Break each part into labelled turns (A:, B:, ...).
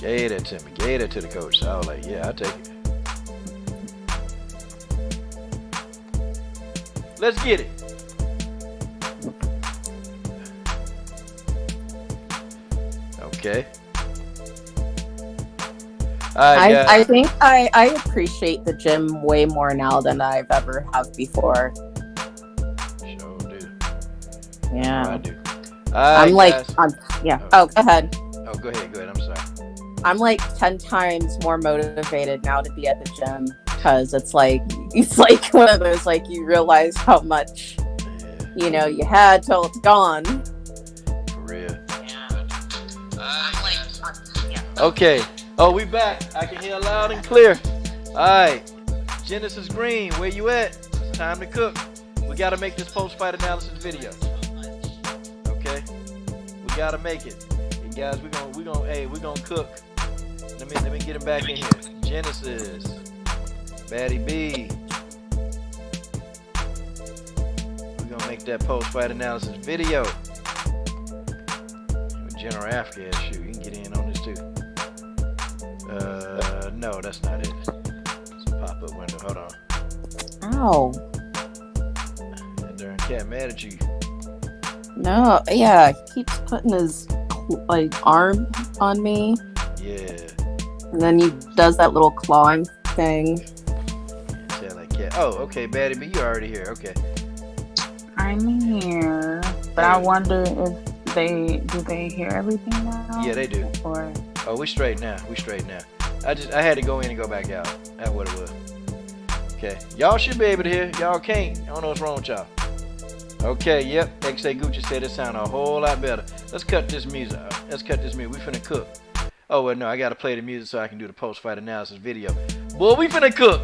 A: Gave that to me. Gave that to the coach. So I was like, yeah, I'll take it. Let's get it. Okay.
B: I think I appreciate the gym way more now than I've ever have before.
A: Sure do.
B: Yeah.
A: I do.
B: I'm like, yeah. Oh, go ahead.
A: Oh, go ahead. Go ahead. I'm sorry.
B: I'm like 10 times more motivated now to be at the gym because it's like one of those, like, you realize how much, you know, you had till it's gone.
A: For real. Okay. Oh, we back. I can hear loud and clear. All right. Genesis Green, where you at? It's time to cook. We got to make this post-fight analysis video. Okay? We got to make it. And guys, we're gonna cook. Let me get him back in here. Genesis. Batty B. We're gonna make that post-fight analysis video. General Africa, shoot, you can get in on this too. No, that's not it. It's a pop-up window. Hold on.
B: Ow.
A: That darn cat mad at you.
B: No, yeah, he keeps putting his arm on me.
A: Yeah.
B: And then he does that little clawing thing.
A: Yeah, like cat. Oh, okay, Batty, but you already here. Okay.
C: I'm here, but I wonder if they hear everything now?
A: Yeah, they do.
C: Or
A: oh, we straight now. I had to go in and go back out. That's what it was. Okay. Y'all should be able to hear. Y'all can't. I don't know what's wrong with y'all. Okay, yep. XA Gucci said it sound a whole lot better. Let's cut this music out. We finna cook. Oh, well, no. I got to play the music so I can do the post-fight analysis video. Boy, we finna cook.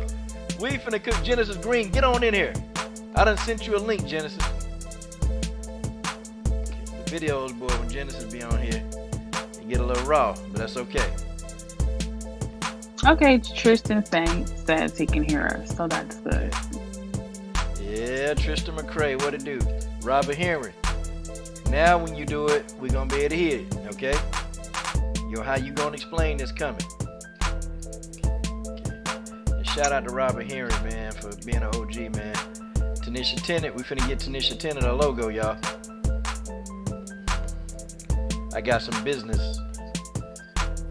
A: Genesis Green, get on in here. I done sent you a link, Genesis. The videos, boy, when Genesis be on here, you get a little raw, but that's okay.
C: okay, Tristan says he can hear us, so that's good.
A: Yeah, Tristan McCrae, what it do? Robert Henry. Now when you do it, we're gonna be able to hear it, okay? How you gonna explain this coming? Okay. And shout out to Robert Henry, man, for being an OG, man. Tanisha Tennant, we finna get Tanisha Tennant a logo, y'all. I got some business.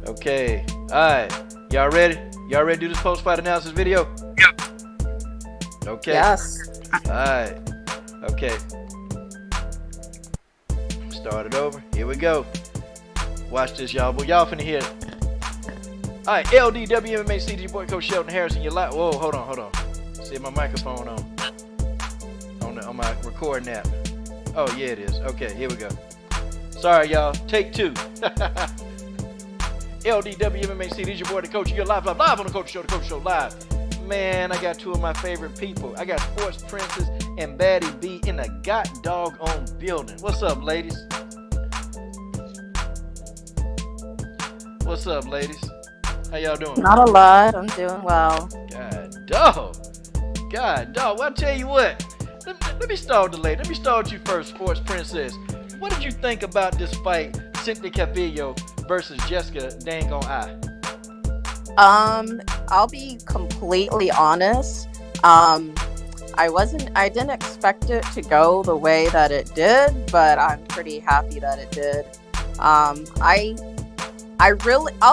A: Okay, alright. Y'all ready? Y'all ready to do this post-fight analysis video?
C: Yep.
A: Okay.
B: Yes.
A: Alright. Okay. Start it over. Here we go. Watch this, y'all. Well, y'all finna hear it. Alright, LDWMMA CG boy Coach Sheldon Harrison. You're live. Whoa, hold on. See my microphone on my recording app. Oh, yeah, it is. Okay, here we go. Sorry, y'all. Take two. LDWMMAC, this your boy, the coach. You're live on the Coach Show live. Man, I got two of my favorite people. I got Sports Princess and Batty B in a doggone building. What's up, ladies? What's up, ladies? How y'all doing?
B: Not a lot. I'm doing well.
A: God dog. Well, I'll tell you what. Let me start with the lady. Let me start with you first, Sports Princess. What did you think about this fight, Cynthia Calvillo versus Jessica Dangone I?
B: I'll be completely honest. I didn't expect it to go the way that it did, but I'm pretty happy that it did. I'll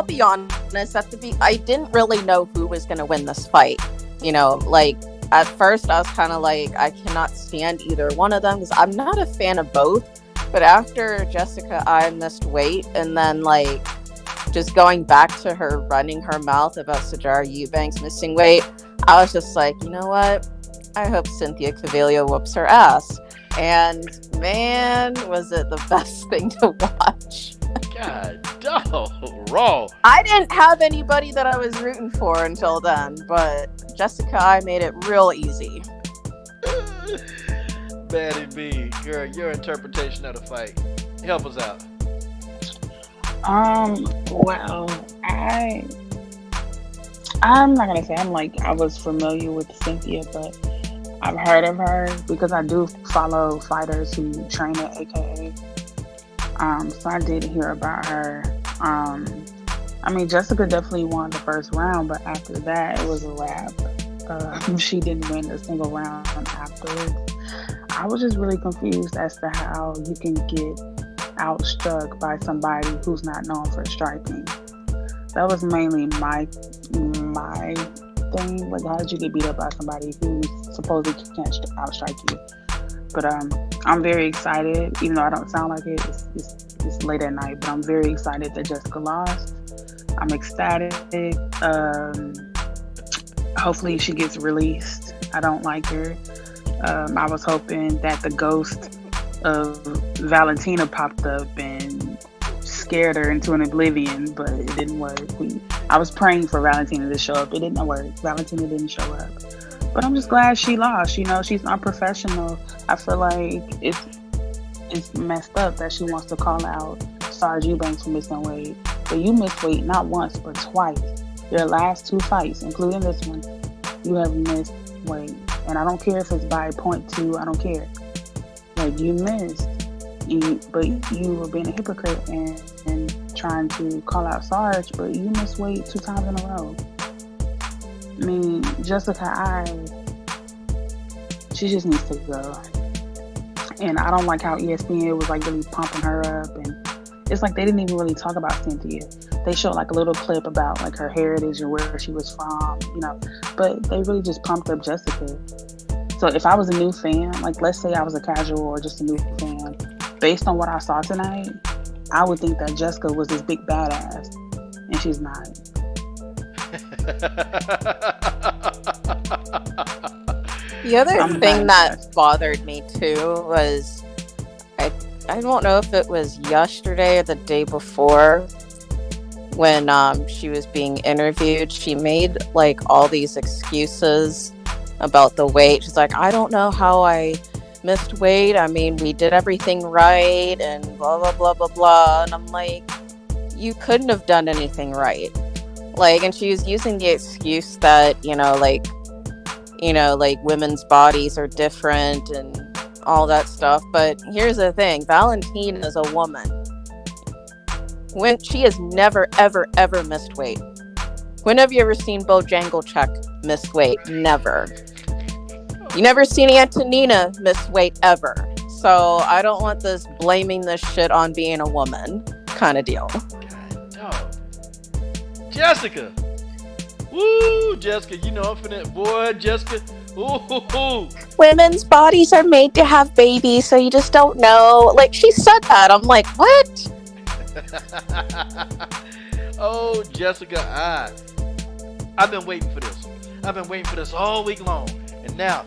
B: be honest, I didn't really know who was going to win this fight. You know, like, at first I was kind of like, I cannot stand either one of them because I'm not a fan of both. But after Jessica I missed weight and then, like, just going back to her running her mouth about Sajara Eubanks missing weight, I was just like, you know what? I hope Cynthia Calvillo whoops her ass. And man, was it the best thing to watch.
A: God, dog, raw.
B: I didn't have anybody that I was rooting for until then, but Jessica I made it real easy.
A: Batty B, girl, your interpretation of the fight. Help us out.
C: Well, I'm not gonna say I was familiar with Cynthia, but I've heard of her because I do follow fighters who train at AKA. So I did hear about her. I I mean, Jessica definitely won the first round, but after that, it was a wrap. She didn't win a single round afterwards. I was just really confused as to how you can get outstruck by somebody who's not known for striking. That was mainly my thing. Like, how did you get beat up by somebody who supposedly can't outstrike you? But I'm very excited, even though I don't sound like it. It's late at night, but I'm very excited that Jessica lost. I'm ecstatic. Hopefully she gets released. I don't like her. I was hoping that the ghost of Valentina popped up and scared her into an oblivion, but it didn't work. I was praying for Valentina to show up. It didn't work. Valentina didn't show up. But I'm just glad she lost. You know, she's unprofessional. I feel like it's messed up that she wants to call out Sarge Eubanks for missing weight. But you missed weight not once, but twice. Your last 2 fights, including this one, you have missed weight. And I don't care if it's by 0.2. I don't care. Like, you missed. But you were being a hypocrite and trying to call out Sarge, but you missed weight 2 times in a row. I mean, Jessica, she just needs to go. And I don't like how ESPN was like really pumping her up, and it's like they didn't even really talk about Cynthia. They showed like a little clip about like her heritage and where she was from, you know, but they really just pumped up Jessica. So if I was a new fan, like let's say I was a casual or just a new fan, based on what I saw tonight, I would think that Jessica was this big badass, and she's not.
B: The other thing that bothered me too was I don't know if it was yesterday or the day before when she was being interviewed. She made like all these excuses about the weight. She's like, I don't know how I missed weight. I mean, we did everything right and blah blah blah blah blah. And I'm like, you couldn't have done anything right. Like, and she was using the excuse that, like women's bodies are different and all that stuff. But here's the thing, Valentina is a woman. When she has never, ever, ever missed weight. When have you ever seen Bojanglechuk miss weight? Never. You never seen Antonina miss weight ever. So I don't want this blaming this shit on being a woman kind of deal.
A: God, dog. Jessica. Woo, Jessica, I'm finna, boy, Jessica. Ooh.
B: Women's bodies are made to have babies, so you just don't know. Like, she said that. I'm like, what?
A: Oh, Jessica, I've been waiting for this. I've been waiting for this all week long. And now,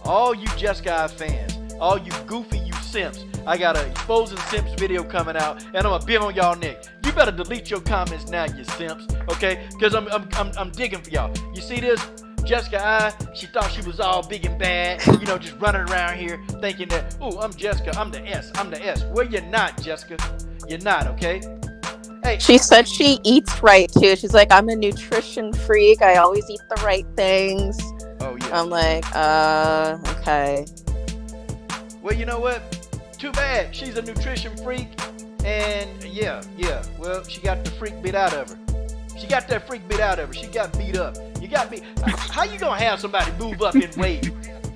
A: all you Jessica fans, all you goofy, you simps, I got a exposing simps video coming out, and I'm gonna be on y'all neck. You better delete your comments now, you simps, okay? Because I'm digging for y'all. You see this? Jessica she thought she was all big and bad, just running around here thinking that, ooh, I'm Jessica, I'm the S. Well, you're not, Jessica. You're not, okay? Hey.
B: She said she eats right, too. She's like, I'm a nutrition freak. I always eat the right things.
A: Oh, yeah.
B: I'm like, okay.
A: Well, you know what? Too bad. She's a nutrition freak. And, yeah. Well, she got the freak bit out of her. She got that freak bit out of her. She got beat up. You got beat. How you gonna have somebody move up in weight,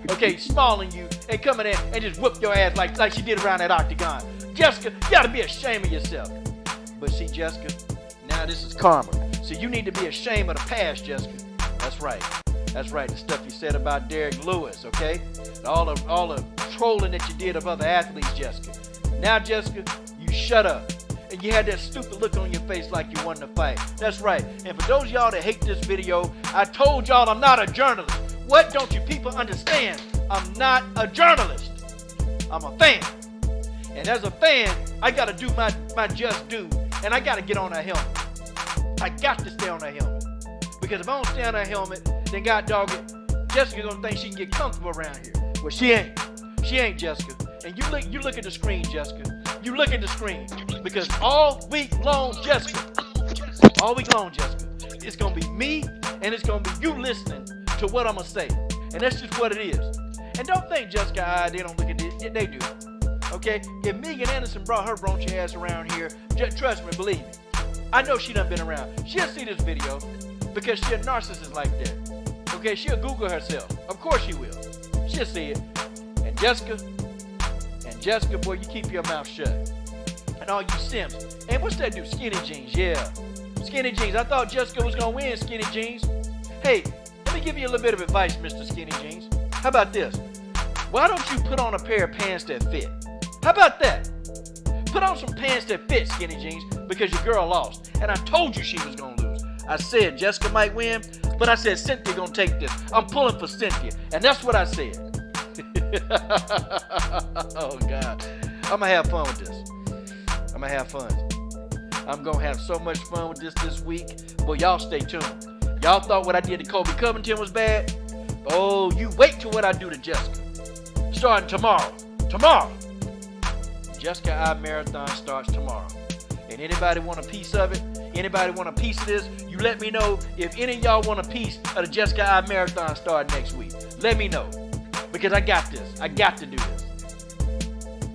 A: okay, smaller than you, and come in there and just whoop your ass like she did around that octagon? Jessica, you gotta be ashamed of yourself. But see, Jessica, now this is karma. So you need to be ashamed of the past, Jessica. That's right. The stuff you said about Derek Lewis, okay? All the trolling that you did of other athletes, Jessica. Now, Jessica, you shut up. And you had that stupid look on your face like you wanted to fight. That's right. And for those of y'all that hate this video, I told y'all I'm not a journalist. What don't you people understand? I'm not a journalist. I'm a fan. And as a fan, I got to do my just due. And I got to get on that helmet. I got to stay on that helmet. Because if I don't stay on that helmet, then God dog it, Jessica gonna think she can get comfortable around here. Well, she ain't. She ain't, Jessica. And you look at the screen, Jessica. You look at the screen. Because all week long, Jessica, it's gonna be me and it's gonna be you listening to what I'm gonna say. And that's just what it is. And don't think Jessica, they don't look at this. They do. Okay? If Megan Anderson brought her raunchy ass around here, trust me, believe me, I know she done been around. She'll see this video because she a narcissist like that. Okay, she'll Google herself. Of course she will. She'll see it. And Jessica, boy, you keep your mouth shut. And all you simps. And what's that do? Skinny jeans, yeah. Skinny jeans. I thought Jessica was gonna win skinny jeans. Hey, let me give you a little bit of advice, Mr. Skinny Jeans. How about this? Why don't you put on a pair of pants that fit? How about that? Put on some pants that fit, Skinny Jeans, because your girl lost. And I told you she was gonna lose. I said Jessica might win, but I said Cynthia gonna take this. I'm pulling for Cynthia. And that's what I said. Oh God. I'm gonna have fun with this. I'm gonna have fun. I'm gonna have so much fun with this week. But y'all stay tuned. Y'all thought what I did to Kobe Covington was bad? Oh, you wait till what I do to Jessica. Starting tomorrow. Tomorrow. Jessica I Marathon starts tomorrow. And anybody want a piece of it? Anybody want a piece of this? You let me know. If any of y'all want a piece of the Jessica I Marathon start next week, let me know. Because I got this. I got to do this.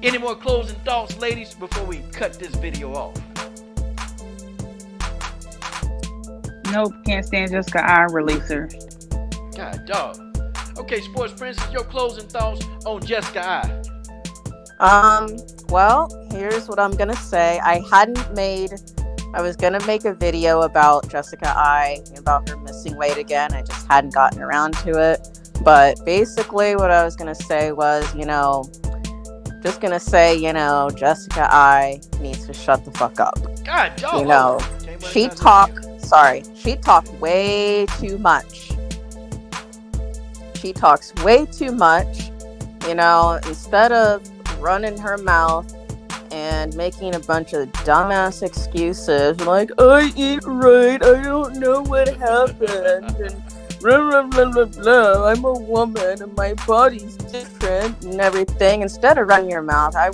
A: Any more closing thoughts, ladies, before we cut this video off?
C: Nope, can't stand Jessica. I release her.
A: God, dog. Okay, Sports Princess, your closing thoughts on Jessica I.
B: Well, here's what I'm gonna say. I was gonna make a video about Jessica I, about her missing weight again. I just hadn't gotten around to it. But basically what I was gonna say was, Jessica I needs to shut the fuck up.
A: God, dog.
B: She talked way too much. She talks way too much. Instead of running her mouth and making a bunch of dumbass excuses like, I eat right, I don't know what happened, and blah, blah, blah, blah, blah. I'm a woman and my body's different and everything. Instead of running your mouth, I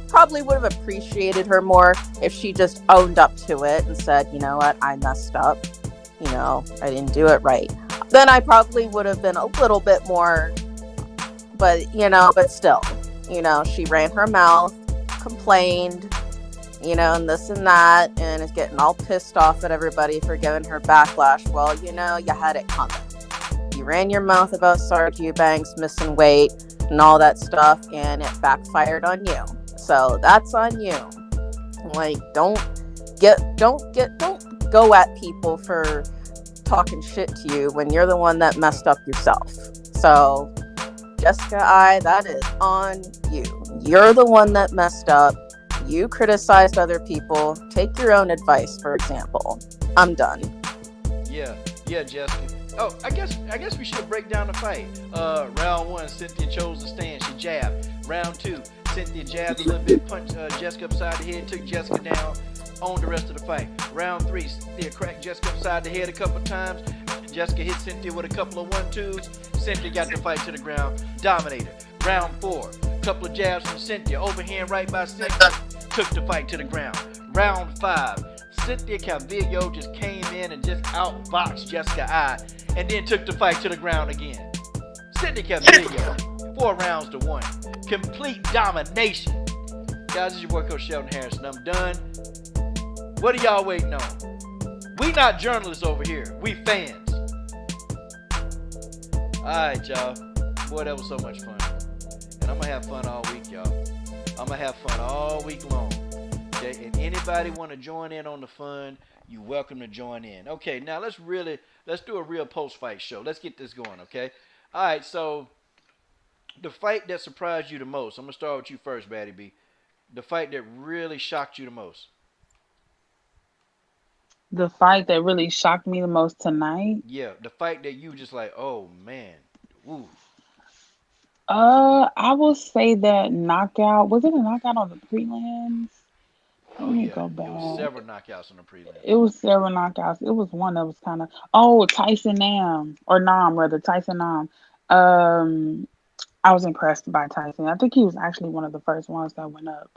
B: probably would have appreciated her more if she just owned up to it and said, you know what, I messed up. I didn't do it right. Then I probably would have been a little bit more, but still, she ran her mouth, complained, and this and that, and is getting all pissed off at everybody for giving her backlash. Well, you had it coming. You ran your mouth about Sarge Eubanks missing weight and all that stuff, and it backfired on you. So that's on you. Like, don't go at people for talking shit to you when you're the one that messed up yourself. So, Jessica I, that is on you. You're the one that messed up. You criticized other people. Take your own advice, for example. I'm done.
A: Yeah, Jessica. Oh, I guess we should break down the fight. Round 1, Cynthia chose to stand. She jabbed. Round 2, Cynthia jabbed a little bit, punched Jessica upside the head, took Jessica down, owned the rest of the fight. Round 3, Cynthia cracked Jessica upside the head a couple times. Jessica hit Cynthia with a couple of 1-2s. Cynthia got the fight to the ground, dominated. Round 4, couple of jabs from Cynthia, overhand right by Cynthia, took the fight to the ground. Round 5, Cynthia Calvillo just came in and just outboxed Jessica I, and then took the fight to the ground again. Cynthia Calvillo, 4 rounds to 1. Complete domination. Guys, this is your boy Coach Sheldon Harrison. I'm done. What are y'all waiting on? We not journalists over here. We fans. Alright, y'all. Boy, that was so much fun. And I'm going to have fun all week, y'all. I'm going to have fun all week long. Okay? And anybody want to join in on the fun, you're welcome to join in. Okay, now let's do a real post-fight show. Let's get this going, okay? Alright, so the fight that surprised you the most. I'm going to start with you first, Batty B. The fight that really shocked you the most.
C: The fight that really shocked me the most tonight.
A: Yeah, the fight that you just like, oh man, ooh.
C: I will say that knockout. Was it a knockout on the prelims? Let me go back.
A: It was several knockouts on the prelims.
C: It was several knockouts. It was one that was kind of Tyson Nam or Nam rather Tyson Nam. I was impressed by Tyson. I think he was actually one of the first ones that went up.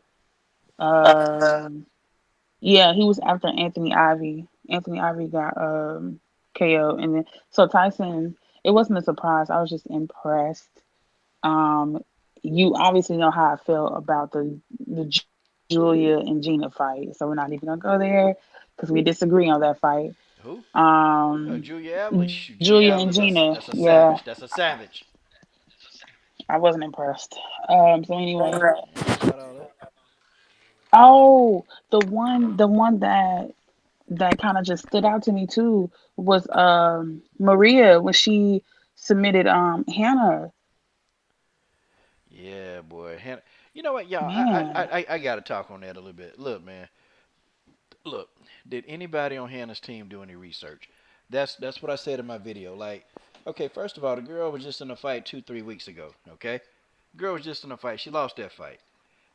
C: Yeah, he was after Anthony Ivy. Anthony Ivy got KO, and then so Tyson. It wasn't a surprise. I was just impressed. You obviously know how I feel about the Julia and Gina fight. So we're not even gonna go there because we disagree on that fight.
A: Who?
C: Um,
A: Julia Adler. Shoot, Julia
C: Julia and
A: Adler.
C: Gina,
A: That's a
C: yeah,
A: savage. That's a savage.
C: I wasn't impressed. So anyway,
A: I don't know about all that.
C: oh, the one that kind of just stood out to me too was Maria when she submitted Hannah.
A: Yeah, boy. You know what, y'all?
C: Man,
A: I got to talk on that a little bit. Look, man. Look. Did anybody on Hannah's team do any research? That's what I said in my video. Like, okay, first of all, the girl was just in a fight 2 3 weeks ago. Okay, girl was just in a fight. She lost that fight.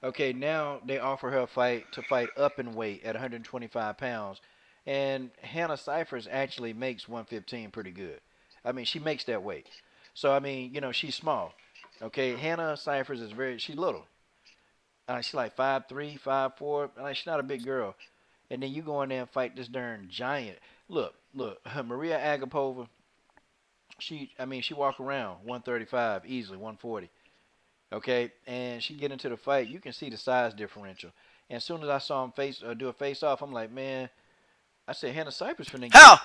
A: Okay, now they offer her a fight to fight up in weight at 125 pounds, and Hannah Cyphers actually makes 115 pretty good. I mean, she makes that weight. So I mean, she's small. Okay, Hannah Cyphers is she's little. She's like 5'3", 5'4". Like she's not a big girl. And then you go in there and fight this darn giant. Look, Maria Agapova. She walk around 135 easily, 140. Okay, and she get into the fight. You can see the size differential. And as soon as I saw him do a face off, I'm like, man, I said Hannah Cypress finna get.
D: How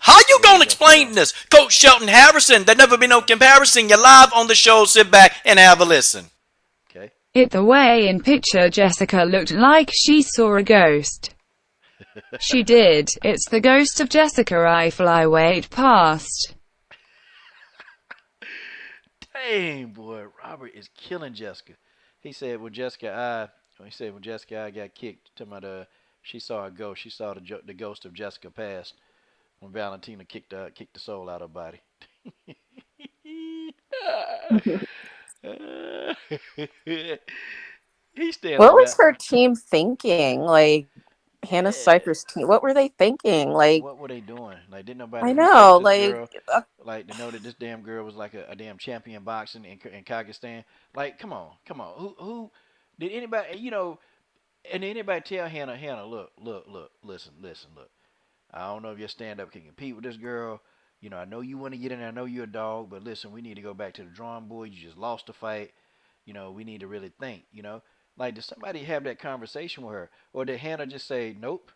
D: you
A: There you
D: gonna
A: go. Slow
D: explain
A: down.
D: this? Coach Shelton Harrison, there never be no comparison. You're live on the show, sit back and have a listen.
A: Okay.
E: It the way in picture Jessica looked like she saw a ghost. She did. It's the ghost of Jessica I flyweight past.
A: Dang, boy, Robert is killing Jessica. He said when Jessica I got kicked, to my she saw a ghost. She saw the ghost of Jessica past when Valentina kicked the soul out of her body. He's staying
B: What
A: on
B: was
A: that.
B: her team thinking? Like Hannah
A: Yeah.
B: Cypher's team. What were they thinking? Like
A: What were they doing? Like, didn't nobody
B: I
A: research
B: know,
A: this
B: like
A: girl? Like, to know that this damn girl was like a damn champion boxing in Kazakhstan? Like, come on. Who did anybody? And anybody tell Hannah, look, listen, look. I don't know if your stand up can compete with this girl. I know you want to get in there. I know you're a dog, but listen, we need to go back to the drawing board. You just lost the fight. We need to really think. Like, did somebody have that conversation with her, or did Hannah just say, nope?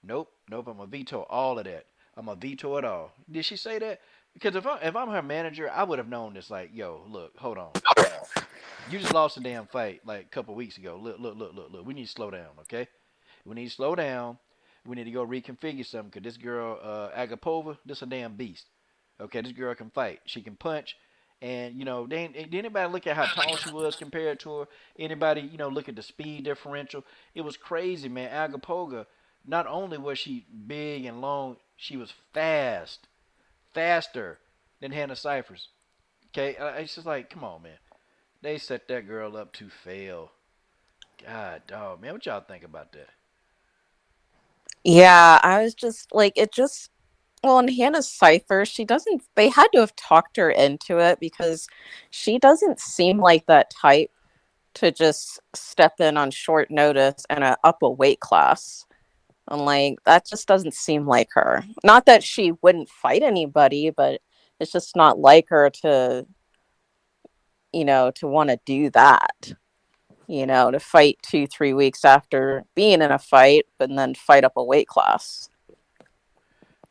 A: Nope. I'm gonna veto all of that. I'm gonna veto it all. Did she say that? Because if I'm her manager, I would have known this. Like, yo, look, hold on. You just lost a damn fight like a couple weeks ago. Look. We need to slow down, okay? We need to slow down. We need to go reconfigure something. Cause this girl, Agapova, this a damn beast. Okay, this girl can fight. She can punch. And did anybody look at how tall she was compared to her? Anybody, look at the speed differential? It was crazy, man. Agapova, not only was she big and long, she was faster than Hannah Cyphers. Okay, it's just like, come on, man. They set that girl up to fail. God, dog, man, what y'all think about that?
B: yeah, I was just like it just well, and Hannah Cypher, she doesn't they had to have talked her into it because she doesn't seem like that type to just step in on short notice and up a weight class. And like that just doesn't seem like her. Not that she wouldn't fight anybody, but it's just not like her to, to want to do that. To fight 2 3 weeks after being in a fight, but then fight up a weight class.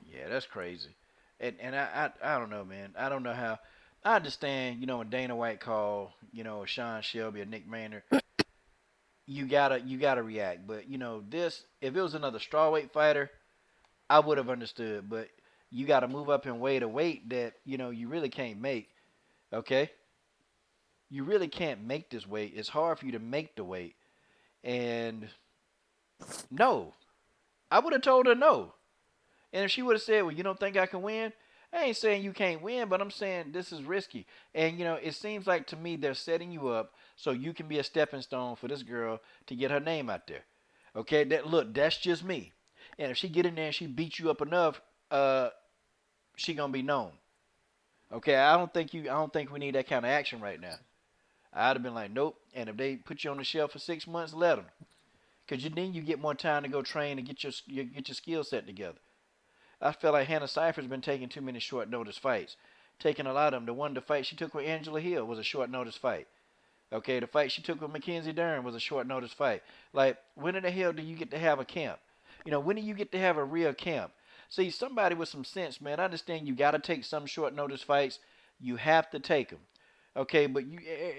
A: Yeah, that's crazy. And I don't know, man. I don't know how. I understand, when Dana White called, Sean Shelby or Nick Maynard, you gotta react. But this, if it was another strawweight fighter, I would have understood. But you got to move up and weight a weight that you really can't make. Okay, you really can't make this weight. It's hard for you to make the weight. And no, I would have told her no. And if she would have said, "Well, you don't think I can win?" I ain't saying you can't win, but I'm saying this is risky. And it seems like to me they're setting you up so you can be a stepping stone for this girl to get her name out there. Okay, that's just me. And if she get in there and she beat you up enough, she gonna be known. Okay, I don't think we need that kind of action right now. I'd have been like, nope. And if they put you on the shelf for 6 months, let them. Cause then you get more time to go train and get your skill set together. I feel like Hannah Cypher's been taking too many short notice fights. Taking a lot of them. The fight she took with Angela Hill was a short notice fight. Okay, the fight she took with Mackenzie Dern was a short notice fight. Like, when in the hell do you get to have a camp? When do you get to have a real camp? See, somebody with some sense, man. I understand you got to take some short notice fights. You have to take them. Okay, but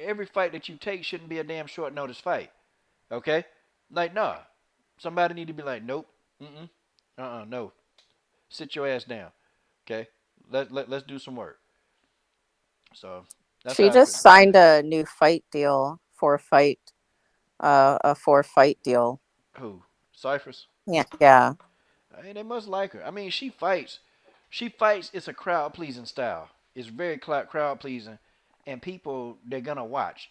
A: every fight that you take shouldn't be a damn short notice fight. Okay, like nah. Somebody need to be like, nope, no. Sit your ass down. Okay, let's do some work. So that's
B: She
A: how I feel.
B: just signed a new fight deal for a 4 fight deal.
A: Who? Cyphers?
B: Yeah, yeah.
A: I mean, they must like her. I mean, she fights. She fights. It's a crowd pleasing style. It's very crowd pleasing, and people they're gonna watch.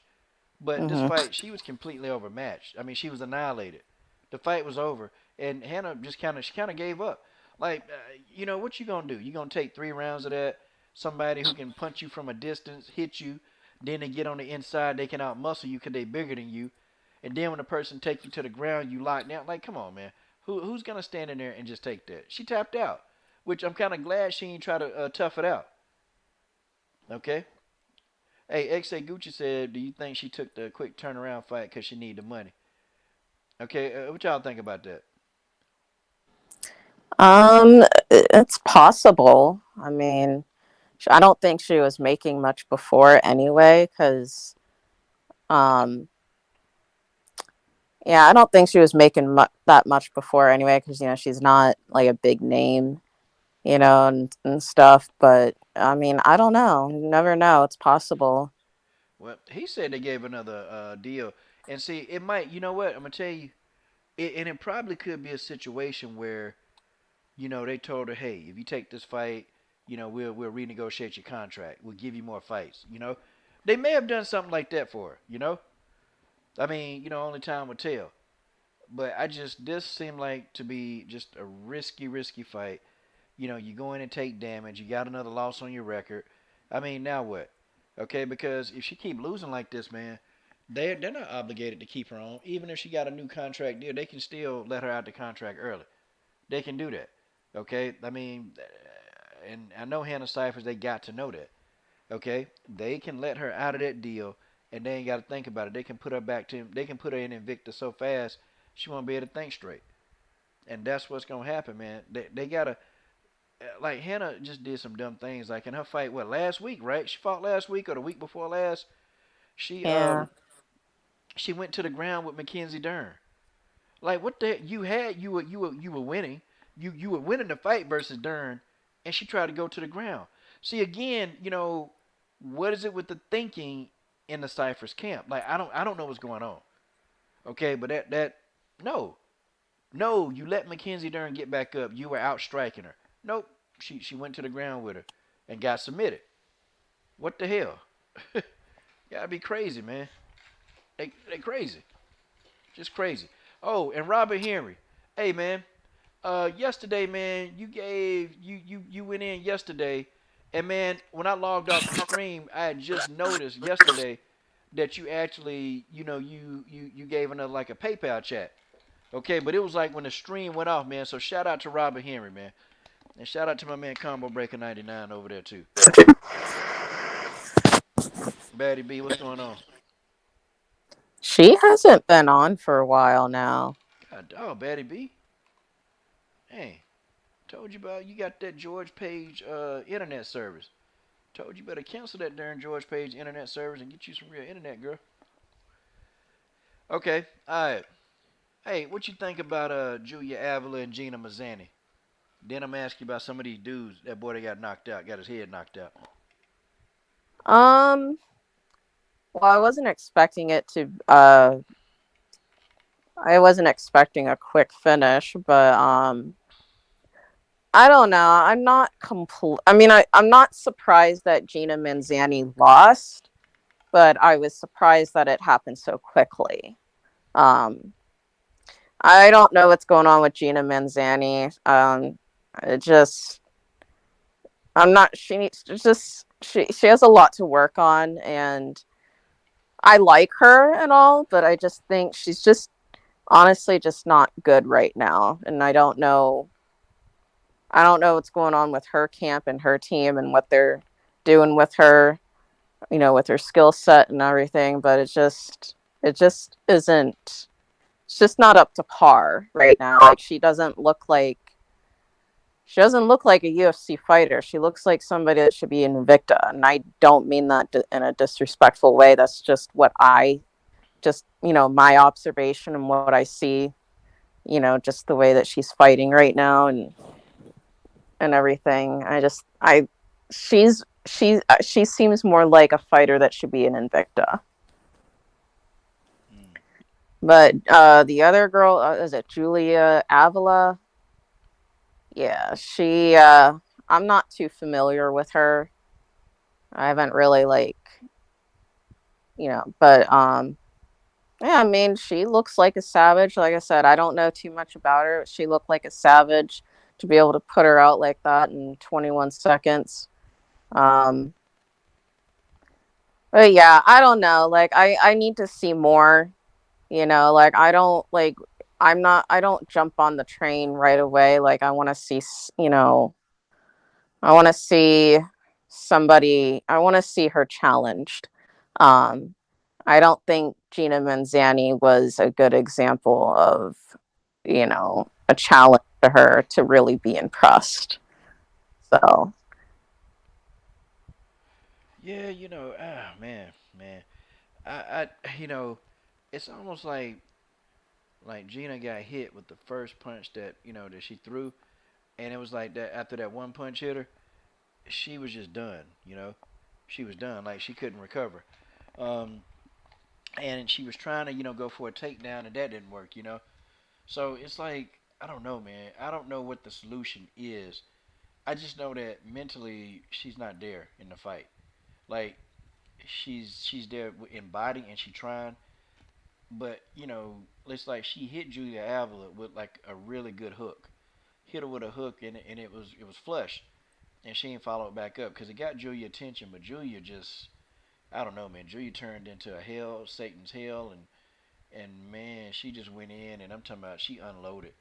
A: But this
B: Hmm.
A: fight, she was completely overmatched. I mean, she was annihilated. The fight was over, and Hannah just kind of gave up. Like, what you gonna do? You gonna take 3 rounds of that? Somebody who can punch you from a distance, hit you, then they get on the inside, they can outmuscle you because they bigger than you, and then when the person take you to the ground, you lock down. Like, come on, man. Who's gonna stand in there and just take that? She tapped out, which I'm kind of glad she ain't try to tough it out. Okay. Hey, XA Gucci said, "Do you think she took the quick turnaround fight because she need the money?" Okay, what y'all think about that?
B: It's possible. I mean, I don't think she was making much before anyway, because um, yeah, I don't think she was making that much before anyway, because she's not like a big name, and stuff. But I mean, I don't know. You never know. It's possible.
A: Well, he said they gave another deal, and see, it might. You know what? I'm gonna tell you, and it probably could be a situation where they told her, "Hey, if you take this fight, we'll renegotiate your contract. We'll give you more fights." They may have done something like that for her. I mean, only time will tell. But this seemed like to be just a risky fight. You go in and take damage. You got another loss on your record. I mean, now what? Okay, because if she keep losing like this, man, they're not obligated to keep her on. Even if she got a new contract deal, they can still let her out the contract early. They can do that. Okay, I mean, and I know Hannah Cyphers. They got to know that. Okay, they can let her out of that deal, and they ain't got to think about it. They can put her back to. They can put her in Invicta so fast she won't be able to think straight. And that's what's gonna happen, man. They gotta like Hannah just did some dumb things. Like in her fight, what last week, right? She fought last week or the week before last. She
B: Yeah.
A: she went to the ground with Mackenzie Dern. Like what the you had you were winning. You were winning the fight versus Dern, and she tried to go to the ground. See again, what is it with the thinking in the Cyphers camp? Like I don't know what's going on. Okay, but that no. No, you let Mackenzie Dern get back up. You were out striking her. Nope. She went to the ground with her and got submitted. What the hell? Gotta be crazy, man. They crazy. Just crazy. Oh, and Robert Henry. Hey man, yesterday, man, you went in yesterday, and man, when I logged off the stream, I had just noticed yesterday that you actually, you gave another like a PayPal chat. Okay, but it was like when the stream went off, man. So shout out to Robert Henry, man. And shout out to my man Combo Breaker 99 over there too. Batty B, what's going on?
B: She hasn't been on for a while now.
A: God dog, Batty B. Hey, told you about you got that George Page internet service. Told you better cancel that darn George Page internet service and get you some real internet, girl. Okay, alright. Hey, what you think about Julia Avila and Gina Mazzani? Then I'm asking you about some of these dudes. That boy that got knocked out, got his head knocked out.
B: Um, well, I wasn't expecting a quick finish, but I don't know. I'm not complete. I mean, I'm not surprised that Gina Manzani lost, but I was surprised that it happened so quickly. Um, I don't know what's going on with Gina Manzani. It just, I'm not. She needs to just. She has a lot to work on, and I like her and all, but I just think she's just honestly just not good right now, and I don't know. I don't know what's going on with her camp and her team and what they're doing with her. with her skill set and everything, but it just isn't. It's just not up to par right now. Like she doesn't look like a UFC fighter. She looks like somebody that should be in Invicta, and I don't mean that in a disrespectful way. That's just what my observation and what I see. Just the way that she's fighting right now and everything. She seems more like a fighter that should be in Invicta.
A: Mm.
B: But the other girl, is it Julia Avila? Yeah, I'm not too familiar with her. I haven't really but yeah, I mean, she looks like a savage. Like I said, I don't know too much about her. She looked like a savage to be able to put her out like that in 21 seconds. Um, but yeah, I don't know. Like I need to see more, like I don't jump on the train right away. Like I want to see I want to see her challenged. Um, I don't think Gina Manzani was a good example of, a challenge to her to really be impressed. So,
A: Yeah, man, man. I it's almost like Gina got hit with the first punch that she threw, and it was like that after that one punch hit her, she was just done. She was done. Like she couldn't recover. Um, and she was trying to go for a takedown, and that didn't work. So it's like I don't know, man. I don't know what the solution is. I just know that mentally she's not there in the fight. Like she's there in body and she trying, but it's like she hit Julia Avila with like a really good hook. Hit her with a hook and it was flush, and she ain't followed back up because it got Julia attention, but Julia just I don't know, man. Julia turned into a hell, Satan's hell, and man, she just went in, and I'm talking about she unloaded,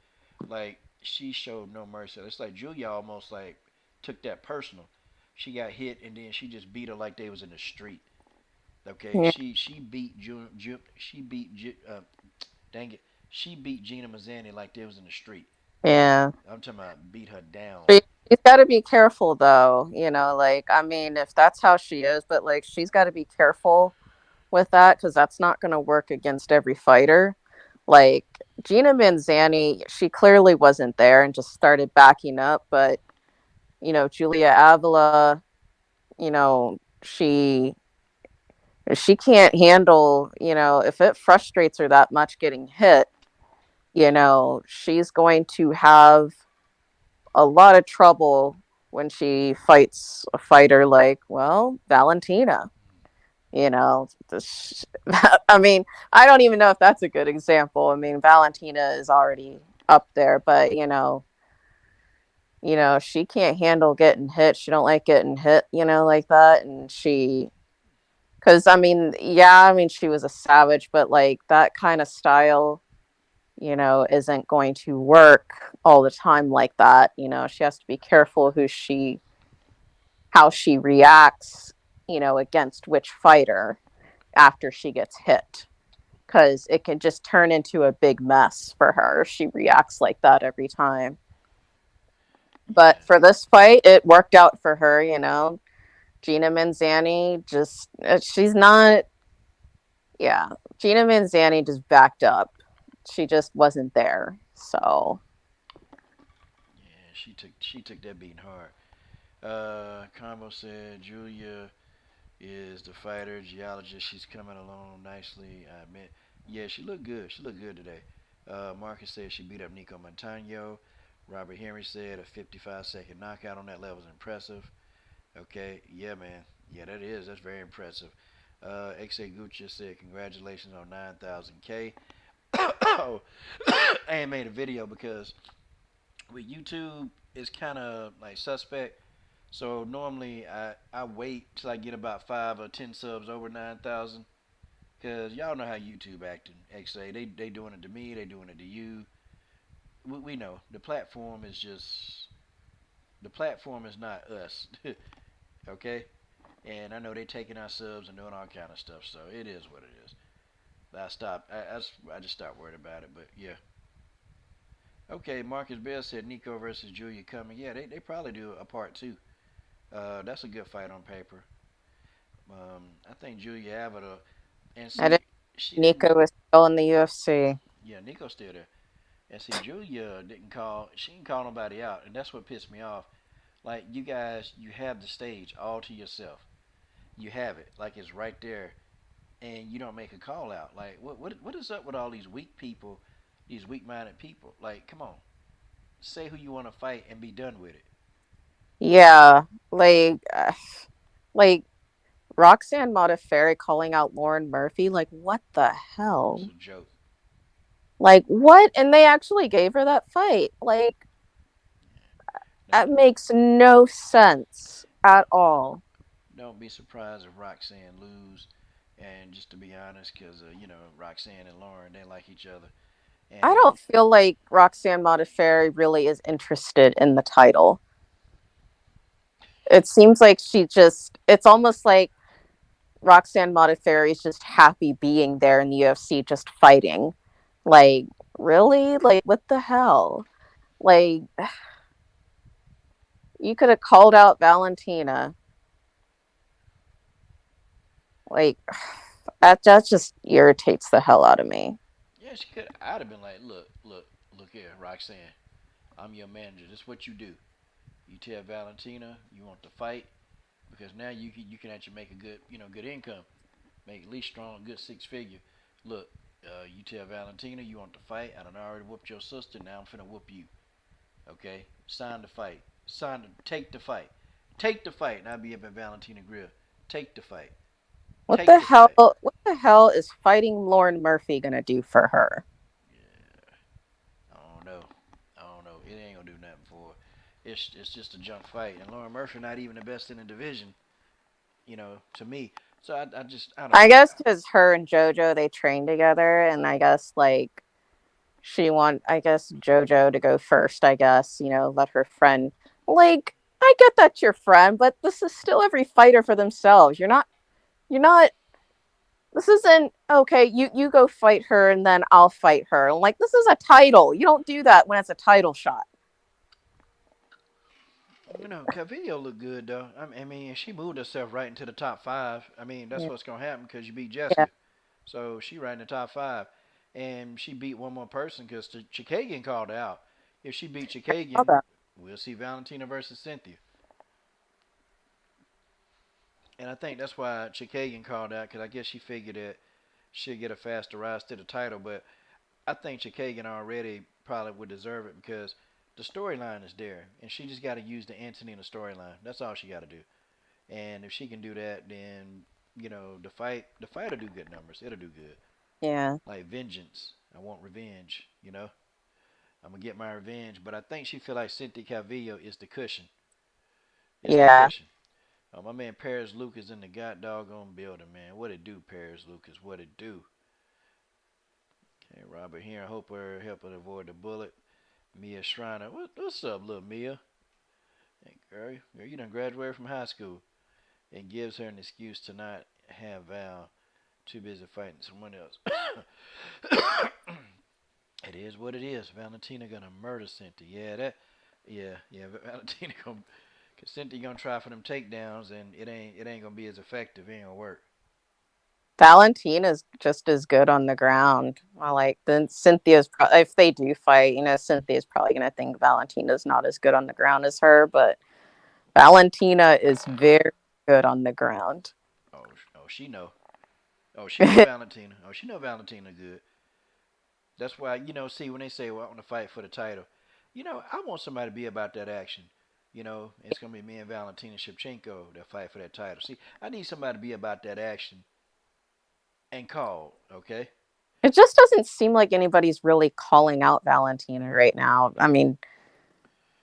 A: like she showed no mercy. It's like Julia almost like took that personal. She got hit, and then she just beat her like they was in the street. Okay,
B: yeah.
A: she beat she beat dang it, she beat Gina Mazzani like they was in the street.
B: Yeah.
A: I'm talking about beat her down.
B: She's got to be careful though, like I mean, if that's how she is, but like she's got to be careful with that because that's not going to work against every fighter. Like Gina Manzani, she clearly wasn't there and just started backing up, but Julia Avila, she can't handle, if it frustrates her that much getting hit, she's going to have a lot of trouble when she fights a fighter like, well, Valentina. You know, this, I mean, I don't even know if that's a good example. I mean, Valentina is already up there, but she can't handle getting hit. She don't like getting hit, like that. And because I mean, yeah, I mean, she was a savage, but like that kind of style, isn't going to work all the time like that. She has to be careful how she reacts, against which fighter after she gets hit. Because it can just turn into a big mess for her if she reacts like that every time. But
A: Yeah,
B: for this fight, it worked out for her, Gina Manzani just, she's not, yeah, Gina Manzani just backed up. She just wasn't there. So,
A: yeah, she took that beating hard. Combo said Julia is the fighter, geologist. She's coming along nicely. I admit. Yeah, she looked good. She looked good today. Marcus said she beat up Nico Montano. Robert Henry said a 55-second knockout on that level is impressive. Okay, yeah, man. Yeah, that is. That's very impressive. XA Gucci said congratulations on 9,000K. Oh, I ain't made a video because with YouTube it's kind of like suspect. So normally I wait till I get about 5 or 10 subs over 9,000, cause y'all know how YouTube acting. XA they doing it to me, they doing it to you. We know the platform is not us. Okay, and I know they taking our subs and doing all kind of stuff. So it is what it is. I stopped. I just stopped worried about it. But yeah. Okay, Marcus Bell said Nico versus Julia coming. Yeah, they probably do a part two. That's a good fight on paper. I think Julia Avenel and
B: I didn't
A: see she didn't.
B: Nico was still in the UFC.
A: Yeah, Nico's still there. And see, Julia didn't call. She didn't call nobody out, and that's what pissed me off. Like you guys, you have the stage all to yourself. You have it like it's right there, and you don't make a call out. Like what is up with all these weak people, these weak-minded people? Like, come on, say who you want to fight and be done with it.
B: Yeah, like, like Roxanne Modafferi calling out Lauren Murphy. Like, what the
A: It's
B: hell?
A: a joke.
B: Like, what? And they actually gave her that fight. Like,
A: Don't
B: that makes no sense at all.
A: don't be surprised if Roxanne lose. And just to be honest, because Roxanne and Lauren they like each other,
B: I
A: and
B: don't feel like Roxanne Modafferi really is interested in the title. It seems like it's almost like Roxanne Modafferi is just happy being there in the UFC, just fighting. Like, really? Like, what the hell? Like, you could have called out Valentina. Like, that just irritates the hell out of me.
A: yeah, she could. I'd have been like, look here, Roxanne. I'm your manager. This is what you do. You tell Valentina you want to fight because now you can actually make a good income, make at least strong, good six figure. Look, you tell Valentina you want to fight. I done already whooped your sister. Now I'm finna whoop you. Okay, sign the fight. Take the fight. Take the fight. And I'll be up at Valentina Grill. Take the fight.
B: What
A: Take
B: the
A: the fight.
B: hell? What the hell is fighting Lauren Murphy gonna do for her?
A: Yeah, I don't know. I don't know. It ain't gonna do nothing for her. It's just a junk fight, and Lauren Murphy not even the best in the division. To me. So I don't
B: I
A: know.
B: guess because her and JoJo they train together, and I guess like I guess JoJo to go first. I guess let her friend. Like, I get that's your friend, but this is still every fighter for themselves. You're not. This isn't okay. You go fight her, and then I'll fight her. Like, this is a title. You don't do that when it's a title shot.
A: Calvillo looked good though. I mean, she moved herself right into the top five. I mean, that's
B: Yeah.
A: what's gonna happen because you beat
B: Yeah.
A: Jessica, so she right in the top five, and she beat one more person because Chikagan called her out. If she beat
B: Hold
A: Chikagan,
B: up.
A: we'll see Valentina versus Cynthia, and I think that's why Chikagan called out because I guess she figured that she'd get a faster rise to the title. But I think Chikagan already probably would deserve it because the storyline is there, and she just got to use the Antonina storyline. That's all she got to do. And if she can do that, then the fight will do good numbers. It'll do good.
B: Yeah.
A: Like vengeance. I want revenge. I'm gonna get my revenge. But I think she feel like Cynthia Calvillo is the cushion. It's the
B: Yeah.
A: cushion. My man Paris Lucas in the god doggone building, man. What it do, Paris Lucas? What it do? Okay, Robert here. I hope we're helping avoid the bullet. Mia Schreiner. What's up, little Mia? Hey, girl, you done graduated from high school. And gives her an excuse to not have Val too busy fighting someone else. It is what it is. Valentina gonna murder Cynthia. Yeah. Valentina gonna, cause Cynthia gonna try for them takedowns, and it ain't gonna be as effective. It ain't gonna work.
B: Valentina's just as good on the ground. Well, like then if they do fight, Cynthia's probably gonna think Valentina's not as good on the ground as her, but Valentina is very good on the ground.
A: Oh, she know. Oh, she know Valentina. Oh, she know Valentina good. That's why see when they say, "Well, I want to fight for the title," I want somebody to be about that action. It's gonna be me and Valentina Shevchenko that fight for that title. See, I need somebody to be about that action and call. Okay.
B: It just doesn't seem like anybody's really calling out Valentina right now. I mean,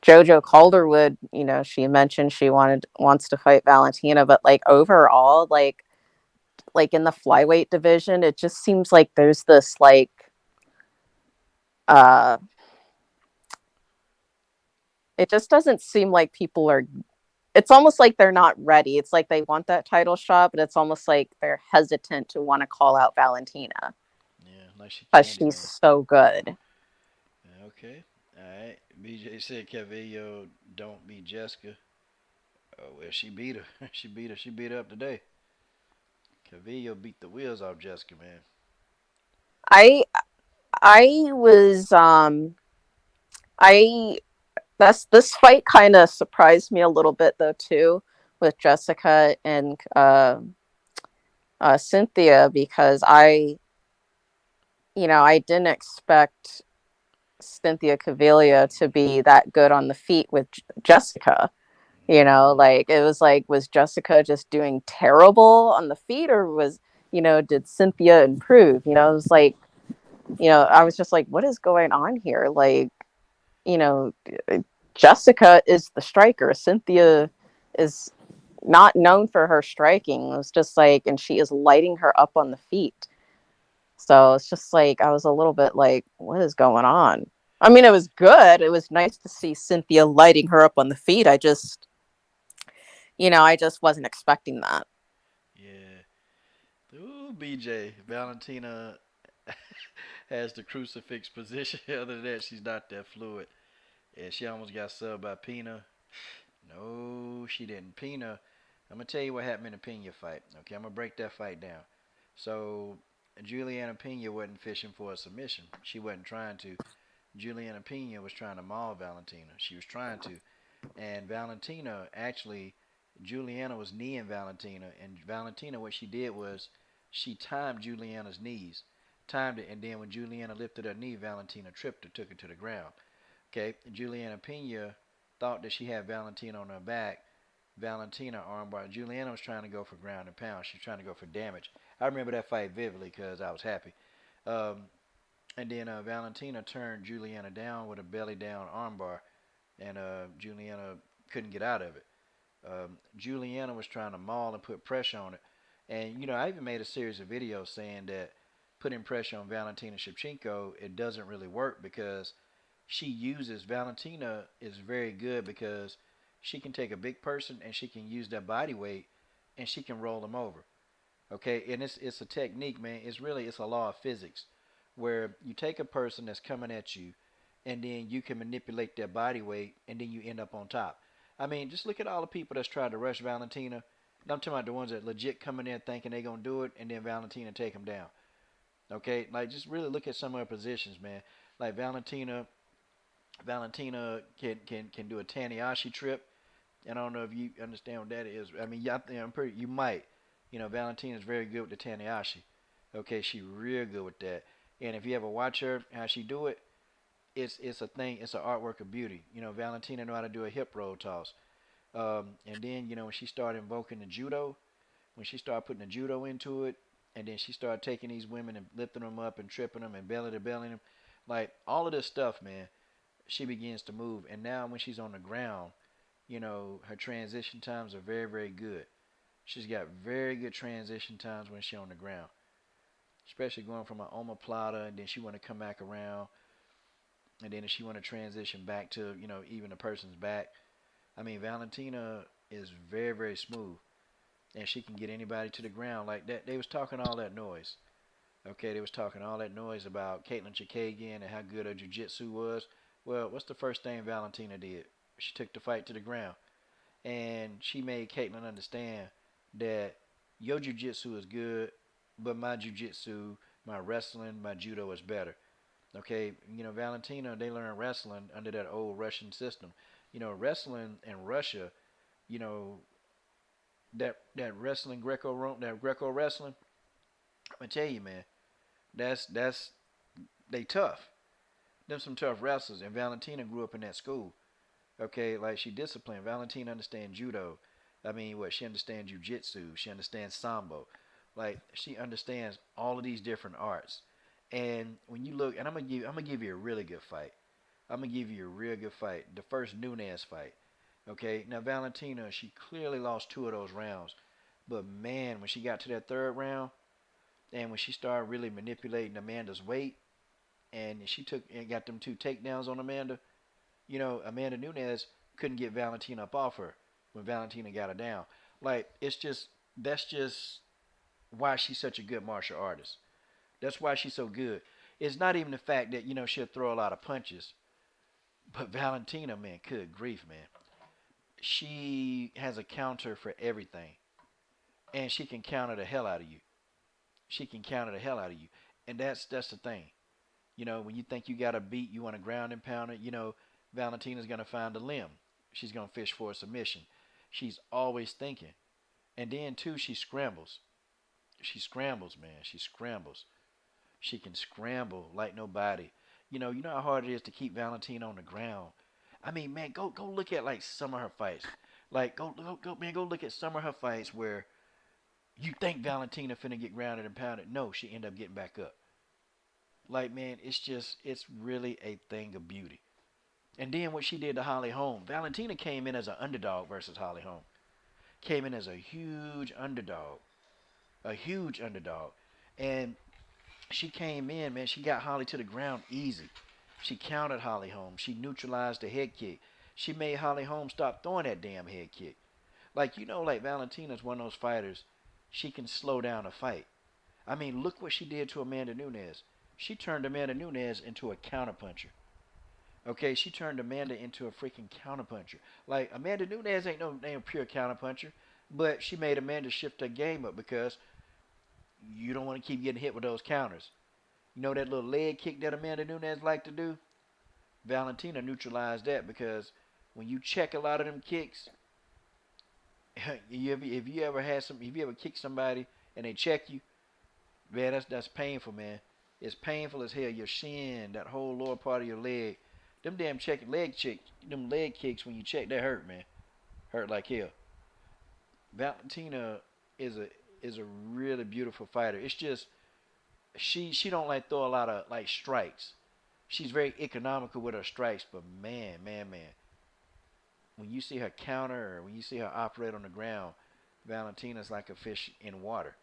B: JoJo Calderwood, she mentioned she wants to fight Valentina, but like overall, like in the flyweight division, it just seems like there's this like uh it just doesn't seem like people are it's almost like they're not ready. It's like they want that title shot, but it's almost like they're hesitant to want to call out Valentina
A: Yeah, like she
B: because she's
A: Candyman.
B: so good.
A: Okay. All right. BJ said Calvillo don't beat Jessica. Oh well, she beat her. she beat her. She beat her up today. Calvillo beat the wheels off Jessica, man.
B: I I was I that's this fight kind of surprised me a little bit though too with Jessica and Cynthia because I didn't expect Cynthia Caviglia to be that good on the feet with Jessica. Like it was like, was Jessica just doing terrible on the feet, or did Cynthia improve? It was like, I was just like, what is going on here? Like, you know, Jessica is the striker. Cynthia is not known for her striking. It was just like, and she is lighting her up on the feet. So it's just like, I was a little bit like, what is going on? I mean, it was good. It was nice to see Cynthia lighting her up on the feet. I just wasn't expecting that.
A: Yeah. Ooh, BJ. Valentina has the crucifix position. Other than that, she's not that fluid. And she almost got subbed by Pina. No, she didn't. Pina, I'm going to tell you what happened in the Pina fight. Okay, I'm going to break that fight down. So, Juliana Pena wasn't fishing for a submission. She wasn't trying to. Juliana Pena was trying to maul Valentina. She was trying to. And Valentina, actually, Juliana was kneeing Valentina. And Valentina, what she did was she timed Juliana's knees. Timed it. And then when Juliana lifted her knee, Valentina tripped her, took her to the ground. Okay, Juliana Pena thought that she had Valentina on her back. Valentina armbar. Juliana was trying to go for ground and pound. She was trying to go for damage. I remember that fight vividly because I was happy. Um, and then Valentina turned Juliana down with a belly down armbar, and Juliana couldn't get out of it. Juliana was trying to maul and put pressure on it. And, I even made a series of videos saying that putting pressure on Valentina Shevchenko, it doesn't really work because Valentina is very good because she can take a big person and she can use their body weight and she can roll them over. Okay, and it's a technique, man. It's a law of physics where you take a person that's coming at you and then you can manipulate their body weight and then you end up on top. I mean, just look at all the people that's tried to rush Valentina. I'm talking about the ones that legit coming in thinking they're gonna do it and then Valentina take them down. Okay, like just really look at some of her positions, man. Like Valentina can do a Tanahashi trip. And I don't know if you understand what that is. I mean, yeah, I'm pretty. You might. Valentina's very good with the Tanahashi. Okay, she real good with that. And if you ever watch her, how she do it, it's a thing. It's an artwork of beauty. Valentina know how to do a hip roll toss. And then when she started invoking the judo, when she started putting the judo into it, and then she started taking these women and lifting them up and tripping them and belly to belly them, like all of this stuff, man. She begins to move, and now when she's on the ground, her transition times are very, very good. She's got very good transition times when she's on the ground, especially going from an omoplata, and then she want to come back around, and then if she want to transition back to, even the person's back. I mean, Valentina is very, very smooth, and she can get anybody to the ground like that. They was talking all that noise. Okay, they was talking all that noise about Caitlin Chikagian and how good her jiu-jitsu was. Well, what's the first thing Valentina did? She took the fight to the ground. And she made Caitlyn understand that your jiu-jitsu is good, but my jiu-jitsu, my wrestling, my judo is better. Okay, Valentina, they learned wrestling under that old Russian system. Wrestling in Russia, you know, that wrestling Greco wrestling. I'm gonna tell you, man, that's they tough. Them some tough wrestlers, and Valentina grew up in that school. Okay, like she disciplined. Valentina understands judo. I mean, what she understands jujitsu. She understands sambo. Like she understands all of these different arts. And when you look, and I'm gonna give you a really good fight. I'm gonna give you a real good fight. The first Nunez fight. Okay, now Valentina, she clearly lost two of those rounds, but man, when she got to that third round, and when she started really manipulating Amanda's weight, and she took and got them two takedowns on Amanda, Amanda Nunes couldn't get Valentina up off her. when Valentina got her down. Like it's just that's just why she's such a good martial artist. That's why she's so good. It's not even the fact that she'll throw a lot of punches, but Valentina, man, good grief, man, she has a counter for everything, and she can counter the hell out of you. She can counter the hell out of you, and that's the thing. When you think you got a beat, you want to ground and pound it. Valentina's gonna find a limb. She's gonna fish for a submission. She's always thinking, and then too, she scrambles. She scrambles, man. She scrambles. She can scramble like nobody. You know how hard it is to keep Valentina on the ground. I mean, man, go look at like some of her fights. Like man, go look at some of her fights where you think Valentina finna get grounded and pounded. No, she end up getting back up. Like man, it's really a thing of beauty. And then what she did to Holly Holm. Valentina came in as an underdog versus Holly Holm. Came in as a huge underdog. A huge underdog. And she came in, man. She got Holly to the ground easy. She countered Holly Holm. She neutralized the head kick. She made Holly Holm stop throwing that damn head kick. Like, like Valentina's one of those fighters. She can slow down a fight. I mean, look what she did to Amanda Nunes. She turned Amanda Nunes into a counterpuncher. Okay, she turned Amanda into a freaking counterpuncher. Like, Amanda Nunes ain't no pure counterpuncher, but she made Amanda shift her game up because you don't want to keep getting hit with those counters. That little leg kick that Amanda Nunes like to do? Valentina neutralized that because when you check a lot of them kicks, if you ever kick somebody and they check you, man, that's painful, man. It's painful as hell. Your shin, that whole lower part of your leg, them damn them leg kicks when you check, that hurt, man. Hurt like hell. Valentina is a really beautiful fighter. It's just she don't like throw a lot of like strikes. She's very economical with her strikes, but man, when you see her counter or when you see her operate on the ground, Valentina's like a fish in water.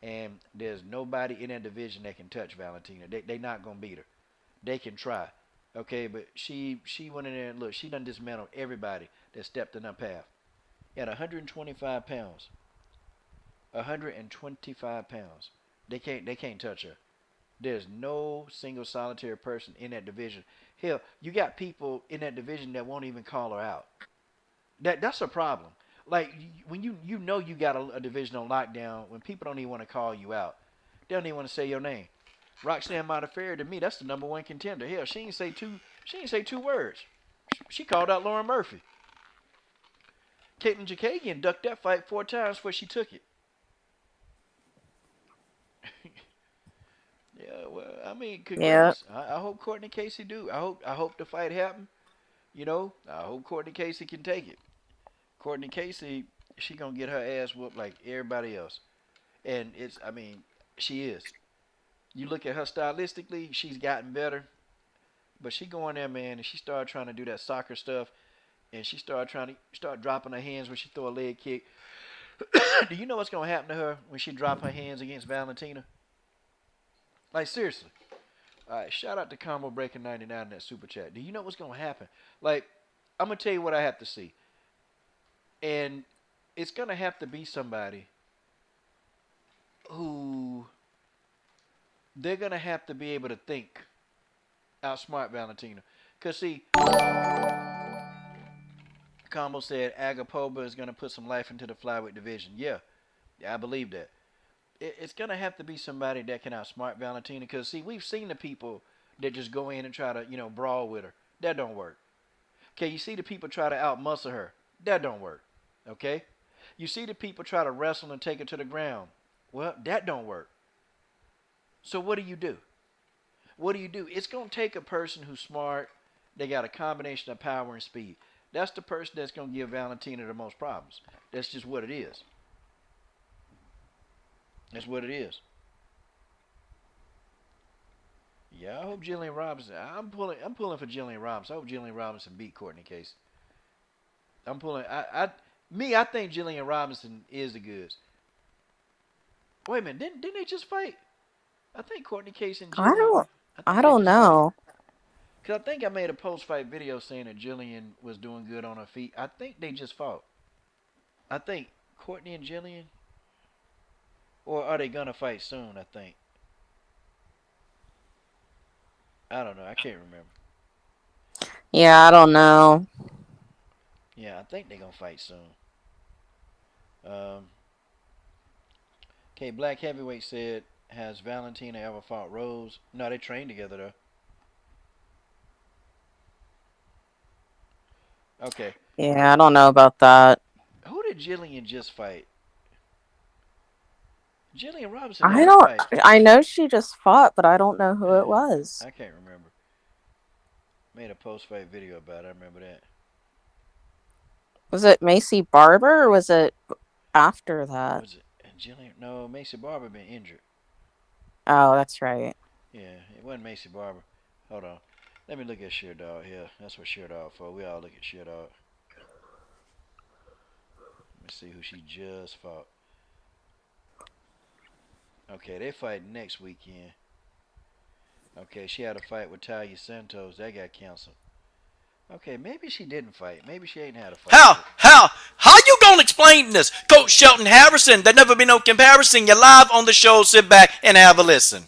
A: And there's nobody in that division that can touch Valentina. They not gonna beat her. They can try. Okay, but she went in there and look, she done dismantled everybody that stepped in her path. At 125 pounds. 125 pounds. They can't touch her. There's no single solitary person in that division. Hell, you got people in that division that won't even call her out. That's a problem. Like when you know you got a division on lockdown, when people don't even want to call you out, they don't even want to say your name. Roxanne Modafferi, to me, that's the #1 contender. Hell, she ain't say two words. She called out Lauren Murphy. Caitlin Jakagian ducked that fight 4 times before she took it. Yeah, well, I mean,
B: Yeah.
A: congrats. I hope Courtney Casey do. I hope the fight happen. I hope Courtney Casey can take it. Courtney Casey, she gonna get her ass whooped like everybody else, and I mean, she is. You look at her stylistically, she's gotten better, but she go in there, man, and she started trying to do that soccer stuff, and she started trying to start dropping her hands when she throw a leg kick. Do you know what's gonna happen to her when she drop her hands against Valentina? Like seriously. All right, shout out to Combo Breaker 99 in that super chat. Do you know what's gonna happen? Like, I'm gonna tell you what I have to see, and it's gonna have to be somebody who they're gonna have to be able to think, outsmart Valentina. Cause see, Combo said Agapova is gonna put some life into the flyweight division. Yeah, I believe that. It's gonna have to be somebody that can outsmart Valentina. Cause see, we've seen the people that just go in and try to brawl with her. That don't work. Okay, you see the people try to outmuscle her. That don't work. Okay, you see the people try to wrestle and take her to the ground. Well, that don't work. So what do you do? What do you do? It's going to take a person who's smart. They got a combination of power and speed. That's the person that's going to give Valentina the most problems. That's just what it is. That's what it is. Yeah, I hope Jillian Robinson. I'm pulling for Jillian Robinson. I hope Jillian Robinson beat Courtney Casey. I'm pulling. I think Jillian Robinson is the goods. Wait a minute, didn't they just fight? I think Courtney Casey and Jillian.
B: I don't know.
A: Because I think I made a post-fight video saying that Jillian was doing good on her feet. I think they just fought. I think Courtney and Jillian, or are they gonna fight soon? I think. I don't know. I can't remember.
B: Yeah, I don't know.
A: Yeah, I think they're gonna fight soon. Um, okay, Black Heavyweight said, has Valentina ever fought Rose? No, they trained together though. Okay,
B: Yeah, I don't know about that.
A: who did Jillian just fight? Jillian Robinson
B: I
A: never
B: don't.
A: fight.
B: I know she just fought, but I don't know who it was.
A: I can't remember. Made a post-fight video about it. I remember that.
B: Was it Macy Barber or was it after that?
A: Was it Jillian? No, Macy Barber been injured.
B: Oh, that's right.
A: Yeah, it wasn't Macy Barber. Hold on. Let me look at Sheer Dog here. That's what Sheer Dog for. We all look at Sheer Dog. Let me see who she just fought. Okay, they fight next weekend. Okay, she had a fight with Talia Santos. That got canceled. Okay, maybe she didn't fight. Maybe she ain't had a fight
D: How?
A: yet.
D: How you gonna explain this? Coach Shelton Harrison, there never be no comparison. You're live on the show. Sit back and have a listen.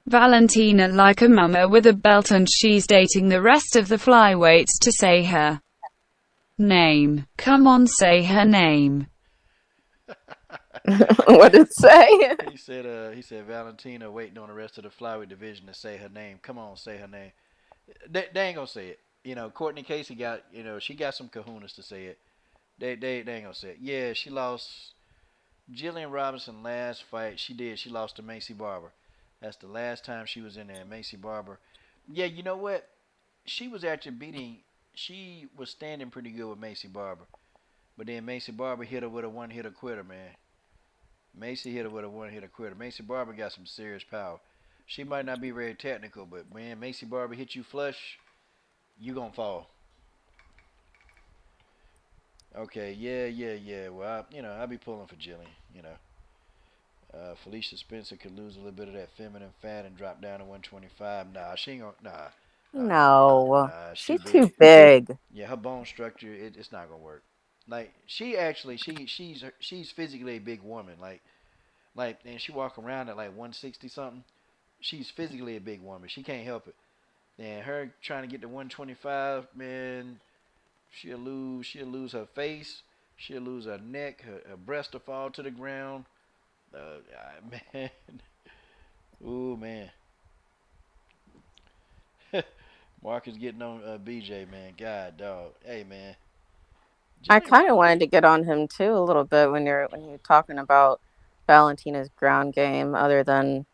E: Valentina like a mama with a belt and she's dating the rest of the flyweights to say her name. Come on, say her name.
B: What did it say?
A: He said Valentina waiting on the rest of the flyweight division to say her name. Come on, say her name. They ain't gonna say it. Courtney Casey got, she got some kahunas to say it. They ain't gonna say it. Yeah, she lost Jillian Robinson last fight. She did. She lost to Macy Barber. That's the last time she was in there. Macy Barber. Yeah, you know what? She was actually beating. She was standing pretty good with Macy Barber. But then Macy Barber hit her with a one-hitter quitter, man. Macy hit her with a one-hitter quitter. Macy Barber got some serious power. She might not be very technical, but man, Macy Barber hit you flush, you gonna fall. Okay, yeah. Well, I be pulling for Jillian. Felicia Spencer could lose a little bit of that feminine fat and drop down to 125. Nah, she ain't gonna.
B: No,
A: She's too
B: she's
A: big.
B: too big.
A: Yeah, her bone structure, it's not gonna work. Like she actually, she's physically a big woman. And she walk around at like 160 something. She's physically a big woman. She can't help it. And her trying to get to 125, man, she'll lose her face. She'll lose her neck. Her breast will fall to the ground. Man, ooh man. Mark is getting on BJ, man. God, dog. Hey, man.
B: I
A: Jillian,
B: kind of wanted to get on him too a little bit when you're talking about Valentina's ground game, other than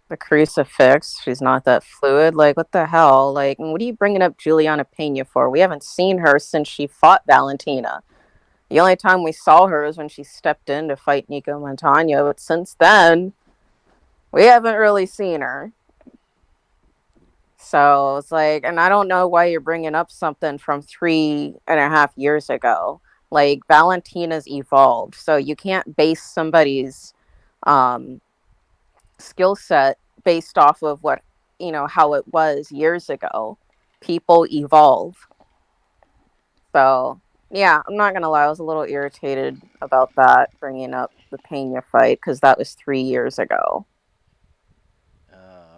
B: the crucifix. She's not that fluid. Like, what the hell? Like, what are you bringing up Juliana Pena for? We haven't seen her since she fought Valentina. The only time we saw her is when she stepped in to fight Nico Montano, but since then, we haven't really seen her. So it's like, and I don't know why you're bringing up something from 3.5 years ago. Like, Valentina's evolved, so you can't base somebody's um, skill set based off of how it was years ago. People evolve. So yeah, I'm not gonna lie, I was a little irritated about that, bringing up the Pena fight, because that was 3 years ago.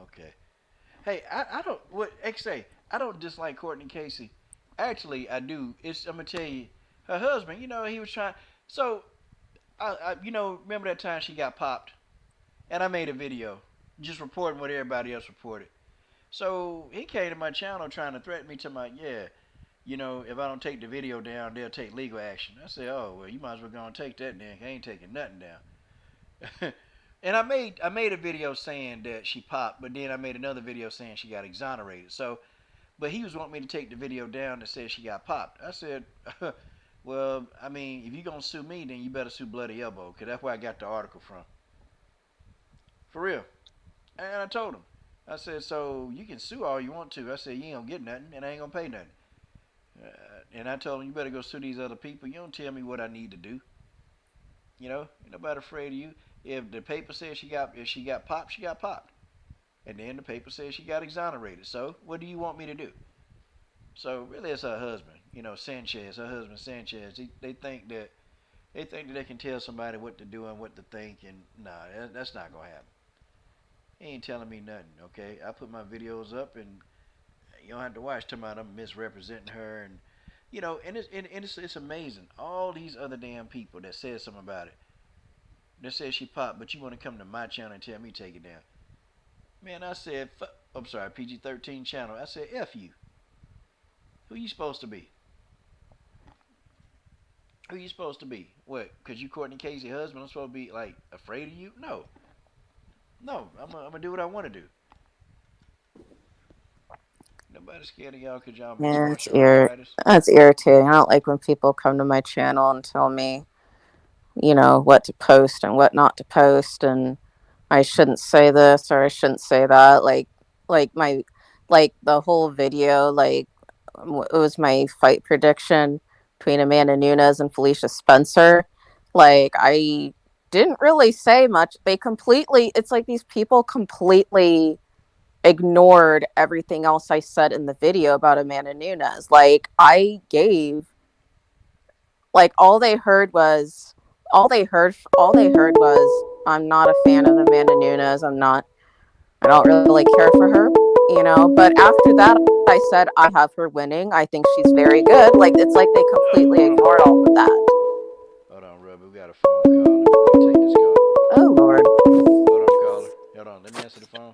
A: okay. Hey, I don't, what, XA, I don't dislike Courtney Casey. Actually, I do. I'm going to tell you, her husband, he was trying. So, remember that time she got popped? And I made a video just reporting what everybody else reported. So he came to my channel trying to threaten me to yeah, if I don't take the video down, they'll take legal action. I said, oh, well, you might as well go and take that then. I ain't taking nothing down. And I made a video saying that she popped, but then I made another video saying she got exonerated. So, but he was wanting me to take the video down that said she got popped. I said, well, I mean, if you're going to sue me, then you better sue Bloody Elbow, because that's where I got the article from. For real. And I told him. I said, so you can sue all you want to. I said, you ain't going to get nothing, and I ain't going to pay nothing. And I told him, you better go sue these other people. You don't tell me what I need to do. Ain't nobody afraid of you. If the paper says if she got popped, she got popped. And then the paper says she got exonerated. So what do you want me to do? So really it's her husband, Sanchez, her husband Sanchez. They think that, They think that they can tell somebody what to do and what to think, and nah, that's not gonna happen. He ain't telling me nothing. Okay, I put my videos up, and you don't have to watch. Talking about I'm misrepresenting her, and it's amazing. All these other damn people that said something about it. That said she popped, but you want to come to my channel and tell me take it down. Man, I said, I'm sorry, PG-13 channel. I said, F you. Who you supposed to be? Who you supposed to be? What? Because you Courtney Casey husband, I'm supposed to be, like, afraid of you? No. No, I'm gonna do what I want to do. Nobody's scared of y'all because y'all
B: Yeah,
A: martial arts fighters.
B: it's irritating. I don't like when people come to my channel and tell me, what to post and what not to post, and I shouldn't say this or I shouldn't say that. Like the whole video, like it was my fight prediction between Amanda Nunes and Felicia Spencer. Like I didn't really say much. It's like these people completely ignored everything else I said in the video about Amanda Nunes. Like like all they heard was I'm not a fan of Amanda Nunes. I don't really care for her, but after that I said I have her winning. I think she's very good. Like it's like they completely ignored all of that.
A: Hold on, Ruby. We got a phone call. Let me take this call.
B: Oh Lord.
A: Hold on, caller. Hold on. Let me answer the phone.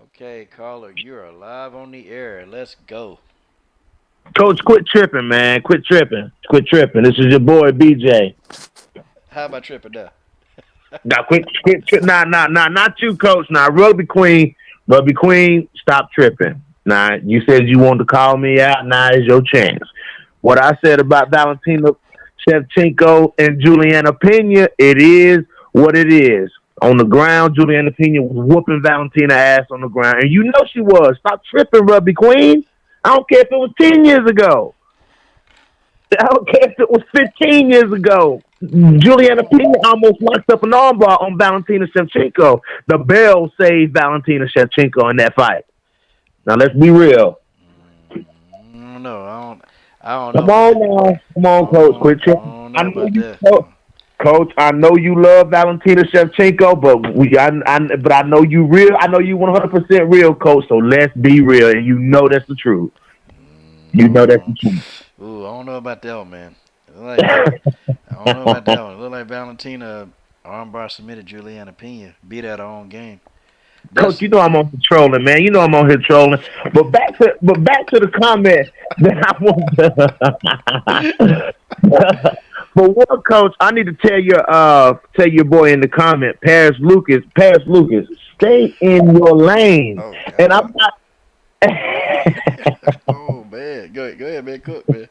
A: Okay, caller, you're live on the air. Let's go.
F: Coach, quit tripping, man. Quit tripping. Quit tripping. This is your boy BJ.
A: How about tripping there?
F: Now, quit. Nah, not you, Coach. Now, Rugby Queen, stop tripping. Now, you said you wanted to call me out. Now is your chance. What I said about Valentina Shevchenko and Juliana Pena, it is what it is. On the ground, Juliana Pena was whooping Valentina ass on the ground, and you know she was. Stop tripping, Rugby Queen. I don't care if it was 10 years ago. I don't care if it was 15 years ago. Juliana Pena almost locked up an armbar on Valentina Shevchenko. The bell saved Valentina Shevchenko in that fight. Now, let's be real.
A: No, I don't
F: Come
A: know.
F: on now. Come on, Coach. Quit tripping.
A: I don't know about that.
F: Coach, I know you love Valentina Shevchenko, but I know you real. I know you 100% real, Coach. So let's be real, and you know that's the truth. You know that's the truth.
A: Ooh, I don't know about that one, man. I don't know about that one. It look like Valentina armbar submitted Juliana Pena. Beat at her own game.
F: Coach, you know I'm on here trolling, man. You know I'm on here trolling. But back to the comment that I want to. For one, Coach, I need to tell your boy in the comment, Paris Lucas, stay in your lane.
A: Oh,
F: and I'm not.
A: Oh man, go ahead, man, cook, man.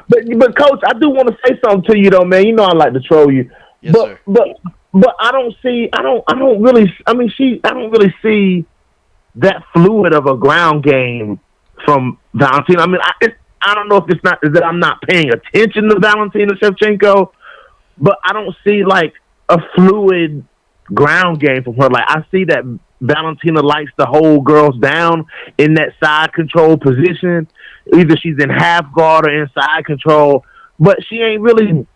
F: But Coach, I do want to say something to you though, man. You know I like to troll you.
A: Yes, sir.
F: But I don't really see that fluid of a ground game from Valentina. I mean, I don't know if it's not is that I'm not paying attention to Valentina Shevchenko, but I don't see like a fluid ground game from her. Like I see that Valentina likes to hold girls down in that side control position. Either she's in half guard or in side control, but she ain't really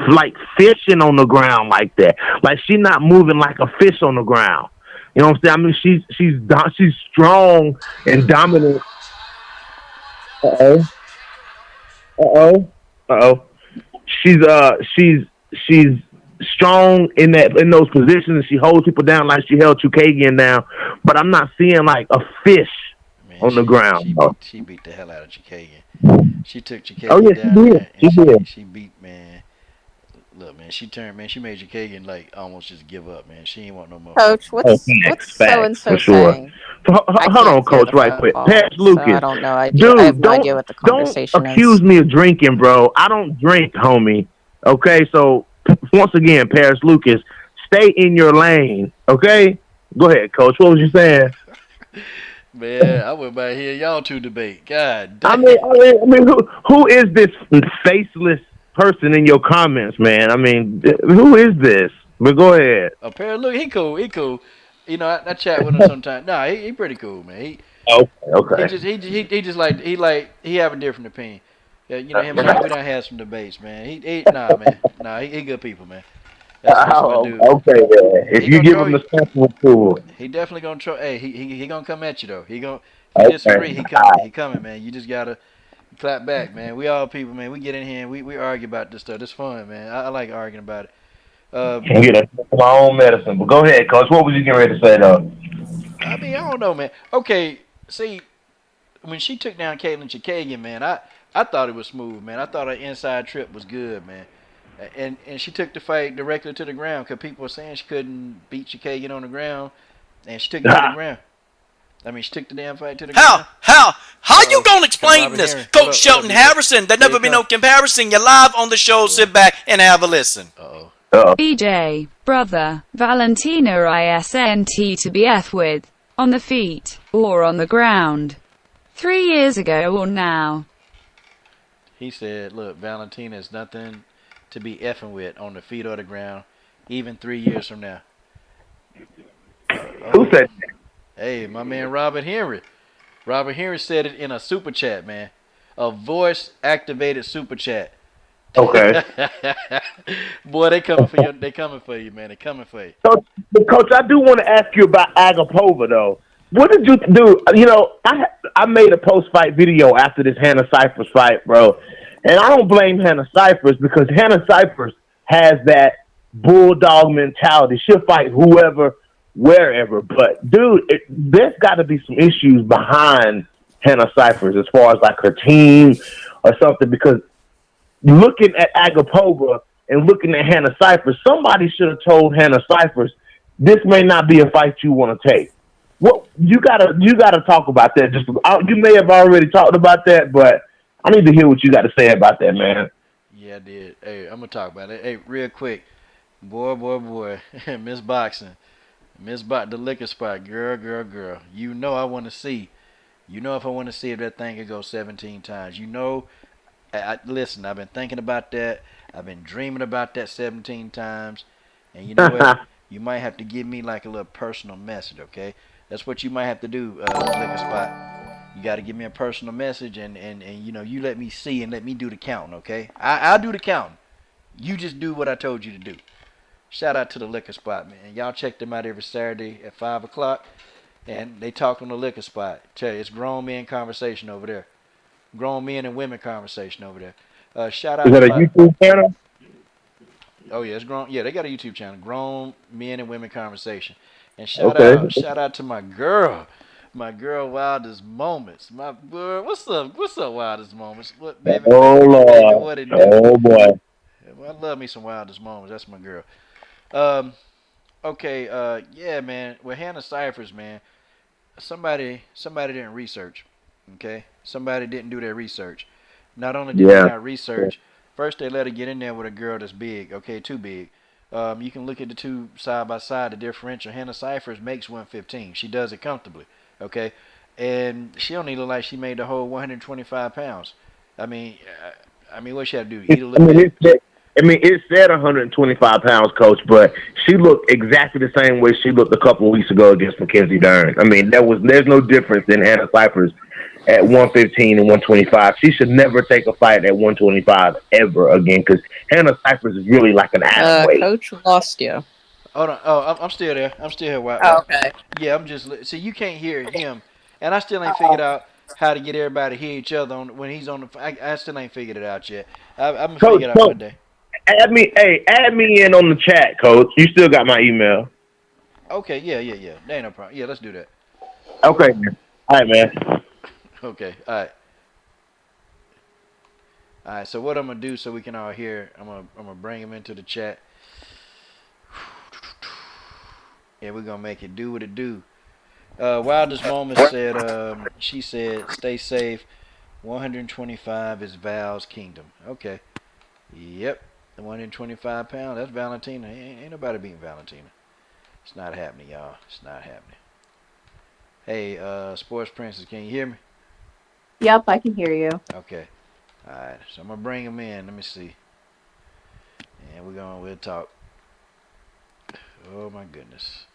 F: like fishing on the ground like that. Like she's not moving like a fish on the ground. You know what I'm saying? I mean, she's strong and dominant. She's strong in those positions, and she holds people down like she held Chukagian down. But I'm not seeing like a fish on the ground.
A: She beat the hell out of Chukagian. She took Chukagian down.
F: She did.
A: She beat, man. Look, man, she made Chukagian like almost just give up, man. She ain't want no more.
B: Coach, what's so and so saying?
F: Hold on, Coach, right quick. Paris Lucas.
B: So I don't know.
F: Dude,
B: I have no idea what the conversation
F: don't accuse me of drinking, bro. I don't drink, homie. Okay, so once again, Paris Lucas, stay in your lane. Okay, go ahead, Coach. What was you saying?
A: Man, I went by here. Y'all two debate. God damn.
F: I mean, who is this faceless person in your comments, man? I mean, who is this? But go ahead.
A: Apparently, look, he cool. You know, I chat with him sometimes. Nah, he pretty cool, man.
F: Okay,
A: He
F: okay.
A: just he just like he have a different opinion. Yeah, you know him and I, we done had some debates, man. He good people, man. That's my
F: Oh,
A: dude.
F: okay, then. If
A: He
F: you
A: gonna
F: give
A: troll
F: him the
A: you.
F: sample tool.
A: He definitely gonna troll. Hey, he gonna come at you though. If you
F: Okay.
A: disagree, he coming. He coming, man. You just gotta clap back, man. We all people, man. We get in here and we argue about this stuff. It's fun, man. I like arguing about it.
F: I'm getting my own medicine. But go ahead, Coach. What was you getting ready to say, though?
A: I mean, I don't know, man. Okay, see, when she took down Caitlin Chikagian, man, I thought it was smooth, man. I thought her inside trip was good, man. And she took the fight directly to the ground because people were saying she couldn't beat Chikagian on the ground, and she took it to the ground. I mean, she took the damn fight to the
D: How?
A: ground.
D: How you
A: Uh-oh.
D: gonna
A: Come
D: explain
A: Robert
D: this?
A: Henry.
D: Coach
A: What up,
D: Shelton
A: DJ?
D: Harrison, there
A: Here
D: never
A: you
D: be
A: come.
D: no comparison. You're live on the show. Sit back and have a listen.
A: Uh-oh.
E: BJ, brother, Valentina isn't to be F with, on the feet, or on the ground. 3 years ago or now.
A: He said, look, Valentina is nothing to be effing with on the feet or the ground, even 3 years from now.
F: Who said that?
A: Hey, my man Robert Henry. Robert Henry said it in a super chat, man. A voice activated super chat.
F: Okay.
A: Boy, they coming for you. They coming for you, man. They coming for you.
F: Coach, I do want to ask you about Agapova, though. What did you do? You know, I made a post-fight video after this Hannah Cyphers fight, bro. And I don't blame Hannah Cyphers because Hannah Cyphers has that bulldog mentality. She'll fight whoever, wherever. But, dude, there's got to be some issues behind Hannah Cyphers as far as, like, her team or something because looking at Agapova and looking at Hannah Cyphers, somebody should have told Hannah Cyphers, this may not be a fight you want to take. Well, you gotta talk about that. You may have already talked about that, but I need to hear what you got to say about that, man.
A: Yeah, I did. Hey, I'm gonna talk about it. Hey, real quick, boy, Miss Boxing, the liquor spot, girl. You know I want to see. You know if I want to see if that thing could go 17 times. You know, listen. I've been thinking about that. I've been dreaming about that 17 times. And you know what? You might have to give me like a little personal message, okay? That's what you might have to do, liquor spot. You got to give me a personal message, and you know, you let me see and let me do the counting, okay? I'll do the counting. You just do what I told you to do. Shout out to the liquor spot, man. Y'all check them out every Saturday at 5 o'clock, and they talk on the liquor spot. Tell you, it's grown men conversation over there. Grown men and women conversation over there. Shout
F: Is
A: out
F: that
A: to
F: a
A: my...
F: YouTube channel?
A: Oh yeah, it's grown. Yeah, they got a YouTube channel, Grown Men and Women Conversation. And
F: Okay.
A: shout out to my girl, Wildest Moments. My girl, what's up, Wildest Moments? What, baby,
F: Oh,
A: baby,
F: Lord.
A: what it do?
F: Oh, boy.
A: Well, I love me some Wildest Moments. That's my girl. Okay, yeah, man. With Hannah Cyphers, man, somebody didn't research. Okay, somebody didn't do their research. Not only did they
F: Yeah.
A: not research, first they let her get in there with a girl that's big. Okay, too big. You can look at the two side by side. The differential. Hannah Cyphers makes 115. She does it comfortably. Okay, and she don't even look like she made the whole 125 pounds. I mean, what she had to do? Eat a little bit.
F: It said 125 pounds, Coach, but she looked exactly the same way she looked a couple of weeks ago against Mackenzie Dern. I mean, there's no difference in Hannah Cyphers at 115 and 125. She should never take a fight at 125 ever again because Hannah Cyphers is really like an atom weight.
B: Coach lost you.
A: Hold on. Oh, I'm still there. I'm still here.
B: Okay.
A: Yeah, I'm just. See, you can't hear him, and I still ain't figured out how to get everybody to hear each other when he's on the. I still ain't figured it out yet. I'm gonna figure it out one day.
F: Add me in on the chat, Coach. You still got my email.
A: Okay. Yeah. There ain't no problem. Yeah, let's do that.
F: Okay, man. All right, man.
A: Okay. All right. So what I'm gonna do so we can all hear, I'm gonna bring him into the chat. Yeah, we're gonna make it do what it do. Wildest Moment said, she said, stay safe. 125 is Val's kingdom. Okay. Yep. The 125 pounds. That's Valentina. Ain't nobody beating Valentina. It's not happening, y'all. It's not happening. Hey, Sports Princess, can you hear me?
B: Yep, I can hear you.
A: Okay. All right. So I'm gonna bring him in. Let me see. And we'll talk. Oh my goodness.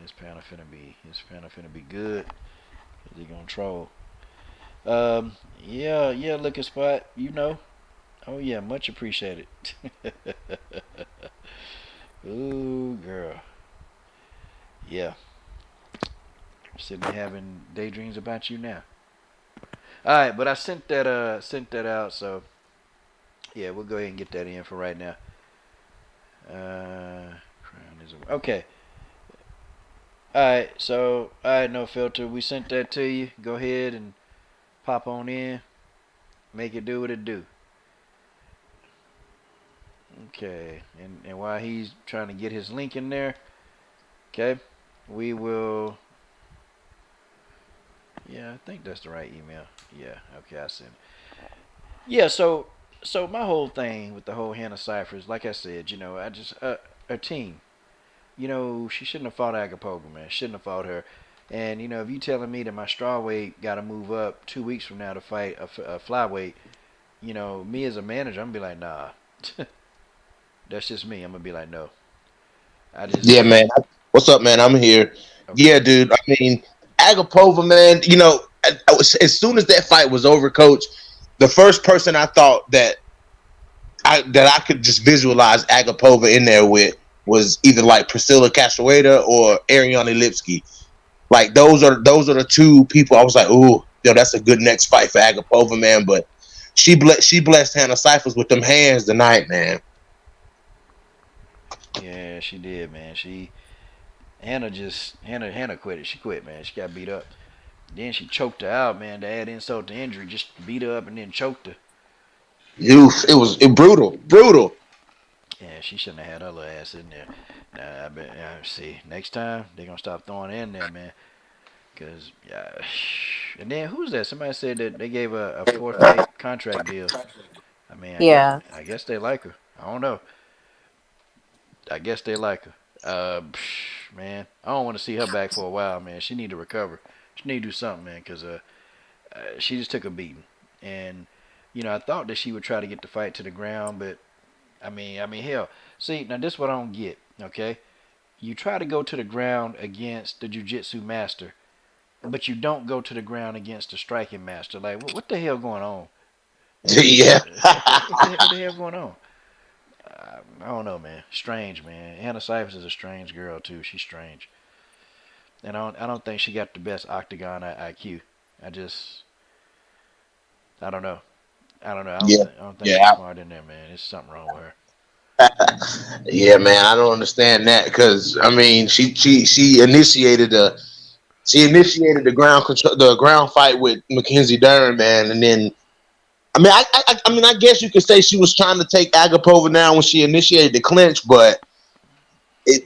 A: This panel finna be good. He gonna troll. Yeah, looking spot. You know. Oh yeah, much appreciated. Ooh, girl. Yeah. Sitting there having daydreams about you now. All right, but I sent that out. So yeah, we'll go ahead and get that in for right now. Okay. All right. So all right, no filter. We sent that to you. Go ahead and pop on in. Make it do what it do. Okay. And while he's trying to get his link in there, okay, we will. Yeah, I think that's the right email. Yeah. Okay, I sent it. Yeah. So my whole thing with the whole Hannah Cyphers, like I said, I just a team. She shouldn't have fought Agapova, man. Shouldn't have fought her. And if you telling me that my strawweight got to move up 2 weeks from now to fight a flyweight, me as a manager, I'm gonna be like, nah. That's just me. I'm gonna be like, no. I just
F: Yeah, man. What's up, man? I'm here.
A: okay.
F: Yeah, dude. I mean, Agapova, man. As soon as that fight was over, Coach, the first person I thought that I could just visualize Agapova in there with was either like Priscilla Cachoeira or Ariane Lipsky. Like those are the two people I was like, ooh, that's a good next fight for Agapova, man. But she blessed Hannah Cyphers with them hands tonight, man.
A: Yeah, she did, man. Hannah quit it. She quit, man. She got beat up. Then she choked her out, man. To add insult to injury, just beat her up and then choked her.
F: Oof, it was brutal.
A: Yeah, she shouldn't have had her little ass in there. Nah, I bet. See, next time they gonna stop throwing her in there, man. Cause yeah, and then who's that? Somebody said that they gave a 4-fight contract deal. I mean,
B: Yeah.
A: I guess they like her. I don't know. I guess they like her. Man, I don't want to see her back for a while, man. She need to recover. She need to do something, man, cause she just took a beating, and I thought that she would try to get the fight to the ground, but I mean, hell. See, now this is what I don't get. Okay, you try to go to the ground against the jiu-jitsu master, but you don't go to the ground against the striking master. Like, what the hell going on?
F: Yeah.
A: What the hell going on? I don't know, man. Strange, man. Hannah Cyphers is a strange girl too. She's strange, and I don't think she got the best octagon IQ. I don't know. I don't know.
F: Yeah.
A: I don't think she's
F: Yeah.
A: smart in there, man. There's something wrong with her.
F: Yeah, man. I don't understand that because I mean, she initiated the ground control, the ground fight with Mackenzie Dern, man, and then I guess you could say she was trying to take Agapova down when she initiated the clinch, but it,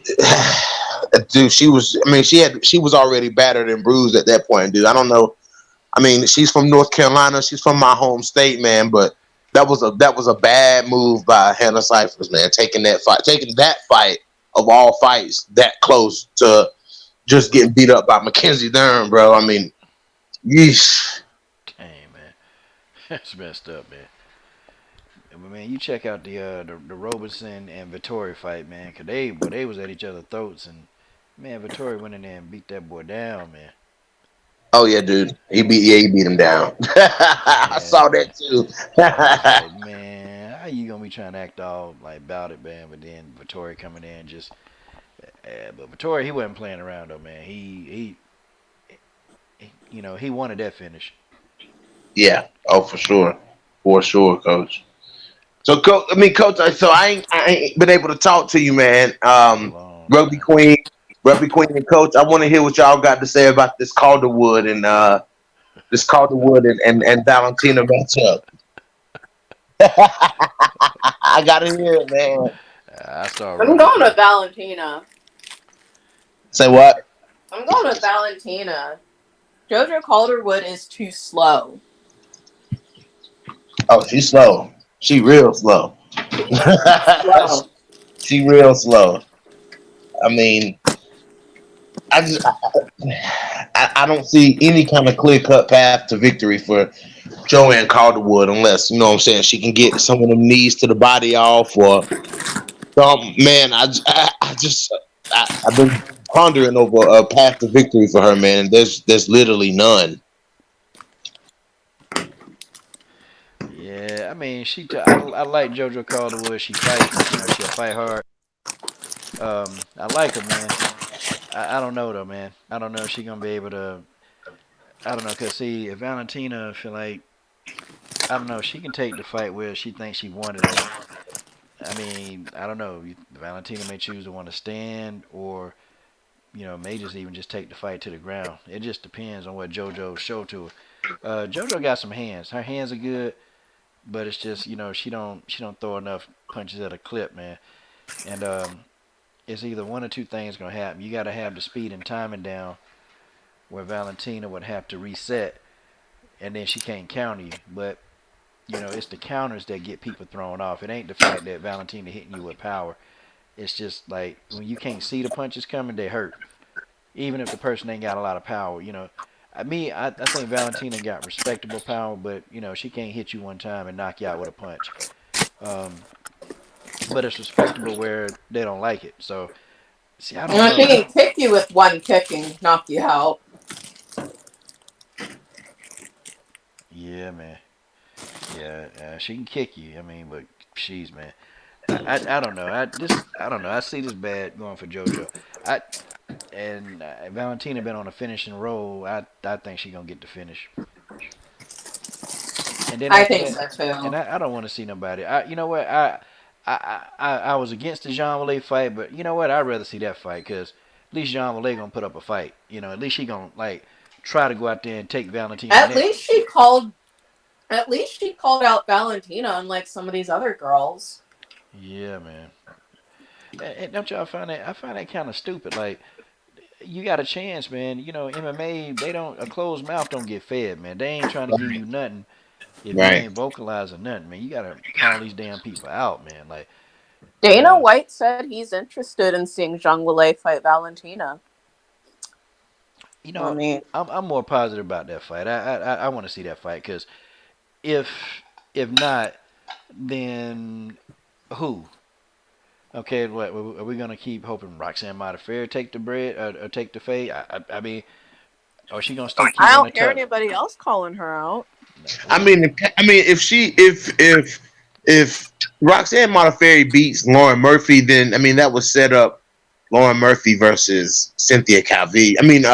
F: dude, she was. I mean, she was already battered and bruised at that point, dude. I don't know. I mean, she's from North Carolina. She's from my home state, man. But that was a bad move by Hannah Cyphers, man. Taking that fight of all fights that close to just getting beat up by Mackenzie Dern, bro. I mean, yeesh.
A: Dang, man. That's messed up, man. But man, you check out the Robertson and Vittori fight, man. Cause they was at each other's throats, and man, Vittori went in there and beat that boy down, man.
F: Oh yeah, dude. He beat him down. I
A: Yeah,
F: saw
A: man.
F: that too.
A: I was like, man, how you gonna be trying to act all like about it, man? But then Vittori coming in just, but Vittori he wasn't playing around though, man. He wanted that finish.
F: Yeah. Oh, for sure, Coach. So, Coach. So I ain't been able to talk to you, man.
A: For a long
F: Rugby
A: time.
F: Queen, and Coach. I want to hear what y'all got to say about this Calderwood and Valentina matchup. I gotta hear it, man.
A: I saw
B: I'm going with Valentina.
F: Say what?
B: I'm going with Valentina. Jojo Calderwood is too slow.
F: Oh, she's slow. She real slow.
B: Slow.
F: She real slow. I mean, I don't see any kind of clear cut path to victory for Joanne Calderwood unless you know what I'm saying she can get some of them knees to the body off or man. I've been pondering over a path to victory for her, man. There's literally none.
A: Yeah, I mean, I like JoJo Calderwood. She fight, she'll fight hard. I like her, man. I don't know though, man. I don't know if she gonna be able to. I don't know, cause see, if Valentina feel like, I don't know, she can take the fight where she thinks she wanted it. I mean, I don't know. Valentina may choose to want to stand, or may just take the fight to the ground. It just depends on what JoJo show to her. JoJo got some hands. Her hands are good, but it's just she don't throw enough punches at a clip, man. And it's either one or two things gonna happen. You got to have the speed and timing down, where Valentina would have to reset, and then she can't counter you. But it's the counters that get people thrown off. It ain't the fact that Valentina hitting you with power. It's just like when you can't see the punches coming, they hurt. Even if the person ain't got a lot of power, I think Valentina got respectable power, but she can't hit you one time and knock you out with a punch. Um, but it's respectable where they don't like it. So, see, I don't
B: And she
A: know.
B: can kick you with one kick and knock you out.
A: Yeah, man. Yeah, she can kick you. I mean, but she's man. I don't know. I don't know. I see this bad going for JoJo. I and Valentina been on a finishing roll. I think she gonna get the finish. And then
B: I
A: after
B: think
A: that,
B: so
A: and
B: too.
A: I don't want to see nobody. You know what? I was against the Jean Wallé fight, but you know what? I'd rather see that fight because at least Jean Wallé gonna put up a fight. At least she gonna like try to go out there and take Valentina
B: At
A: neck.
B: least she called. At least she called out Valentina, unlike some of these other girls.
A: Yeah, man. And don't y'all find that? I find that kind of stupid. Like, you got a chance, man. MMA, they don't, a closed mouth don't get fed, man. They ain't trying to give you nothing if you
F: Right.
A: ain't vocalizing nothing, man. You gotta call these damn people out, man. Like, and
B: Dana White said he's interested in seeing Zhang Weili fight Valentina.
A: you
B: I
A: know,
B: mean,
A: I'm more positive about that fight. I want to see that fight because if if not, then who? Okay, what are we gonna keep hoping Roxanne Modafferi take the bread or take the fade? I mean, or she gonna still
B: I
A: keep wanting
B: don't
A: to
B: hear
A: touch?
B: anybody else calling her out.
A: No,
F: I
A: well,
F: mean, if she if Roxanne Modafferi beats Lauren Murphy, then I mean that would set up Lauren Murphy versus Cynthia Calvillo. I mean,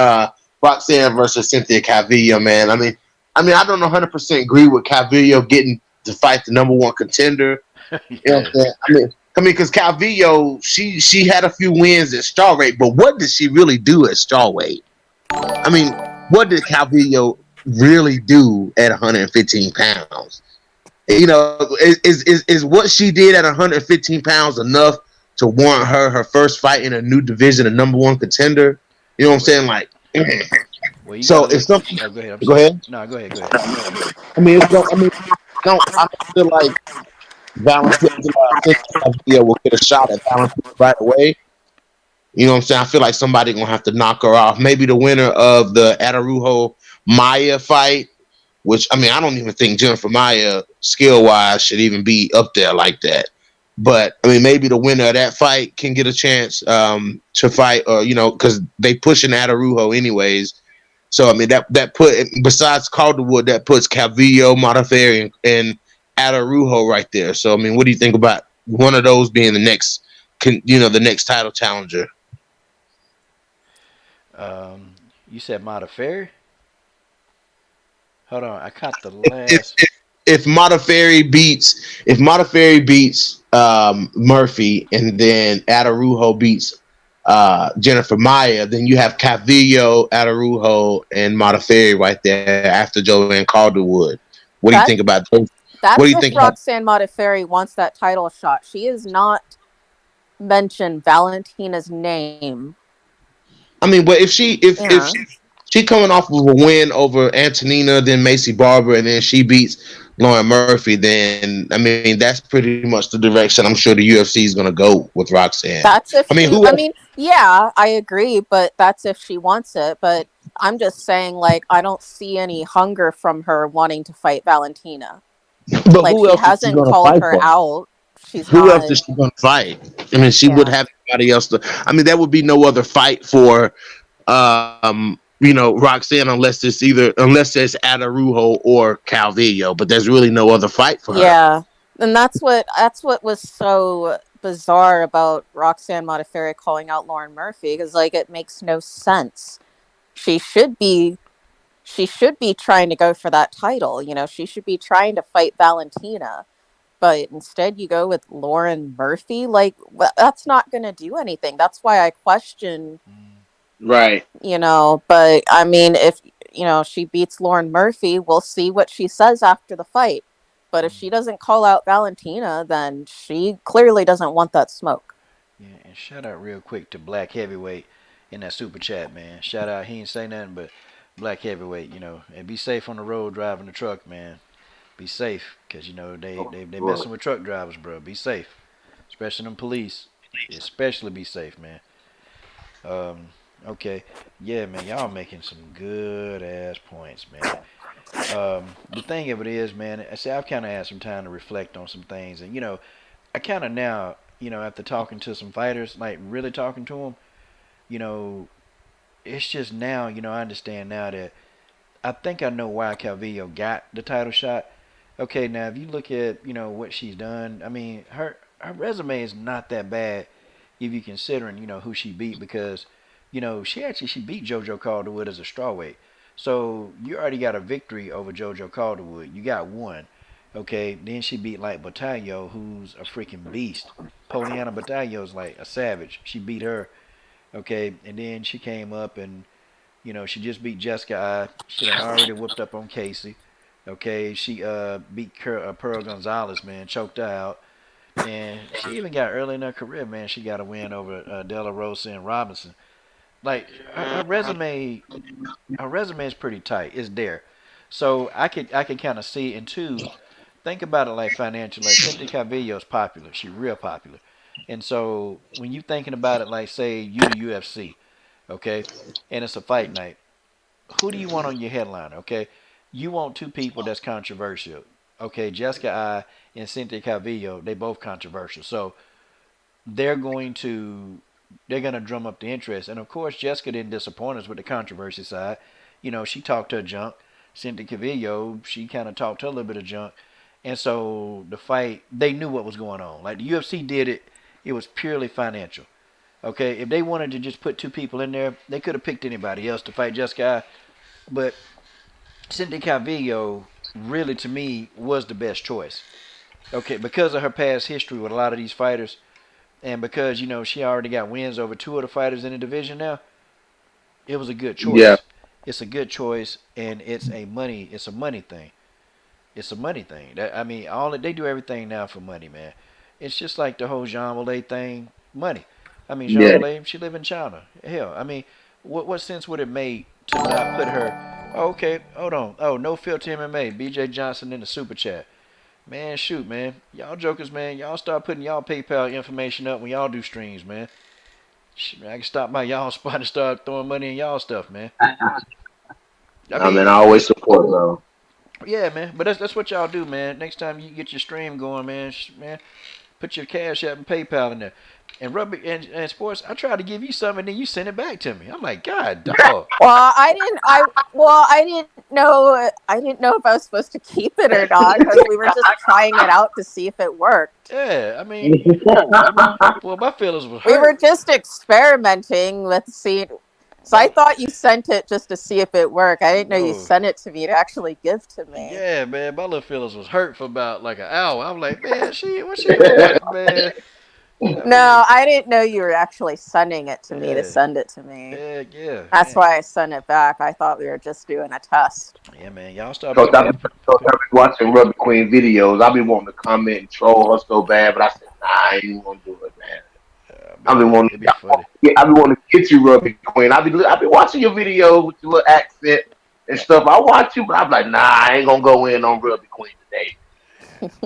F: Roxanne versus Cynthia Calvillo, man. I mean, I don't 100% agree with Calvillo getting to fight the number one contender. You know what
A: yeah.
F: I'm saying? Because Calvillo, she had a few wins at strawweight, but what did she really do at strawweight? I mean, what did Calvillo really do at 115 pounds? Is what she did at 115 pounds enough to warrant her first fight in a new division, a number one contender? You know what I'm
A: Well,
F: saying? Like,
A: well, you got
F: so
A: to
F: if
A: look.
F: something,
A: Oh, go ahead. I'm
F: go
A: sorry.
F: ahead.
A: No, go ahead. Go ahead.
F: I mean, it's no, I mean, I don't feel like Valentina Cynthia will get a shot at Valentina right away. You know what I'm saying? I feel like somebody gonna have to knock her off. Maybe the winner of the Atarujo Maya fight, which I mean, I don't even think Jennifer Maya skill wise should even be up there like that. But I mean, maybe the winner of that fight can get a chance to fight, or because they pushing Atarujo anyways. So I mean, that put besides Calderwood, that puts Calvillo, Modafferi, and Atarujo right there. So I mean, what do you think about one of those being the next, the next title challenger?
A: You said Modafferi? Hold on. I caught the
F: if
A: last.
F: if, if Modafferi beats Murphy, and then Atarujo beats Jennifer Maya, then you have Calvillo, Atarujo, and Modafferi right there after Joanne Calderwood. What do you
B: That
F: think about those? What do
B: that's
F: you
B: if
F: think about?
B: Roxanne Modafferi wants that title shot. She has not mentioned Valentina's name.
F: I mean, but if
B: Yeah.
F: she coming off of a win over Antonina, then Macy Barber, and then she beats Lauren Murphy, then I mean that's pretty much the direction I'm sure the UFC is going to go with Roxanne.
B: That's if
F: I mean,
B: she,
F: who
B: I
F: else?
B: mean, yeah, I agree, but that's if she wants it. But I'm just saying, like, I don't see any hunger from her wanting to fight Valentina.
F: But
B: Like,
F: who
B: she
F: else is she
B: hasn't
F: going to
B: called
F: fight
B: her
F: for?
B: out. she's
F: Who else
B: not.
F: is she going to fight? I mean, she would
B: Yeah.
F: have anybody else to. I mean, there would be no other fight for, Roxanne unless there's Adarujo or Calvillo, but there's really no other fight for her.
B: Yeah. And that's what was so bizarre about Roxanne Modafferi calling out Lauren Murphy, because like it makes no sense. She should be she should be trying to go for that title. She should be trying to fight Valentina. But instead, you go with Lauren Murphy. Like, that's not going to do anything. That's why I question,
F: Right.
B: But I mean, if, she beats Lauren Murphy, we'll see what she says after the fight. But if she doesn't call out Valentina, then she clearly doesn't want that smoke.
A: Yeah, and shout out real quick to Black Heavyweight in that super chat, man. Shout out, he ain't say nothing, but Black Heavyweight, and be safe on the road driving the truck, man. Be safe, cause they messing with truck drivers, bro. Be safe, especially them police. Especially be safe, man. Um, okay, yeah, man, y'all making some good ass points, man. The thing of it is, man, I say I've kind of had some time to reflect on some things, and I kind of now, after talking to some fighters, like really talking to them, you know, it's just now, I understand now that I think I know why Calvillo got the title shot. Okay, now if you look at what she's done, I mean her resume is not that bad if you considering who she beat because she beat JoJo Calderwood as a strawweight. So you already got a victory over JoJo Calderwood. You got one. Okay, then she beat like Batallo, who's a freaking beast. Poliana Batallo's like a savage. She beat her. Okay, and then she came up and she just beat Jessica I. She done already whooped up on Casey. Okay, she beat Pearl Gonzalez, man, choked her out. And she even got early in her career, man, she got a win over De La Rosa and Robinson. Like her resume is pretty tight. It's there. So I could kind of see and two, think about it like financially. Like Cynthia Calvillo is popular. She's real popular. And so when you thinking about it like say you the UFC, okay, and it's a fight night, who do you want on your headliner? Okay, you want two people that's controversial. Okay, Jessica I and Cynthia Calvillo, they both controversial. So they're going to drum up the interest. And of course, Jessica didn't disappoint us with the controversy side. She talked her junk. Cynthia Calvillo, she kind of talked her a little bit of junk. And so the fight, they knew what was going on. Like the UFC did it, it was purely financial. Okay, if they wanted to just put two people in there, they could have picked anybody else to fight Jessica. But Cynthia Calvillo, really to me, was the best choice. Okay, because of her past history with a lot of these fighters, and because she already got wins over two of the fighters in the division now, it was a good
F: Yeah.
A: choice. It's a good choice, and it's a money thing. It's a money thing. I mean, they do everything now for money, man. It's just like the whole Jean Mollet thing, money. I mean, Jean
F: Yeah.
A: Mollet, she live in China. Hell, I mean, what sense would it make to not put her? Oh, okay, hold on. Oh, no filter MMA. B.J. Johnson in the super chat. Man, shoot, man. Y'all jokers, man. Y'all start putting y'all PayPal information up when y'all do streams, man. I can stop by y'all spot and start throwing money in y'all stuff, man. I
F: I mean,
A: mean,
F: I always support, bro.
A: yeah, man. But that's what y'all do, man. Next time you get your stream going, man, put your Cash App and PayPal in there. And rubber and sports, I try to give you something, and then you send it back to me. I'm like, God, dog.
B: Well, I didn't know. I didn't know if I was supposed to keep it or not because we were just trying it out to see if it worked.
A: Yeah, I mean, well, my feelings was
B: We were
A: hurt.
B: just experimenting with seeing. So I
A: My,
B: thought you sent it just to see if it worked. I didn't know you
A: no,
B: sent it to me to actually give to me.
A: yeah, man, my little feelings was hurt for about like an hour. I'm like, man, what she gonna want, man? I
B: No,
A: mean,
B: I didn't know you were actually sending it to me to
A: yeah,
B: send it to me.
A: yeah,
B: That's
A: man.
B: why I sent it back. I thought we were just doing a test.
A: Yeah, man, y'all start
F: Coach,
A: putting that.
F: I've been watching Rubber Queen videos. I've been wanting to comment and troll her so bad, but I said, nah, I ain't even gonna do it, man. I've
A: Man,
F: been wanting,
A: it'd be funny.
F: I've been wanting to get you, Rubber Queen. I've been watching your videos with your little accent and stuff. I watch you, but I'm like, nah, I ain't gonna go in on Rubber Queen today.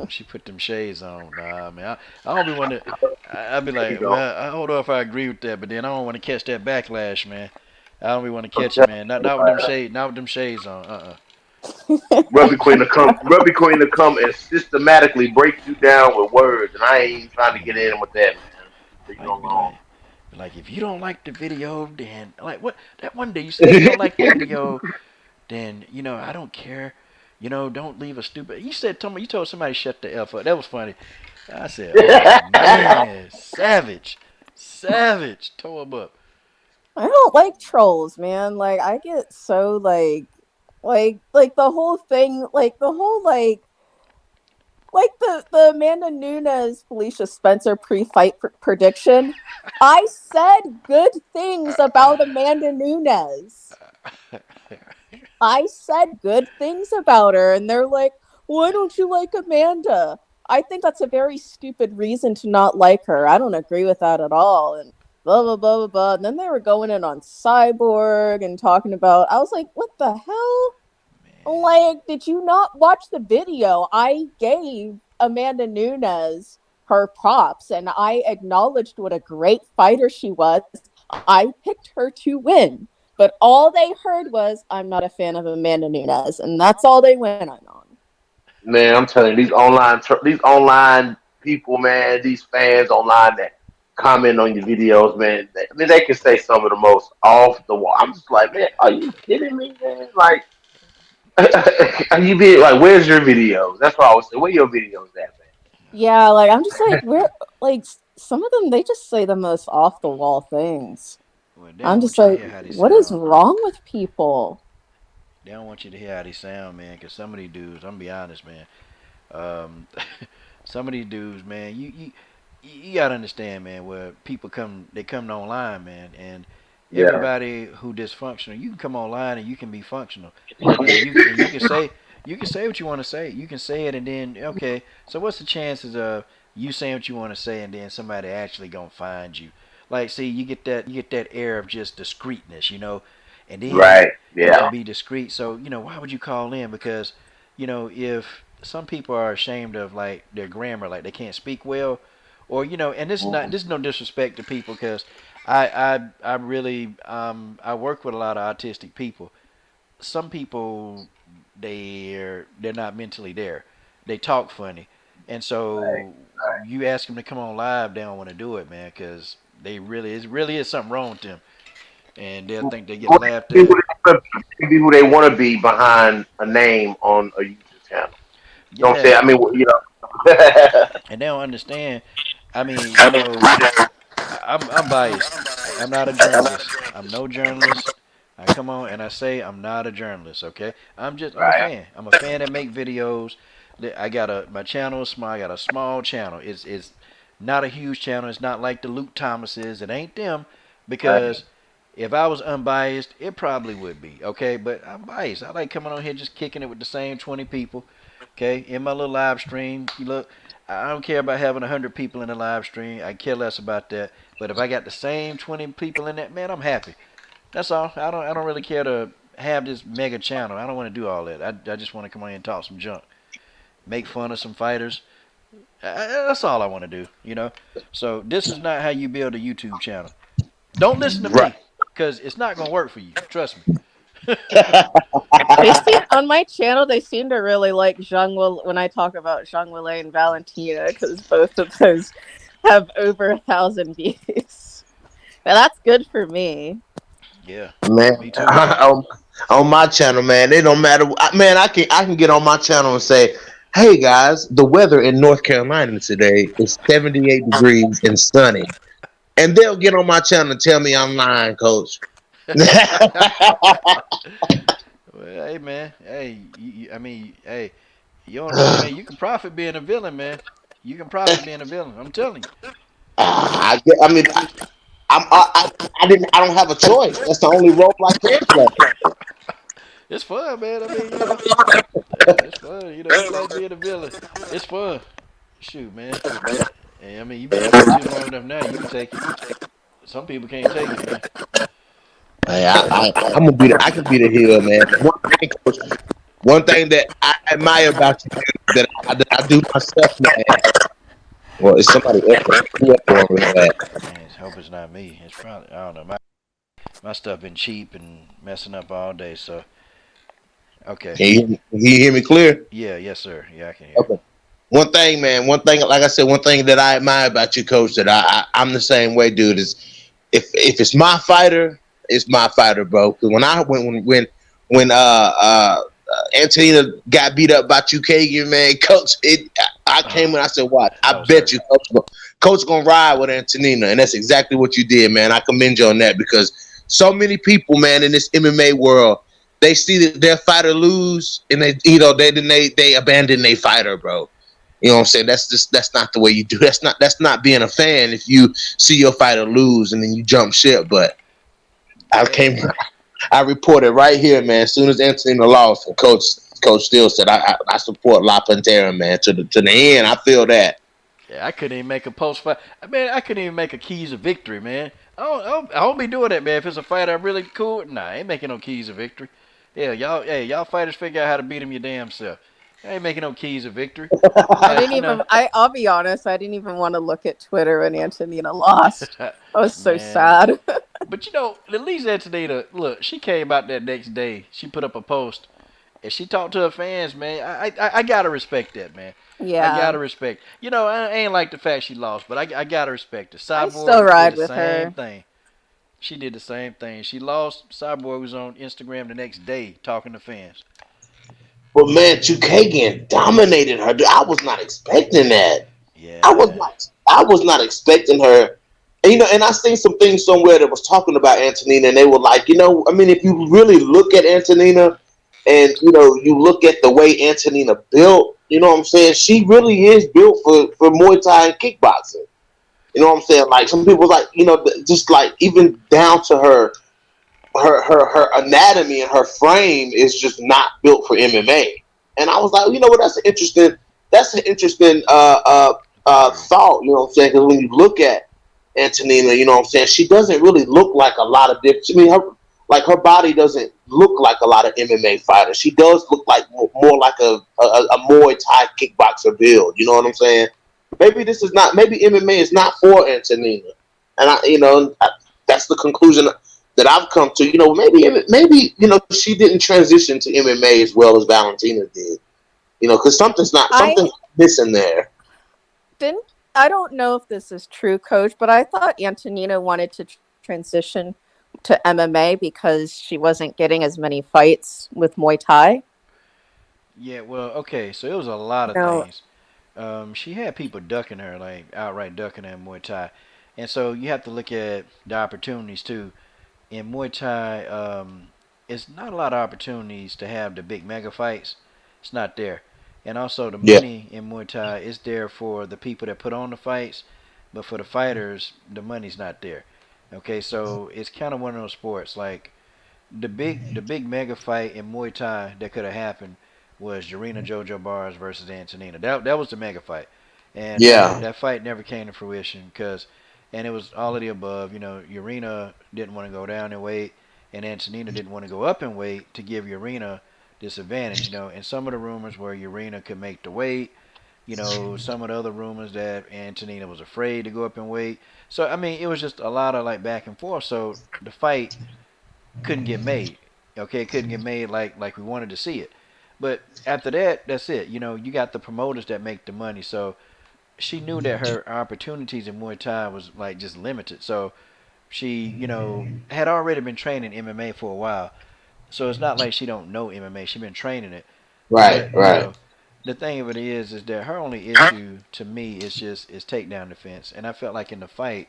A: When she put them shades on, nah, man. I don't be want to. I'd be
F: You
A: like,
F: know,
A: well, I don't know if I agree with that, but then I don't want to catch that backlash, man. I don't really want to catch it, man. Not with them shades on.
F: Rugby Queen to come and systematically break you down with words, and I ain't even trying to get in with that, man. Leave you
A: Like be
F: alone.
A: like if you don't like the video, then like what that one day you said if you don't like the video, then I don't care. Don't leave a stupid. You told somebody shut the f up. That was funny. I said, oh man, savage, tore him up.
B: I don't like trolls, man. Like I get so like the whole thing, like the whole like the Amanda Nunes Felicia Spencer pre-fight prediction. I said good things about Amanda Nunes. I said good things about her, and they're like, "Why don't you like Amanda?" I think that's a very stupid reason to not like her. I don't agree with that at all. And blah blah blah blah blah. And then they were going in on Cyborg and talking about. I was like, "What the hell?" Like, did you not watch the video? I gave Amanda Nunes her props and I acknowledged what a great fighter she was. I picked her to win. But all they heard was, I'm not a fan of Amanda Nunes. And that's all they went on.
F: Man, I'm telling you, these online people, man, these fans online that comment on your videos, man. I mean, they can say some of the most off the wall. I'm just like, man, are you kidding me, man? Like, are you being like, where's your videos? That's what I was saying. Where your videos at, man?
B: Yeah, like, I'm just like, where, like, some of them, they just say the most off the wall things.
A: Well, they
B: I'm
A: don't
B: just
A: want you to
B: like,
A: hear how they
B: what is
A: sound.
B: wrong with people?
A: They don't want you to hear how they sound, man. Cause some of these dudes, I'm gonna be honest, man. Um, some of these dudes, man, you gotta understand, man. Where people they come online, man, and
F: Yeah.
A: everybody who dysfunctional, you can come online and you can be functional, and you can say what you want to say. You can say it, and then okay. So what's the chances of you saying what you want to say, and then somebody actually gonna find you? Like, see, you get that air of just discreetness, and then
F: Right.
A: you can
F: Yeah.
A: be discreet. So why would you call in? Because if some people are ashamed of like their grammar, like they can't speak well, or and this is no disrespect to people, because I really I work with a lot of autistic people. Some people they're not mentally there. They talk funny, and
F: Right.
A: so you ask them to come on live, they don't want to do it, man, because it really is something wrong with them, and they'll think they get
F: Who
A: laughed
F: they
A: at.
F: be who they want to be behind a name on a YouTube channel. You know what I'm saying?
A: Yeah,
F: I mean, you know.
A: and they don't understand. I mean, I'm biased. I'm not a journalist. I'm no journalist. I come on and I say I'm not a journalist. Okay, I'm a
F: Right.
A: fan. I'm a fan that make videos. I got my channel is small. I got a small channel. It's not a huge channel. It's not like the Luke Thomases. It ain't them,
F: Right.
A: because if I was unbiased, it probably would be. Okay, but I'm biased. I like coming on here just kicking it with the same 20 people. Okay, in my little live stream, you look. I don't care about having 100 people in the live stream. I care less about that. But if I got the same 20 people in that, man, I'm happy. That's all. I don't really care to have this mega channel. I don't want to do all that. I just want to come on here and talk some junk, make fun of some fighters. That's all I want to do. So this is not how you build a YouTube channel. Don't listen to
F: Right.
A: me, because it's not gonna work for you. Trust me.
B: They seem on my channel. They seem to really like when I talk about Zhang Wei and Valentina, because both of those have over 1,000 views. Now that's good for me.
A: Yeah,
F: Man,
A: me too.
F: on my channel, man, it don't matter. Man, I can get on my channel and say, "Hey guys, the weather in North Carolina today is 78 degrees and sunny," and they'll get on my channel and tell me I'm lying, Coach.
A: Well, hey man, hey, I mean, hey, you don't know, man. You can profit being a villain, man. You can profit being a villain. I'm telling you.
F: I mean, I don't have a choice. That's the only role I can play.
A: It's fun, man. I mean, it's fun. You like being a villain. It's fun. Shoot, man. Hey, I mean, you've been on YouTube long enough now. You can take it. Some people can't take it, man.
F: Hey, I'm gonna be. I can be the heel, man. One thing that I admire about you that I do myself, man. Well, it's somebody else with that.
A: Man, I hope it's not me. It's probably, I don't know. My stuff been cheap and messing up all day, so Okay.
F: Can you hear me clear?
A: Yeah. Yes, sir. Yeah, I can hear.
F: Okay. One thing, man. One thing, like I said, one thing that I admire about you, coach, that I'm the same way, dude. Is if it's my fighter, it's my fighter, bro. Because when Antonina got beat up by Chukagian, man, coach, I came in, I said, "What? I
A: I was
F: bet
A: hurt.
F: you, coach gonna ride with Antonina," and that's exactly what you did, man. I commend you on that because so many people, man, in this MMA world, they see that their fighter lose, and they abandon their fighter, bro. You know what I'm saying? That's not the way you do. That's not being a fan. If you see your fighter lose and then you jump ship, but I
A: Yeah.
F: came, I reported right here, man. As soon as Antonina lost, and coach still said I support La Pantera, man. To the end, I feel that.
A: Yeah, I couldn't even make a post fight. Man, I couldn't even make a keys of victory, man. I don't be doing that, man. If it's a fight I'm really cool, nah, I ain't making no keys of victory. Yeah, y'all fighters figure out how to beat him your damn self. I ain't making no keys of victory.
B: I
A: Like,
B: didn't even. I'll be honest. I didn't even want to look at Twitter when Antonina lost. I was so
A: man.
B: sad.
A: But at least Antonina, look, she came out that next day. She put up a post and she talked to her fans, man. I gotta respect that, man. I
B: Yeah,
A: gotta respect. I ain't like the fact she lost, but I gotta respect it.
B: I still
A: Cyborg did
B: ride
A: the
B: with
A: same
B: her.
A: thing. She did the same thing. She lost. Cyborg was on Instagram the next day talking to fans.
F: But man, Chukagian dominated her. Dude, I was not expecting that.
A: Yeah,
F: I was
A: man.
F: not. I was not expecting her. And, and I seen some things somewhere that was talking about Antonina, and they were like, I mean, if you really look at Antonina, and you look at the way Antonina built, you know what I'm saying? She really is built for Muay Thai and kickboxing. You know what I'm saying? Like some people like, just like even down to her anatomy and her frame is just not built for MMA. And I was like, you know what? That's an interesting
A: Agree.
F: thought. You know what I'm saying? Because when you look at Antonina, you know what I'm saying, she doesn't really look like a lot of different. I mean, her body doesn't look like a lot of MMA fighters. She does look like more like a Muay Thai kickboxer build. You know what I'm saying? Maybe this is not. Maybe MMA is not for Antonina, and that's the conclusion that I've come to. Maybe she didn't transition to MMA as well as Valentina did. Because something's
B: I
F: missing there.
B: didn't. I don't know if this is true, Coach, but I thought Antonina wanted to transition to MMA because she wasn't getting as many fights with Muay Thai.
A: Yeah, well, okay. So it was a lot of
B: No,
A: things. She had people ducking her, like outright ducking her in Muay Thai, and so you have to look at the opportunities too. In Muay Thai, it's not a lot of opportunities to have the big mega fights. It's not there. And also the
F: Yeah,
A: money in Muay Thai is there for the people that put on the fights, but for the fighters, the money's not there. Okay, so it's kind of one of those sports like the big mega fight in Muay Thai that could have happened was Jarena Jojo Bars versus Antonina. That was the mega fight, and that
F: yeah,
A: that fight never came to fruition and it was all of the above. Urena didn't want to go down in weight, and Antonina didn't want to go up in weight to give Urena this advantage. And some of the rumors were Urena could make the weight. Some of the other rumors that Antonina was afraid to go up in weight. So I mean, it was just a lot of like back and forth. So the fight couldn't get made. Okay, it couldn't get made like we wanted to see it. But after that, that's it. You got the promoters that make the money. So she knew that her opportunities in Muay Thai was like just limited. So she, had already been training MMA for a while. So it's not like she don't know MMA. She been training it.
F: right,
A: But
F: right.
A: the thing of it is that her only issue to me is takedown defense. And I felt like in the fight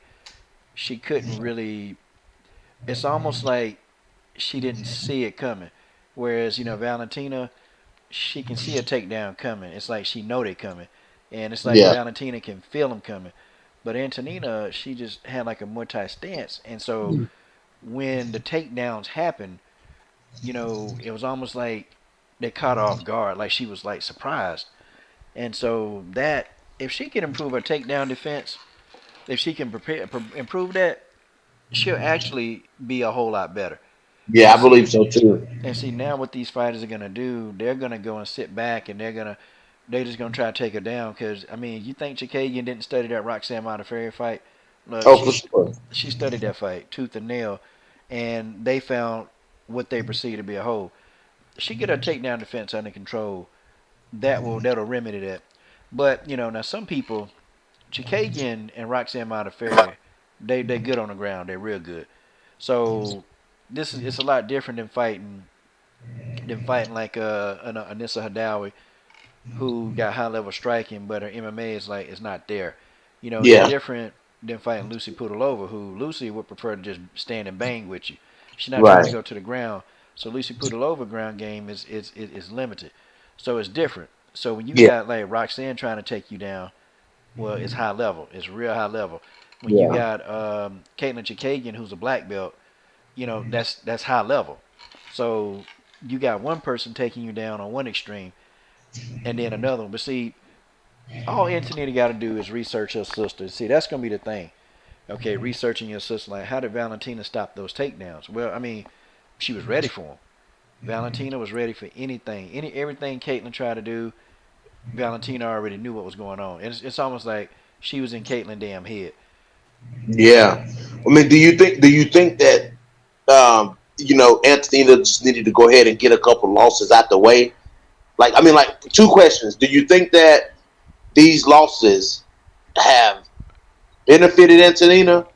A: she couldn't really. It's almost like she didn't see it coming. Whereas, Valentina, she can see a takedown coming. It's like she know they coming. And it's like
F: Yeah,
A: Valentina can feel them coming. But Antonina, she just had like a Muay Thai stance. And so when the takedowns happened, it was almost like they caught her off guard. Like she was like surprised. And so that, if she can improve her takedown defense, if she can improve that, she'll actually be a whole lot better.
F: yeah,
A: And
F: I believe
A: see,
F: so too.
A: now what these fighters are gonna do, they're gonna go and sit back and they're just gonna try to take her down. Cause I mean, you think Chikagian didn't study that Roxanne Modafferi fight? Look,
F: Oh, for sure.
A: she studied that fight tooth and nail, and they found what they perceived to be a hole. she get her takedown defense under control, that'll remedy that. But now some people, Chikagian and Roxanne Modafferi, they good on the ground. They're real good. So this is it's a lot different than fighting like Anissa Hadawi, who got high level striking, but her MMA is not there. It's
F: Yeah.
A: different than fighting Lucy Pudilova, who Lucy would prefer to just stand and bang with you. She's not trying to
F: Right.
A: go to the ground. So Lucy Pudilova ground game is limited. So it's different. So when you
F: Yeah.
A: got like Roxanne trying to take you down, well, it's high level. It's real high level. When you
F: Yeah.
A: got Caitlin Chikagian, who's a black belt, that's high level. So you got one person taking you down on one extreme, and then another one. But see, all Antonina got to do is research her sister. See, that's gonna be the thing. Okay, researching your sister. Like, how did Valentina stop those takedowns? Well, I mean, she was ready for them. Valentina was ready for anything, everything Caitlin tried to do. Valentina already knew what was going on. It's almost like she was in Caitlin damn head.
F: Yeah. I mean, do you think that Antonina just needed to go ahead and get a couple losses out the way? Like, I mean, like, two questions. Do you think that these losses have benefited Antonina?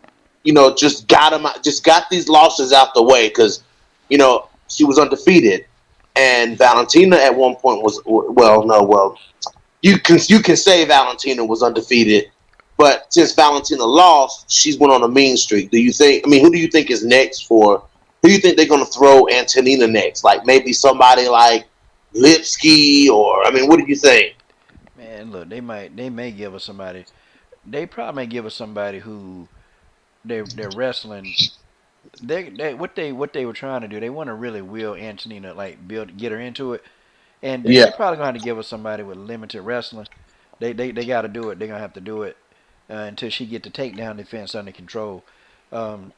F: Just got these losses out the way because, she was undefeated, and Valentina at one point was you can say Valentina was undefeated, but since Valentina lost, she's went on a mean streak. Do you think? I mean, who do you think is next for? Who do you think they're going to throw Antonina next? Like maybe somebody like Lipsky, or I mean, what do you think?
A: Man, look, they may give us somebody. They probably may give us somebody who they're wrestling. What they were trying to do. They want to really will Antonina like get her into it, and
F: Yeah,
A: they're probably going to give us somebody with limited wrestling. They got to do it. They're gonna have to do it until she get the takedown defense under control. Um,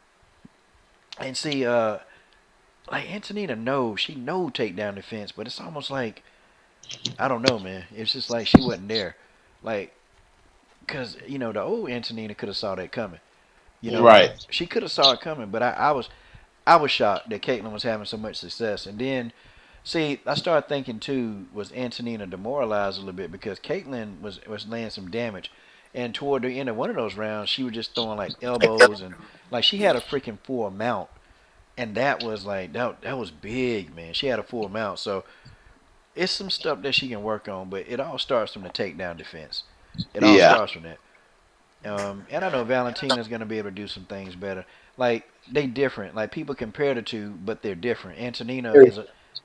A: and see, like Antonina knows she know takedown defense, but it's almost like I don't know, man. It's just like she wasn't there, like because the old Antonina could have saw that coming.
F: right.
A: She could have saw it coming, but I was shocked that Caitlyn was having so much success. And then, see, I started thinking too, was Antonina demoralized a little bit because Caitlyn was laying some damage, and toward the end of one of those rounds, she was just throwing like elbows and like she had a freaking full mount, and that was like that was big, man. She had a full mount, so it's some stuff that she can work on, but it all starts from the takedown defense. It all
F: Yeah,
A: starts from that. And I know Valentina's gonna be able to do some things better. Like they different. Like people compare the two, but they're different. Antonina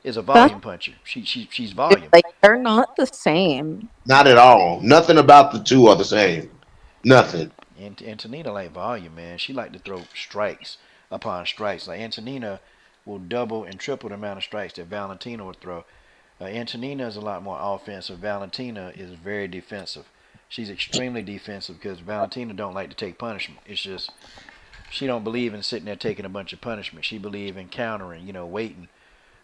A: is a
B: That's
A: volume puncher. She's volume.
B: like they're not the same.
F: not at all. Nothing about the two are the same. Nothing.
A: And Antonina like volume, man. She like to throw strikes upon strikes. Like Antonina will double and triple the amount of strikes that Valentina would throw. Antonina is a lot more offensive. Valentina is very defensive. She's extremely defensive because Valentina don't like to take punishment. It's just she don't believe in sitting there taking a bunch of punishment. She believe in countering, waiting.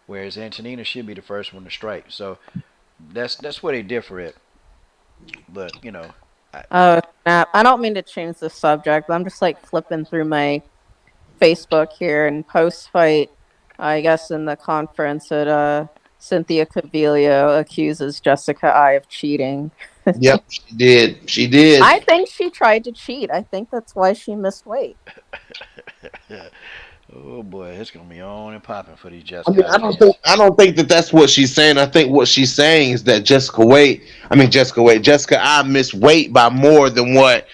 A: Whereas Antonina should be the first one to strike. So that's where they differ at. But
B: Oh snap! I don't mean to change the subject, but I'm just like flipping through my Facebook here and post fight. I guess in the conference that Cynthia Calvillo accuses Jessica I of cheating.
F: Yep, she did. She did.
B: I think she tried to cheat. I think that's why she missed weight.
A: oh boy, it's gonna be on and popping for these
F: I mean,
A: Jessica fans.
F: I don't think that that's what she's saying. I think what she's saying is that Jessica I missed weight by more than what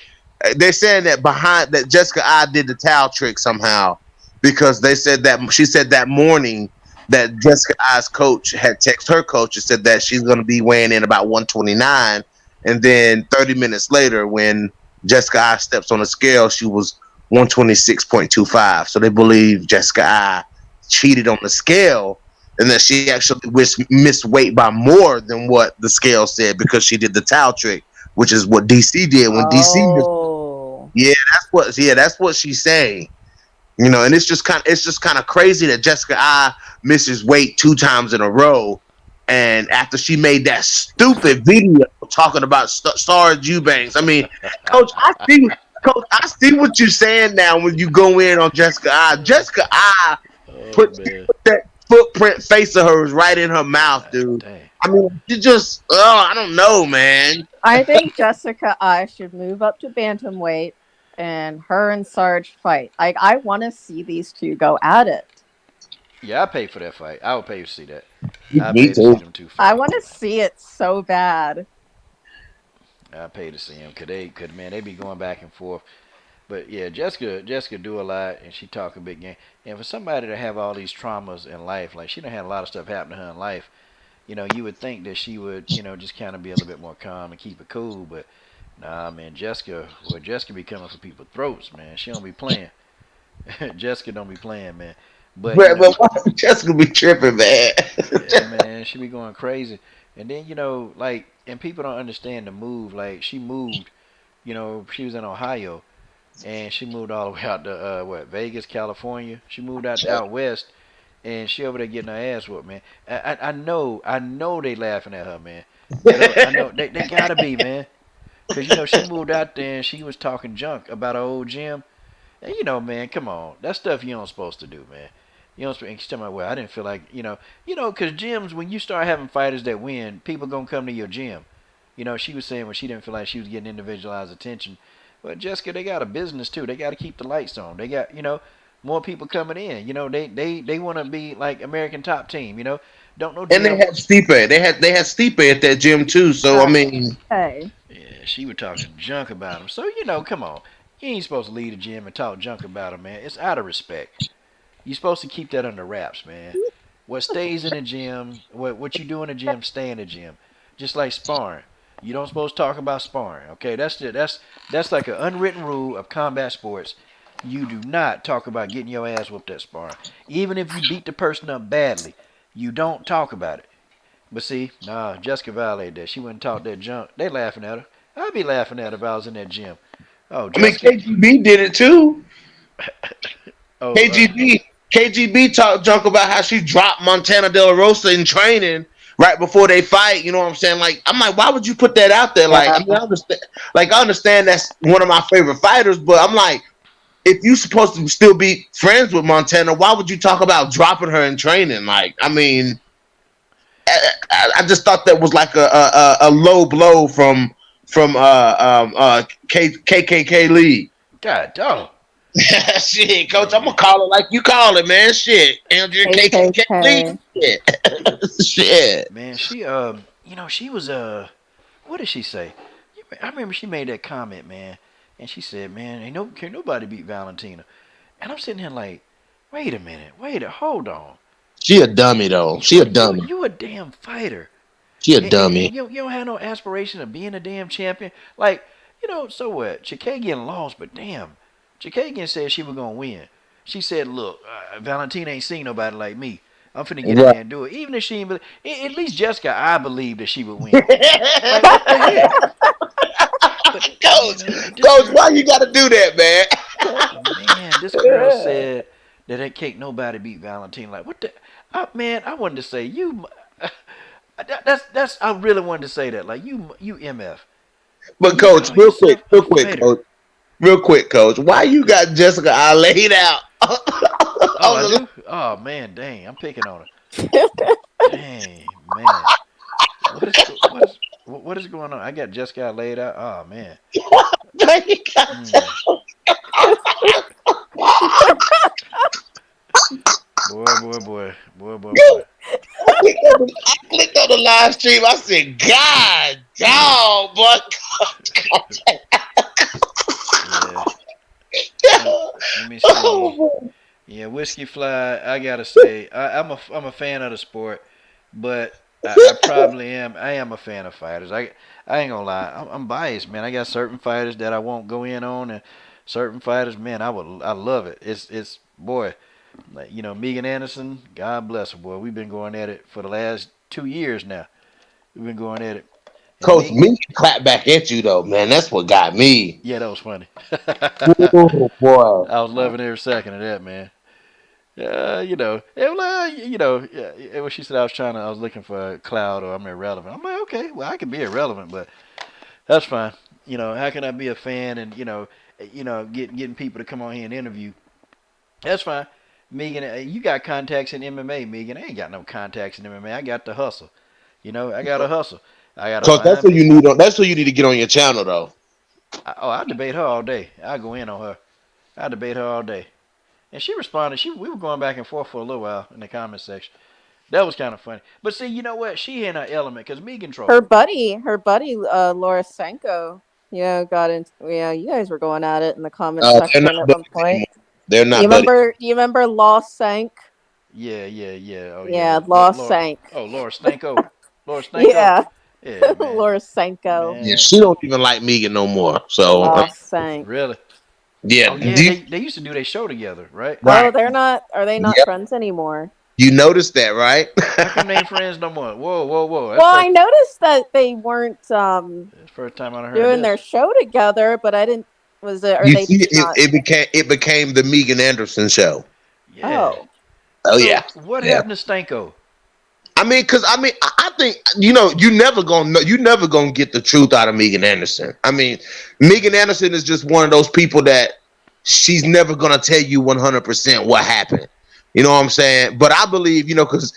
F: they're saying that Jessica I did the towel trick somehow because they said that she said that morning that Jessica I's coach had texted her coach and said that she's going to be weighing in about 129, and then 30 minutes later when Jessica I steps on the scale, she was 126.25. So they believe Jessica I cheated on the scale and that she actually missed weight by more than what the scale said because she did the towel trick, which is what DC did when DC missed.
B: Oh,
F: That's what she's saying. And it's just kind of crazy that Jessica I misses weight 2 times in a row, and after she made that stupid video talking about Sarge Eubanks. I mean, Coach, I see what you're saying now when you go in on Jessica I. Jessica I
A: Oh
F: put
A: man.
F: that footprint face of hers right in her mouth, dude.
A: Dang.
F: I mean, she just, oh, I don't know, man.
B: I think Jessica I should move up to bantamweight and her and Sarge fight. Like I want to see these two go at it.
A: Yeah, I pay for that fight. I would pay to see that. I
F: Me
A: pay to see
F: too.
A: them two
B: I
A: fight.
B: want to see it so bad.
A: I pay to see them because man, they be going back and forth. But yeah, Jessica do a lot, and she talk a big game. And for somebody to have all these traumas in life, like she done had a lot of stuff happen to her in life, you would think that she would, just kind of be a little bit more calm and keep it cool. But nah, man, Jessica be coming for people's throats, man. She don't be playing. Jessica don't be playing, man. But
F: But why Jessica be tripping, man?
A: yeah, man, she be going crazy. And then and people don't understand the move. Like she moved, she was in Ohio, and she moved all the way out to Vegas, California. She moved out west, and she over there getting her ass whooped, man. I know they laughing at her, man. I know they gotta be, man, because she moved out there and she was talking junk about her old gym. And man, come on, that stuff you don't supposed to do, man. You don't supposed to tell me, well, I didn't feel like, because gyms, when you start having fighters that win, people gonna come to your gym. She was saying when she didn't feel like she was getting individualized attention. But Jessica, they got a business too. They got to keep the lights on. They got, more people coming in. They want to be like American Top Team. Don't know.
F: And they had Stipe. They had Stipe at that gym too. So I mean,
B: Hey,
A: Yeah, she was talking junk about him. So come on, you ain't supposed to leave the gym and talk junk about him, man. It's out of respect. You're supposed to keep that under wraps, man. What stays in the gym, what you do in the gym, stay in the gym. Just like sparring. You don't supposed to talk about sparring, okay? That's like an unwritten rule of combat sports. You do not talk about getting your ass whooped at sparring. Even if you beat the person up badly, you don't talk about it. But see, nah, Jessica violated that. She wouldn't talk that junk. They laughing at her. I'd be laughing at her if I was in that gym. Oh,
F: I mean,
A: Jessica.
F: KGB did it too.
A: Oh,
F: KGB talked junk about how she dropped Montana De La Rosa in training right before they fight. You know what I'm saying? Like, I'm like, why would you put that out there? Like, I mean, I understand that's one of my favorite fighters, but I'm like, if you supposed to still be friends with Montana, why would you talk about dropping her in training? Like, I mean, I just thought that was like a low blow from KKK Lee.
A: God, dog.
F: Shit, coach, I'm gonna call it like you call it, man. Shit, Andrea KKK Lee. Shit. Shit.
A: Man, she she was what did she say? I remember she made that comment, man, and she said, "Man, can't nobody beat Valentina." And I'm sitting here like, wait a minute, hold on.
F: She a dummy though. She a dummy.
A: You a damn fighter.
F: She a dummy.
A: And you don't have no aspiration of being a damn champion. Like, so what? Chikagian lost, but damn, Chikagian said she was gonna win. She said, "Look, Valentina ain't seen nobody like me. I'm finna get in there and do it." Even if she ain't, at least Jessica, I believe that she would win. Like, what the heck? But,
F: Coach, why you gotta do that, man?
A: Man, this girl said that it can't nobody beat Valentina. Like, what the? Man, I wanted to say you. That's. I really wanted to say that. Like, you MF.
F: But coach, real quick, coach. Why you got Jessica I laid out?
A: Oh, I do? Oh man, dang! I'm picking on her. Dang, man. What is going on? I got Jessica laid out. Oh man. Boy.
F: I clicked on the live stream. I said, "God, dog, but."
A: Yeah. Let me see. Yeah, Whiskey Fly. I gotta say, I'm a fan of the sport, but I probably am. I am a fan of fighters. I ain't gonna lie. I'm biased, man. I got certain fighters that I won't go in on, and certain fighters, man, I love it. It's boy, like, Megan Anderson. God bless her, boy. We've been going at it for the last 2 years now. We've been going at it. And
F: Coach, me clap back at you though, man. That's what got me.
A: Yeah, that was funny.
F: Oh boy,
A: I was loving every second of that, man. When she said I was looking for a cloud or I'm irrelevant. I'm like, okay, well, I can be irrelevant, but that's fine. How can I be a fan and getting people to come on here and interview? That's fine. Megan, you got contacts in MMA, Megan. I ain't got no contacts in MMA. I got to hustle. I got to hustle. I got to
F: Cause that's
A: find
F: what you
A: people.
F: need. That's what you need to get on your channel, though.
A: I debate her all day. I go in on her. I debate her all day. And she responded. We were going back and forth for a little while in the comment section. That was kind of funny. But see, you know what? She in her element because Megan trolled.
B: Her buddy, Laura Senko, got into, you guys were going at it in the comment
F: They're
B: section
F: not
B: at one
F: buddies
B: point.
F: anymore. They're
B: Do you
F: not buddies.
B: remember? Do you remember Law Sank?
A: Yeah. Oh yeah.
B: Yeah, Law Sank.
A: Laura Stanko. Laura Stanko.
B: Yeah,
A: Yeah, man.
B: Laura Senko.
F: Yeah,
A: Man.
F: she don't even like Megan no more. So
B: Law Sank.
A: Really?
F: yeah,
A: Oh yeah. They used to do their show together, right?
F: right.
B: Oh, they're not. Are they not
F: Yep.
B: friends anymore?
F: You noticed that, right?
A: How come they ain't friends no more? Whoa.
B: Well, I noticed that they weren't
A: That's the first time I heard
B: doing their
A: this.
B: show together, but I didn't. Was it? Or
F: You
B: they
F: see,
B: not?
F: it became the Megan Anderson show.
A: Yeah.
B: Oh,
F: Oh
A: So,
F: yeah,
A: What
F: yeah.
A: happened to Stanko?
F: I think you never gonna get the truth out of Megan Anderson. I mean, Megan Anderson is just one of those people that she's never gonna tell you 100% what happened. You know what I'm saying? But I believe, because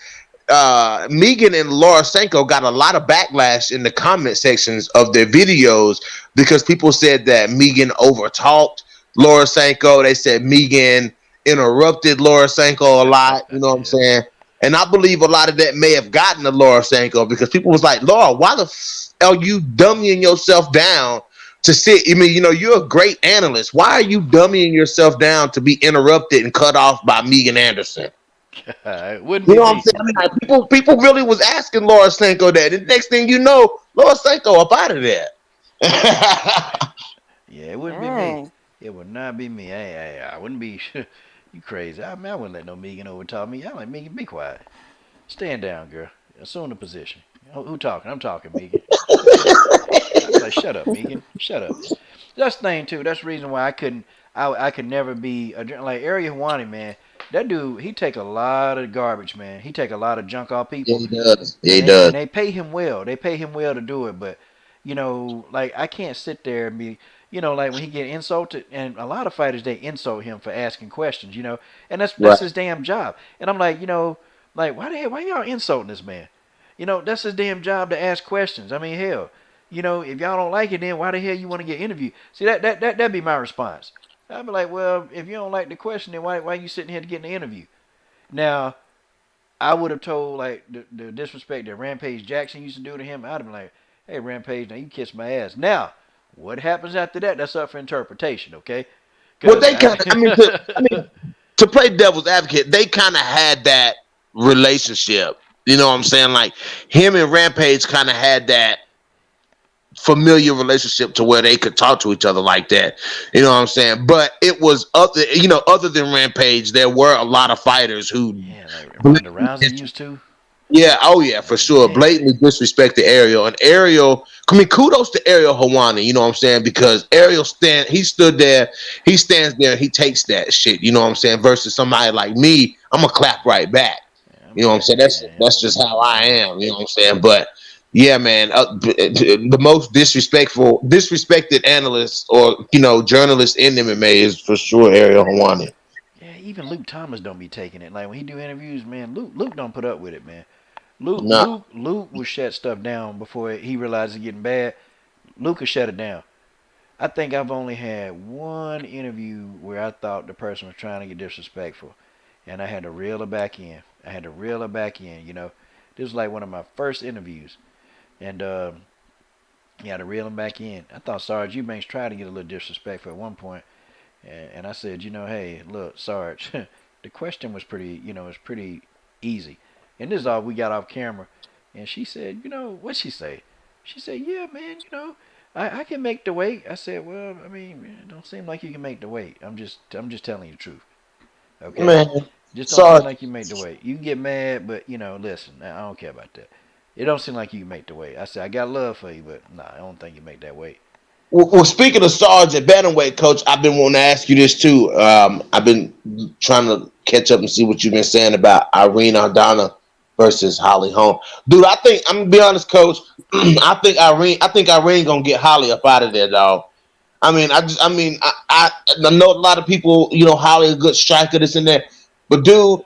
F: Megan and Laura Senko got a lot of backlash in the comment sections of their videos because people said that Megan overtalked Laura Senko. They said Megan interrupted Laura Senko a lot. You know what I'm saying? And I believe a lot of that may have gotten to Laura Senko because people was like, Laura, why the are you dummying yourself down to sit? I mean, you're a great analyst. Why are you dummying yourself down to be interrupted and cut off by Megan Anderson?
A: It wouldn't
F: You
A: be
F: know what
A: me.
F: I'm saying? I mean, like, people really was asking Laura Senko that. And the next thing you know, Laura Senko up out of there.
A: Yeah, it wouldn't be me.
B: dang.
A: It would not be me. I wouldn't be. You crazy? I wouldn't let no Megan overtalk me. I'm like, Megan, be quiet. Stand down, girl. Assume the position. Who talking? I'm talking, Megan. I'd be like, shut up, Megan. Shut up. That's the thing too. That's the reason why I couldn't. I could never be like Ariel Hawani, man. That dude, he take a lot of garbage, man. He take a lot of junk off people.
F: Yeah, he does. Yeah, he
A: And
F: does.
A: they pay him well. They pay him well to do it. But like I can't sit there and be, like when he get insulted, and a lot of fighters they insult him for asking questions, and that's
F: Right.
A: his damn job. And I'm like, like why y'all insulting this man? That's his damn job to ask questions. I mean, hell, if y'all don't like it, then why the hell you want to get interviewed? See, that'd be my response. I'd be like, well, if you don't like the question, then why are you sitting here to get an interview? Now, I would have told like the disrespect that Rampage Jackson used to do to him. I'd have been like, hey, Rampage, now you kiss my ass. Now, what happens after that? That's up for interpretation, okay?
F: Well, they kind of, to play devil's advocate, they kind of had that relationship. You know what I'm saying? Like him and Rampage kind of had that familiar relationship to where they could talk to each other like that. You know what I'm saying? But it was other than Rampage, there were a lot of fighters who
A: like Ronda Rousey used to.
F: Yeah, oh yeah, for sure. Blatantly disrespected Ariel. And Ariel, kudos to Ariel Hawani, you know what I'm saying? Because Ariel he stood there, he stands there, he takes that shit, you know what I'm saying? Versus somebody like me, I'm gonna clap right back. You know what I'm saying? That's just how I am, you know what I'm saying? But yeah, man, the most disrespected analyst or, journalist in MMA is for sure Ariel Hawani.
A: Yeah, even Luke Thomas don't be taking it. Like when he do interviews, man, Luke don't put up with it, man. Luke will shut stuff down before he realizes it's getting bad. Luke will shut it down. I think I've only had one interview where I thought the person was trying to get disrespectful, and I had to reel her back in. This was like one of my first interviews, and you had to reel him back in. I thought Sarge Eubanks tried to get a little disrespectful at one point, and I said, hey, look, Sarge, the question was pretty easy. And this is all we got off camera. And she said, what'd she say? She said, yeah, man, I can make the weight. I said, well, I mean, it don't seem like you can make the weight. I'm just telling you the truth. Okay?
F: Man,
A: just don't seem like you make the weight. You can get mad, but, listen, I don't care about that. It don't seem like you can make the weight. I said, I got love for you, but nah, I don't think you make that weight.
F: Well, speaking of Sarge at bantamweight, Coach, I've been wanting to ask you this too. I've been trying to catch up and see what you've been saying about Irene Aldana versus Holly Holm. Dude, I'm gonna be honest, Coach. I think Irene gonna get Holly up out of there, dog. I know a lot of people, Holly a good striker, this and that, But dude,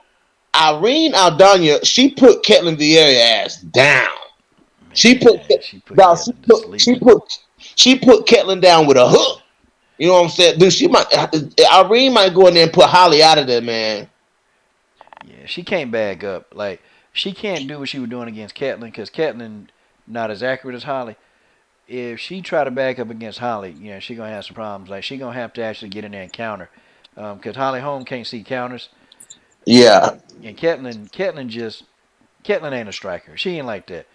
F: Irene Aldana, she put Ketlin Vieira ass down. She put
A: Man, she put
F: dog,
A: Catelyn to sleep.
F: she put Ketlin down with a hook. You know what I'm saying? Dude, Irene might go in there and put Holly out of there, man.
A: Yeah, she can't back up. Like, she can't do what she was doing against Catelyn because Catelyn not as accurate as Holly. If she try to back up against Holly, she gonna have some problems. Like, she gonna have to actually get in there and counter, because Holly Holm can't see counters,
F: Yeah.
A: and Catelyn ain't a striker. She ain't like that.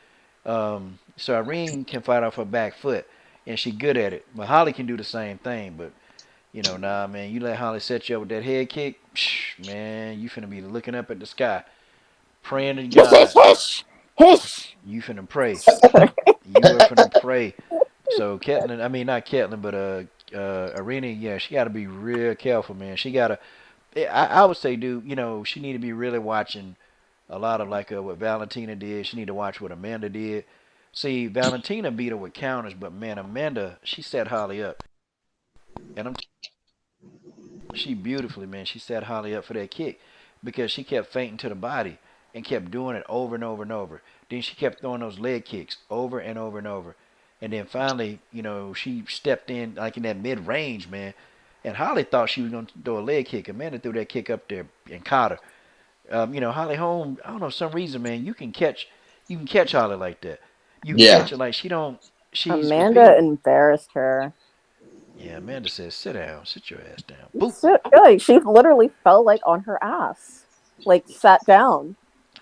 A: So Irene can fight off her back foot, and she good at it. But Holly can do the same thing. But nah, man, you let Holly set you up with that head kick, man, you finna be looking up at the sky, praying to God. You finna pray. You are finna pray. So Catelyn, I mean not Catelyn, but Irene, yeah, she got to be real careful, man. She got to. I would say, dude, she need to be really watching a lot of like what Valentina did. She need to watch what Amanda did. See, Valentina beat her with counters, but man, Amanda, she set Holly up, and she beautifully, man. She set Holly up for that kick because she kept feinting to the body and kept doing it over and over and over. Then she kept throwing those leg kicks over and over and over. And then finally, she stepped in like in that mid range, man. And Holly thought she was going to throw a leg kick. Amanda threw that kick up there and caught her. Holly Holm, I don't know, for some reason, man, you can catch Holly like that. You can catch her like she's
B: Amanda
A: repeatable.
B: embarrassed her.
A: Yeah, Amanda says, sit down, sit your ass down. Boop.
B: Like, she literally fell like on her ass, like sat down.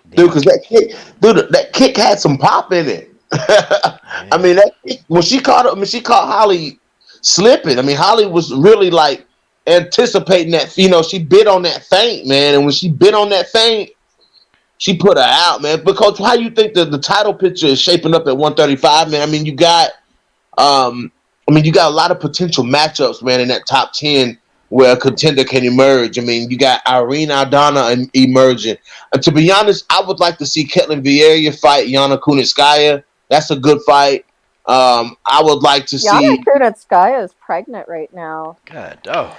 F: Dude, because that kick had some pop in it. I mean, that kick, when she caught Holly slipping. I mean, Holly was really like anticipating that. She bit on that feint, man, and when she bit on that feint, she put her out, man. But Coach, how you think the title picture is shaping up at 135, man? I mean, you got a lot of potential matchups, man, in that top 10 where a contender can emerge. I mean, you got Irene Aldana emerging. To be honest, I would like to see Ketlin Vieira fight Yana Kunitskaya. That's a good fight. I would like to see.
B: Yana Kunitskaya is pregnant right now.
A: God, oh.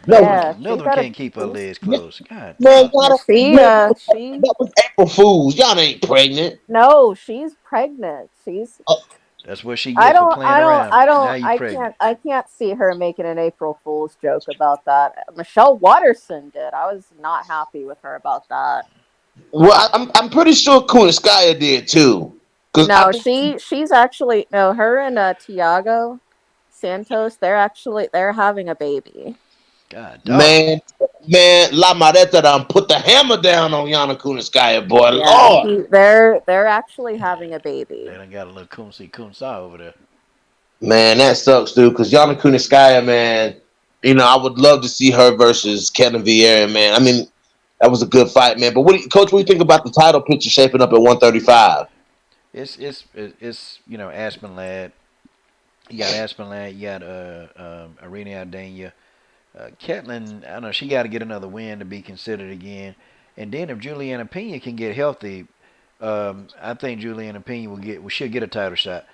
F: No,
B: Yeah,
A: Another one can't keep her legs closed. God.
F: man,
B: that
F: was April Fools. Yana ain't pregnant.
B: No, she's pregnant. She's.
A: That's what she gets for playing around. Now you pregnant.
B: I can't see her making an April Fool's joke about that. Michelle Watterson did. I was not happy with her about that.
F: Well, I'm pretty sure Kunitskaya did too.
B: No, she's actually her and Tiago Santos. They're having a baby.
A: God, dog.
F: Man, La Mareta done put the hammer down on Yana Kunitskaya, boy.
B: Yeah,
F: Lord.
B: they're actually having a baby.
A: They done got a little Kunsa over there.
F: Man, that sucks, dude. Because Yana Kunitskaya, man, I would love to see her versus Ketlin Vieira, man. I mean, that was a good fight, man. But Coach, what do you think about the title picture shaping up at 135?
A: It's Aspen Ladd. You got Aspen Ladd. You got Irene Aldana. Ketlin, I don't know, she got to get another win to be considered again. And then if Juliana Pena can get healthy, I think Juliana Pena should get a title shot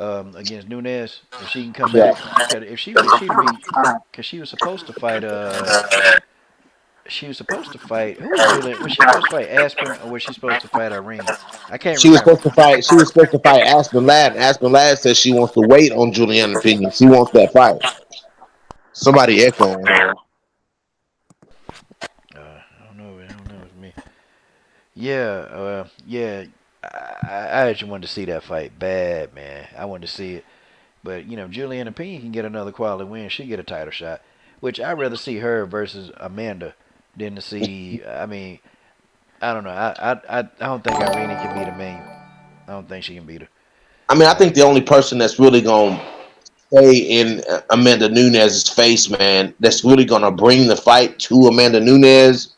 A: against Nunes if she can come back. If she because she was supposed to fight. She was supposed to fight. Who was Juliana? Was she supposed to fight Aspen or was she supposed to fight Irene? I can't remember.
F: She was supposed to fight Aspen Ladd. Aspen Ladd says she wants to wait on Juliana Pena. She wants that fight. Somebody echoing.
A: I don't know. It's me. Yeah. I actually wanted to see that fight bad, man. I wanted to see it, but Juliana Pena can get another quality win. She get a title shot, which I'd rather see her versus Amanda than to see. I mean, I don't know. I don't think Irene can beat Amanda. I don't think she can beat her.
F: I mean, I think the only person that's really gonna stay in Amanda Nunes' face, man, that's really gonna bring the fight to Amanda Nunes.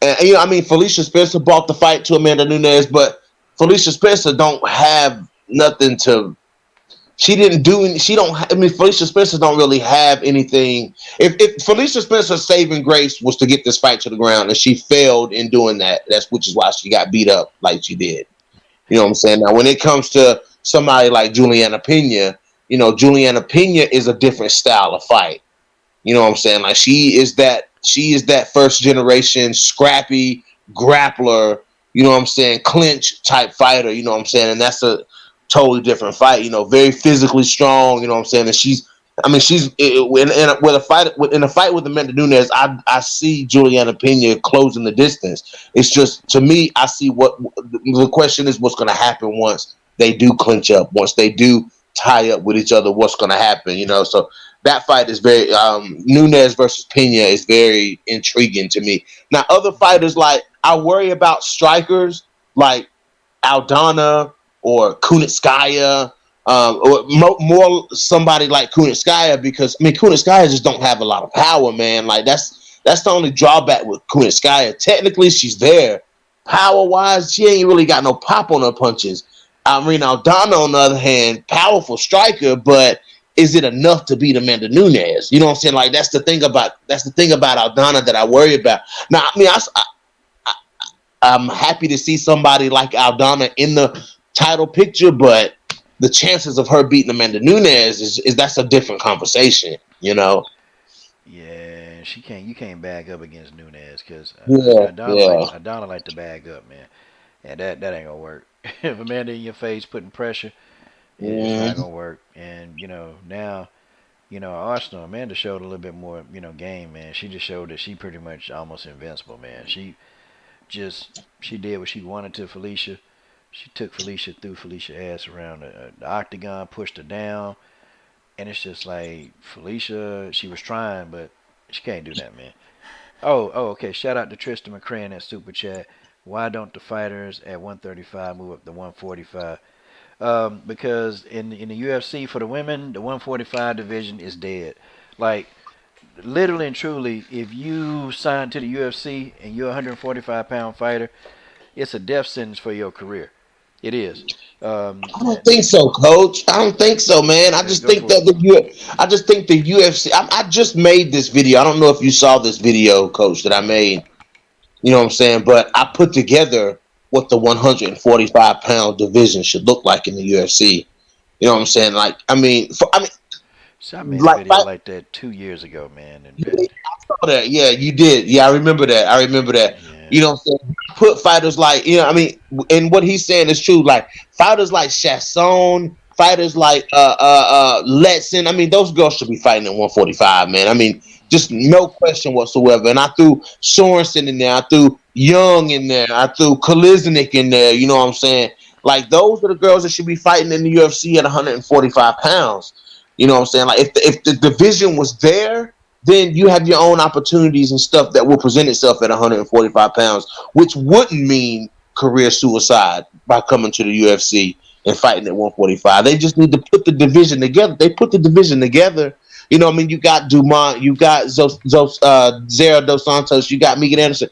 F: And I mean, Felicia Spencer brought the fight to Amanda Nunes, but Felicia Spencer don't have nothing to. She didn't do any. Felicia Spencer don't really have anything. If Felicia Spencer's saving grace was to get this fight to the ground, and she failed in doing that, which is why she got beat up like she did. You know what I'm saying? Now, when it comes to somebody like Juliana Pena, Juliana Pena is a different style of fight. You know what I'm saying? Like, she is that she is that first generation scrappy grappler, you know what I'm saying, clinch type fighter, you know what I'm saying, and that's a totally different fight, you know, very physically strong, you know what I'm saying, and she's in a fight with Amanda Nunes, I see Juliana Pena closing the distance. It's just, to me, I see what the question is, what's going to happen once they do clinch up, once they do tie up with each other, what's going to happen, you know. So that fight is very Nunes versus Pena is very intriguing to me. Now, other fighters, like, I worry about strikers like Aldana or Kunitskaya, or more somebody like Kunitskaya, because I mean Kunitskaya just don't have a lot of power, man. Like that's the only drawback with Kunitskaya. Technically, she's there. Power wise, she ain't really got no pop on her punches. I mean, Aldana, on the other hand, powerful striker, but is it enough to beat Amanda Nunes? You know what I'm saying? Like that's the thing about Aldana that I worry about. Now, I mean, I'm happy to see somebody like Aldana in the title picture, but the chances of her beating Amanda Nunes is that's a different conversation, you know?
A: Yeah, she can't. You can't bag up against Nunes because
F: Yeah,
A: Adana like to bag up, man, and that ain't gonna work. If Amanda in your face putting pressure, it's not
F: Mm,
A: gonna work. And now, Arsenal, Amanda showed a little bit more, game, man. She just showed that she pretty much almost invincible, man. Just she did what she wanted to Felicia. She took Felicia through Felicia ass around the octagon, pushed her down, and it's just like Felicia. She was trying, but she can't do that, man. Okay. Shout out to Tristan McCray in that super chat. Why don't the fighters at 135 move up to 145? Because in the UFC for the women, the 145 division is dead. Like literally and truly, if you sign to the UFC and you're a 145-pound fighter, it's a death sentence for your career. It is.
F: I don't think so, Coach. I don't think so, man. I just
A: Go
F: think
A: for it.
F: that I just think the UFC. I just made this video. I don't know if you saw this video, Coach, that I made. You know what I'm saying? But I put together what the 145-pound division should look like in the UFC. You know what I'm saying? Like,
A: So I made a
F: like,
A: video like that 2 years ago, man, and
F: that. Yeah, you did. Yeah, I remember that.
A: yeah,
F: You know what I'm saying? Put fighters like, and what he's saying is true. Like fighters like Chasson, fighters like Letson. I mean, those girls should be fighting at 145, man. I mean, just no question whatsoever. And I threw Sorensen in there. I threw Young in there. I threw Koliznik in there. You know what I'm saying? Like those are the girls that should be fighting in the UFC at 145 pounds. You know what I'm saying? Like if the division was there, then you have your own opportunities and stuff that will present itself at 145 pounds, which wouldn't mean career suicide by coming to the UFC and fighting at 145. They just need to put the division together. They put the division together. You know, I mean, you got Dumont, you got Zara Dos Santos, you got Megan Anderson.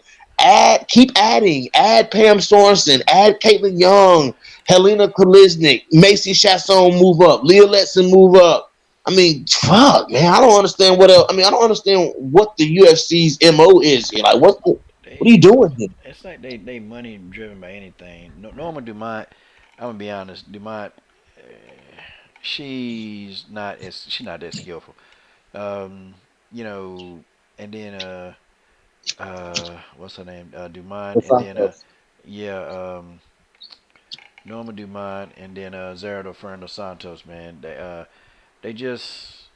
F: Keep adding. Add Pam Sorensen. Add Caitlin Young, Helena Koliznik, Macy Chasson move up, Leah Letson move up. I mean, fuck, man. I don't understand what else. I mean, I don't understand what the UFC's MO is here. Like, what are
A: they
F: you doing here?
A: it's like they money driven by anything. Norma Dumont, I'm gonna be honest, Dumont, she's not that skillful. Um, you know, and then what's her name? Dumont,
F: Dos
A: and then
F: Santos.
A: yeah, Norma Dumont, and then Zerdo Fernando Santos, man. They just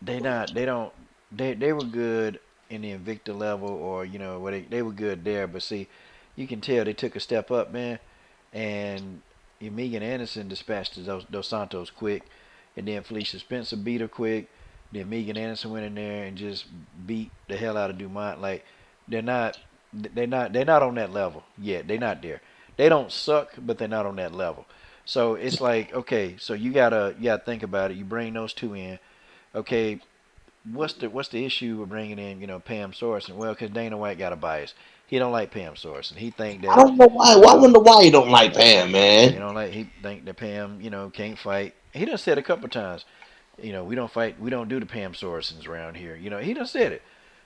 A: they don't they were good in the Invicta level, or where they were good there, but see, you can tell they took a step up, man. And Megan Anderson dispatched Dos Santos quick, and then Felicia Spencer beat her quick. Then Megan Anderson went in there and just beat the hell out of Dumont. Like they're not they're not on that level yet. They're not there. They don't suck, but they're not on that level. So it's like, okay, so you gotta think about it. You bring those two in. Okay, what's the issue with bringing in Pam Sorensen? Well, because Dana White got a bias. He don't like Pam Sorensen. He think
F: I
A: that
F: don't know why. Well, I wonder why you don't like Pam, man.
A: he think that Pam can't fight. He done said a couple times, we don't fight. We don't do the Pam Sorensens around here. He done said it.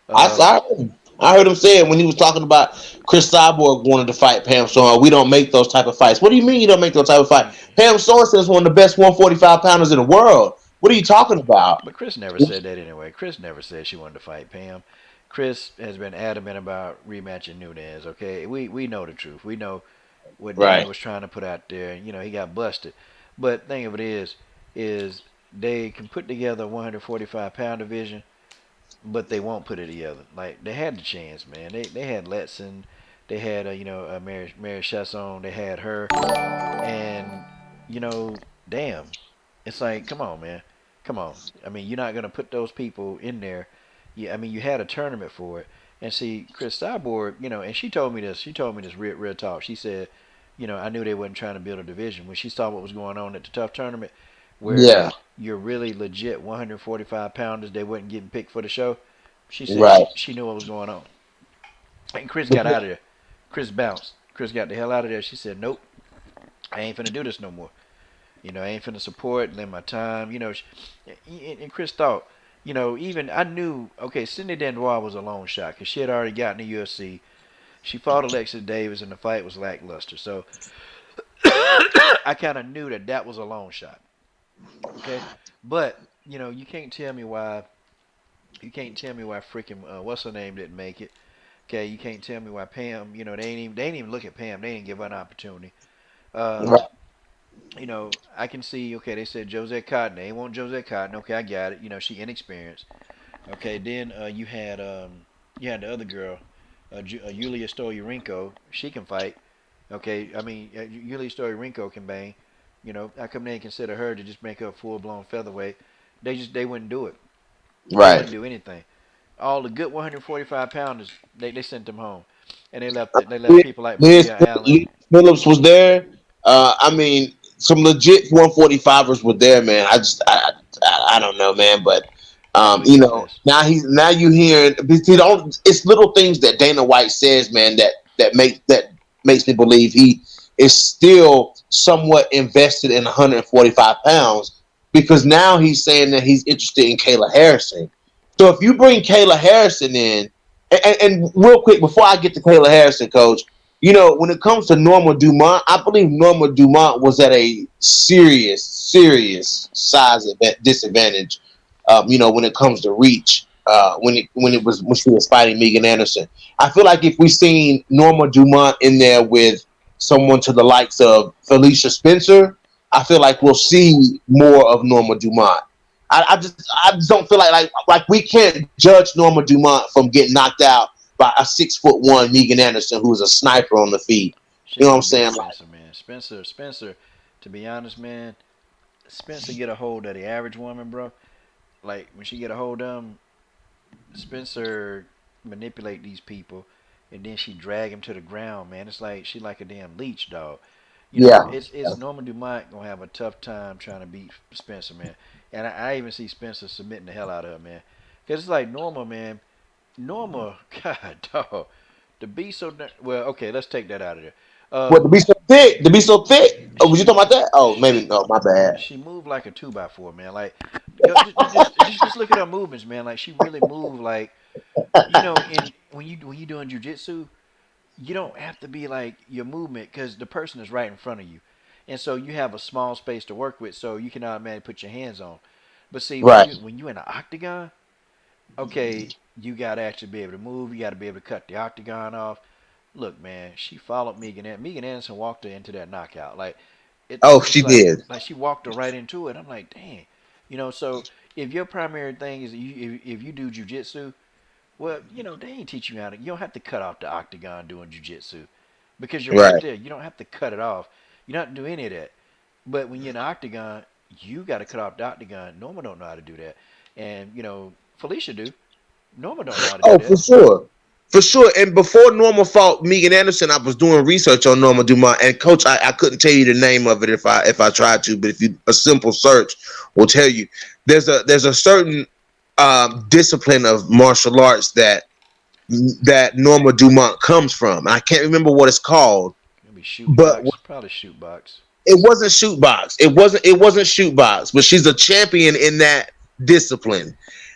F: I,
A: Um,
F: I, I heard him say it when he was talking about Chris Cyborg wanted to fight Pam Sorensen. We don't make those type of fights. What do you mean you don't make those type of fights? Pam Sorensen is one of the best 145 pounders in the world. What are you talking about?
A: but Chris never said that anyway. Chris never said she wanted to fight Pam. Chris has been adamant about rematching Nunez. Okay, we know the truth. We know what Dana
F: Right.
A: was trying to put out there. You know, he got busted. But thing of it is they can put together a 145-pound division, but they won't put it together. Like they had the chance, man. They had Letson, they had Mary Chasson, they had her, and damn, it's like come on, man, come on. I mean, you're not gonna put those people in there. Yeah, I mean, you had a tournament for it, and see, Chris Cyborg, and she told me this. She told me this real talk. She said, I knew they wasn't trying to build a division when she saw what was going on at the Tough tournament, where
F: Yeah.
A: you're really legit 145 pounders. They wasn't getting picked for the show. She said
F: Right.
A: she knew what was going on. And Chris got out of there. Chris bounced. Chris got the hell out of there. She said, nope, I ain't finna do this no more. I ain't finna support, lend my time. And Chris thought, even I knew, okay, Cindy Dandois was a long shot because she had already gotten the UFC. She fought Alexis Davis and the fight was lackluster. So I kind of knew that was a long shot. Okay. But, you can't tell me why. You can't tell me why freaking what's her name didn't make it. Okay, you can't tell me why Pam. They ain't even look at Pam. They didn't give her an opportunity.
F: Right.
A: I can see. Okay, they said Josette Cotton. They want Josette Cotton. Okay, I got it. She inexperienced. Okay, then you had the other girl, Yulia Stoliarenko. She can fight. Okay, I mean Yulia Stoliarenko can bang. How come they didn't consider her to just make her a full blown featherweight? They wouldn't do it. They
F: Right.
A: wouldn't do anything. All the good 145 pounders, they sent them home, and they left people like
F: Liz
A: Maria Allen.
F: Phillips was there. I mean, some legit 145ers were there, man. I don't know, man, but
A: That's ridiculous.
F: now you hearing it's little things that Dana White says, man, that makes me believe he is still somewhat invested in 145 pounds because now he's saying that he's interested in Kayla Harrison. So if you bring Kayla Harrison in, and real quick before I get to Kayla Harrison, Coach, when it comes to Norma Dumont, I believe Norma Dumont was at a serious size disadvantage. When it comes to reach, when she was fighting Megan Anderson, I feel like if we seen Norma Dumont in there with someone to the likes of Felicia Spencer, I feel like we'll see more of Norma Dumont. I just don't feel like we can't judge Norma Dumont from getting knocked out by a 6'1" Megan Anderson who's a sniper on the feet.
A: She
F: You know
A: ain't
F: what I'm
A: gonna beat
F: saying?
A: Spencer, man. Spencer. To be honest, man, Spencer get a hold of the average woman, bro. Like when she get a hold of him, Spencer manipulate these people, and then she drag him to the ground, man. It's like she like a damn leech, dog.
F: Yeah.
A: It's Norman Dumont gonna have a tough time trying to beat Spencer, man. And I even see Spencer submitting the hell out of her, man. Cause it's like Norma, man. Norma, God, dog. To be so well, okay, let's take that out of there.
F: What to be so thick? To be so thick? Oh, was you
A: She
F: talking about that? Oh, maybe.
A: she
F: Oh, my bad.
A: she moved like a 2x4, man. Like, just look at her movements, man. Like she really moved like, in when you doing jujitsu, you don't have to be like your movement because the person is right in front of you, and so you have a small space to work with, so you can automatically put your hands on. But see, when
F: Right.
A: you in an octagon, okay, you gotta actually be able to move. You gotta be able to cut the octagon off. Look, man, she followed Megan. Megan Anderson walked her into that knockout. Like
F: Oh,
A: it's
F: she
A: like
F: did.
A: she walked her right into it. I'm like, dang, So if your primary thing is if you do jujitsu, well, they ain't teach you how to. You don't have to cut off the octagon doing jujitsu because you're right
F: Right.
A: there. You don't have to cut it off. You don't have to do any of that. But when you're in the octagon, you got to cut off the octagon. Norma don't know how to do that, and Felicia do. Norma don't know how to do
F: Oh,
A: that.
F: for sure. For sure. And before Norma fought Megan Anderson, I was doing research on Norma Dumont. And Coach, I couldn't tell you the name of it if I tried to, but if you a simple search will tell you. There's a certain discipline of martial arts that Norma Dumont comes from. I can't remember what it's called,
A: Maybe shoot
F: but
A: box. Probably shoot box.
F: it wasn't shoot box. It wasn't shoot box, but she's a champion in that discipline.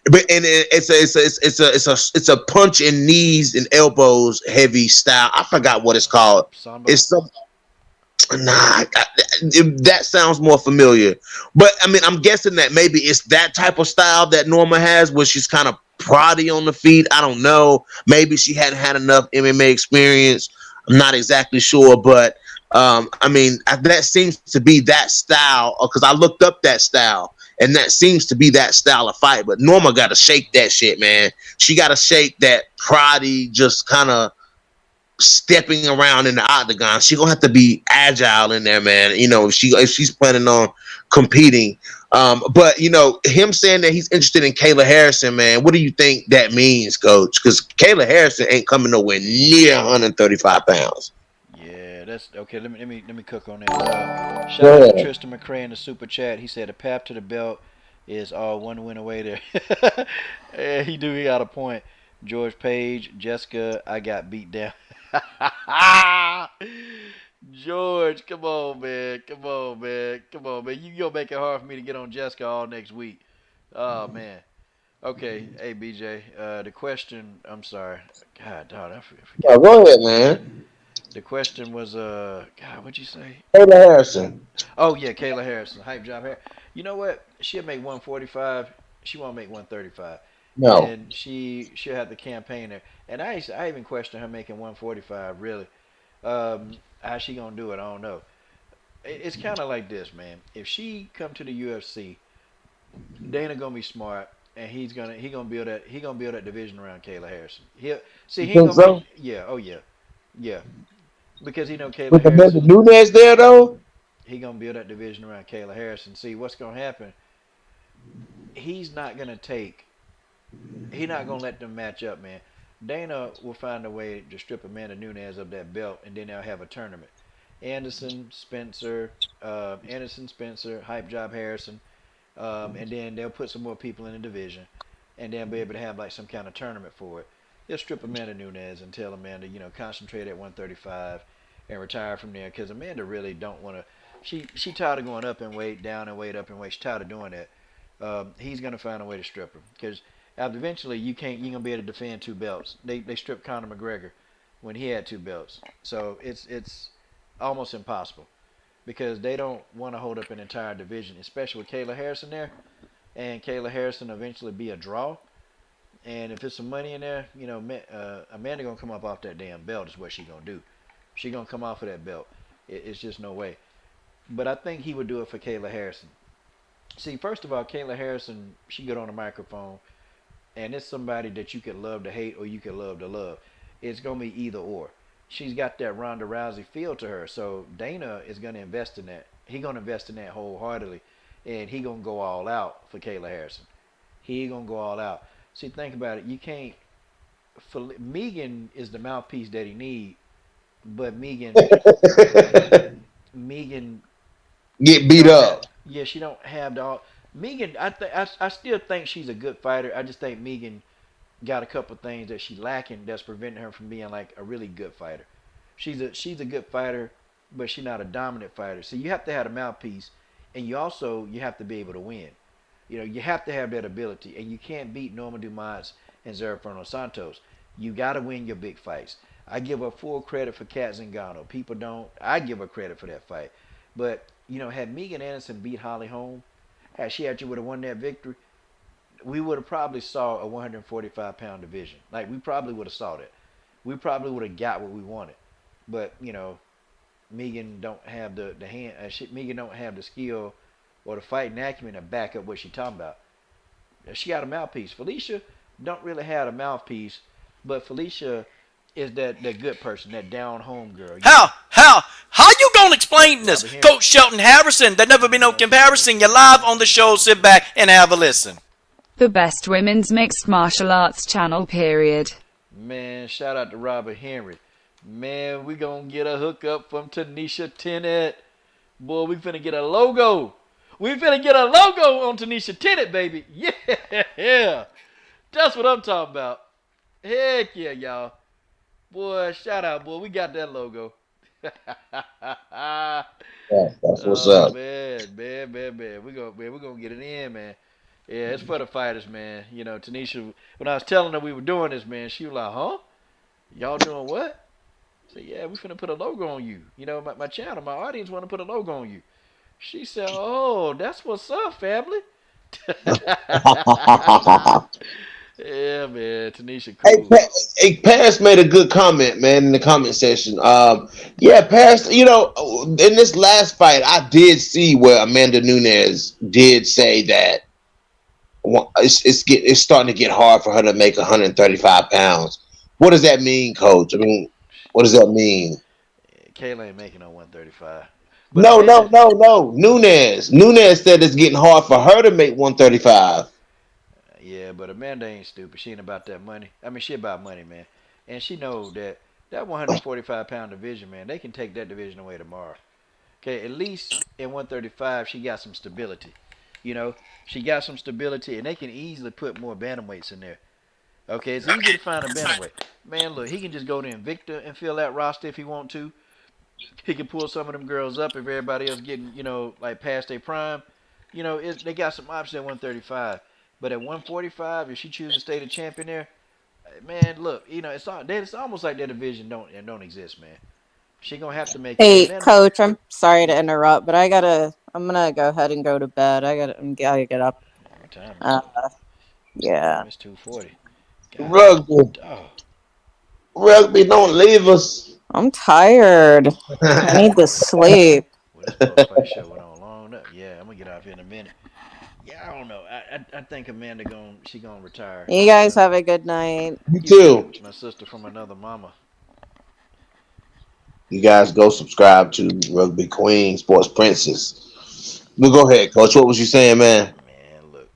F: But it's a punch in knees and elbows heavy style. I forgot what it's called.
A: Sambo.
F: It's some Nah, that sounds more familiar. But I mean, I'm guessing that maybe it's that type of style that Norma has, where she's kind of proddy on the feet. I don't know. Maybe she hadn't had enough MMA experience. I'm not exactly sure, but I mean, that seems to be that style. Because I looked up that style, and that seems to be that style of fight. But Norma got to shake that shit, man. She got to shake that proddy, just kind of stepping around in the octagon. She gonna have to be agile in there, man. You know, if she's planning on competing. But you know, him saying that he's interested in Kayla Harrison, man. What do you think that means, Coach? Because Kayla Harrison ain't coming nowhere near 135 pounds.
A: Yeah, that's okay. Let me cook on that. Shout out to Tristan McCray in the super chat. He said the path to the belt is all one win away there. Yeah, he got a point. George Page, Jessica, I got beat down. George, come on, man. Come on, man. Come on, man. You gonna make it hard for me to get on Jessica all next week. Oh man. Okay, hey BJ. The question. I'm sorry. God, dog, I forget.
F: Oh, go ahead, man.
A: The question was, God, what'd you say?
F: Kayla Harrison.
A: Oh yeah, Kayla Harrison, hype job here. You know what? She'll make 145. She won't make 135,
F: No.
A: and she'll have the campaign there. And I even question her making 145. Really, how she gonna do it? I don't know. It's kind of like this, man. If she come to the UFC, Dana gonna be smart, and he gonna build that division around Kayla Harrison. He'll see
F: You
A: he ain't
F: think
A: gonna
F: so?
A: be yeah, oh yeah, yeah, because he know Kayla
F: With Amanda
A: Harrison.
F: Nunes there, though.
A: He gonna build that division around Kayla Harrison. See what's gonna happen. He's not gonna take. He's not gonna let them match up, man. Dana will find a way to strip Amanda Nunes of that belt, and then they'll have a tournament. Anderson, Spencer, Hype Job Harrison, and then they'll put some more people in the division, and they'll be able to have like some kind of tournament for it. They'll strip Amanda Nunes and tell Amanda, concentrate at 135 and retire from there, because Amanda really don't want to. She tired of going up in weight, down in weight, up in weight. She's tired of doing that. He's gonna find a way to strip her, because eventually you gonna be able to defend two belts. They stripped Conor McGregor when he had two belts, so it's almost impossible, because they don't want to hold up an entire division, especially with Kayla Harrison there, and Kayla Harrison eventually be a draw. And if there's some money in there, Amanda gonna come up off that damn belt is what she gonna do. She gonna come off of that belt. It's just no way. But I think he would do it for Kayla Harrison. See, first of all, Kayla Harrison, she get on the microphone, and it's somebody that you could love to hate or you could love to love. It's gonna be either or. She's got that Ronda Rousey feel to her, so Dana is gonna invest in that. He gonna invest in that wholeheartedly, and he gonna go all out for Kayla Harrison. He gonna go all out. See, think about it. You can't. Megan is the mouthpiece that he need, but Megan
F: Get beat
A: don't have.
F: up.
A: Yeah, she don't have the. Megan, I still think she's a good fighter. I just think Megan got a couple things that she's lacking that's preventing her from being like a really good fighter. She's a good fighter, but she's not a dominant fighter. So you have to have a mouthpiece, and you have to be able to win. You have to have that ability, and you can't beat Norma Dumont and Zerafano Santos. You got to win your big fights. I give her full credit for Kat Zingano. People don't. I give her credit for that fight. But, had Megan Anderson beat Holly Holm, had she actually would have won that victory, we would have probably saw a 145-pound division. Like, we probably would have saw that. We probably would have got what we wanted. But, Megan don't have the hand. Megan don't have the skill or the fighting acumen to back up what she talking about. She got a mouthpiece. Felicia don't really have a mouthpiece, but Felicia is that good person, that down home girl.
D: How you gonna explain this? Coach Shelton Harrison, there never been no comparison. You're live on the show. Sit back and have a listen.
E: The best women's mixed martial arts channel, period.
A: Man, shout out to Robert Henry. Man, we gonna get a hookup from Tanisha Tennant. Boy, we finna get a logo. We finna get a logo on Tanisha Tennant, baby. Yeah. That's what I'm talking about. Heck yeah, y'all. Boy, shout out, boy. We got that logo.
F: Yeah, that's what's up.
A: Man. We're gonna get it in, man. Yeah, it's for the fighters, man. Tanisha, when I was telling her we were doing this, man, she was like, huh? Y'all doing what? I said, yeah, we finna put a logo on you. You know, my channel, my audience want to put a logo on you. She said, oh, that's what's up, family. Yeah, man. Tanisha,
F: Hey,
A: cool.
F: Pass made a good comment, man, in the comment section. Yeah, Pass. In this last fight, I did see where Amanda Nunes did say that it's starting to get hard for her to make 135 pounds. What does that mean, Coach? I mean, what does that mean?
A: Kayla ain't making no 135. But
F: No, no,
A: Amanda,
F: no, no. Nunes said it's getting hard for her to make 135.
A: yeah, but Amanda ain't stupid. She ain't about that money. I mean, she about money, man. And she know that that 145-pound division, man, they can take that division away tomorrow. Okay, at least in 135, she got some stability. You know, she got some stability, and they can easily put more bantamweights in there. Okay, it's easy to find a bantamweight. Man, look, he can just go to Invicta and fill that roster if he want to. He can pull some of them girls up if everybody else getting, like past their prime. They got some options at 135. But at 145, if she chooses to stay the champion there, man, look, it's almost like that division don't exist, man. She gonna have to make it. And
B: Hey,
A: Amanda,
B: Coach, I'm sorry to interrupt, but I'm gonna go ahead and go to bed. I gotta get up.
A: what time is
B: Uh,
A: it?
B: yeah,
A: It's 2:40. God,
F: Rugby,
A: dog.
F: rugby, don't leave us.
B: I'm tired. I need to sleep.
A: Well, this post-fight show went on long enough. Yeah, I'm gonna get off here in a minute. Yeah, I don't know. I think Amanda gonna retire.
B: You guys have a good night.
F: You
A: You too,
F: too.
A: my sister from another mama.
F: You guys go subscribe to Rugby Queen Sports Princess. But go ahead, Coach. What was you saying, man?
A: Man, look,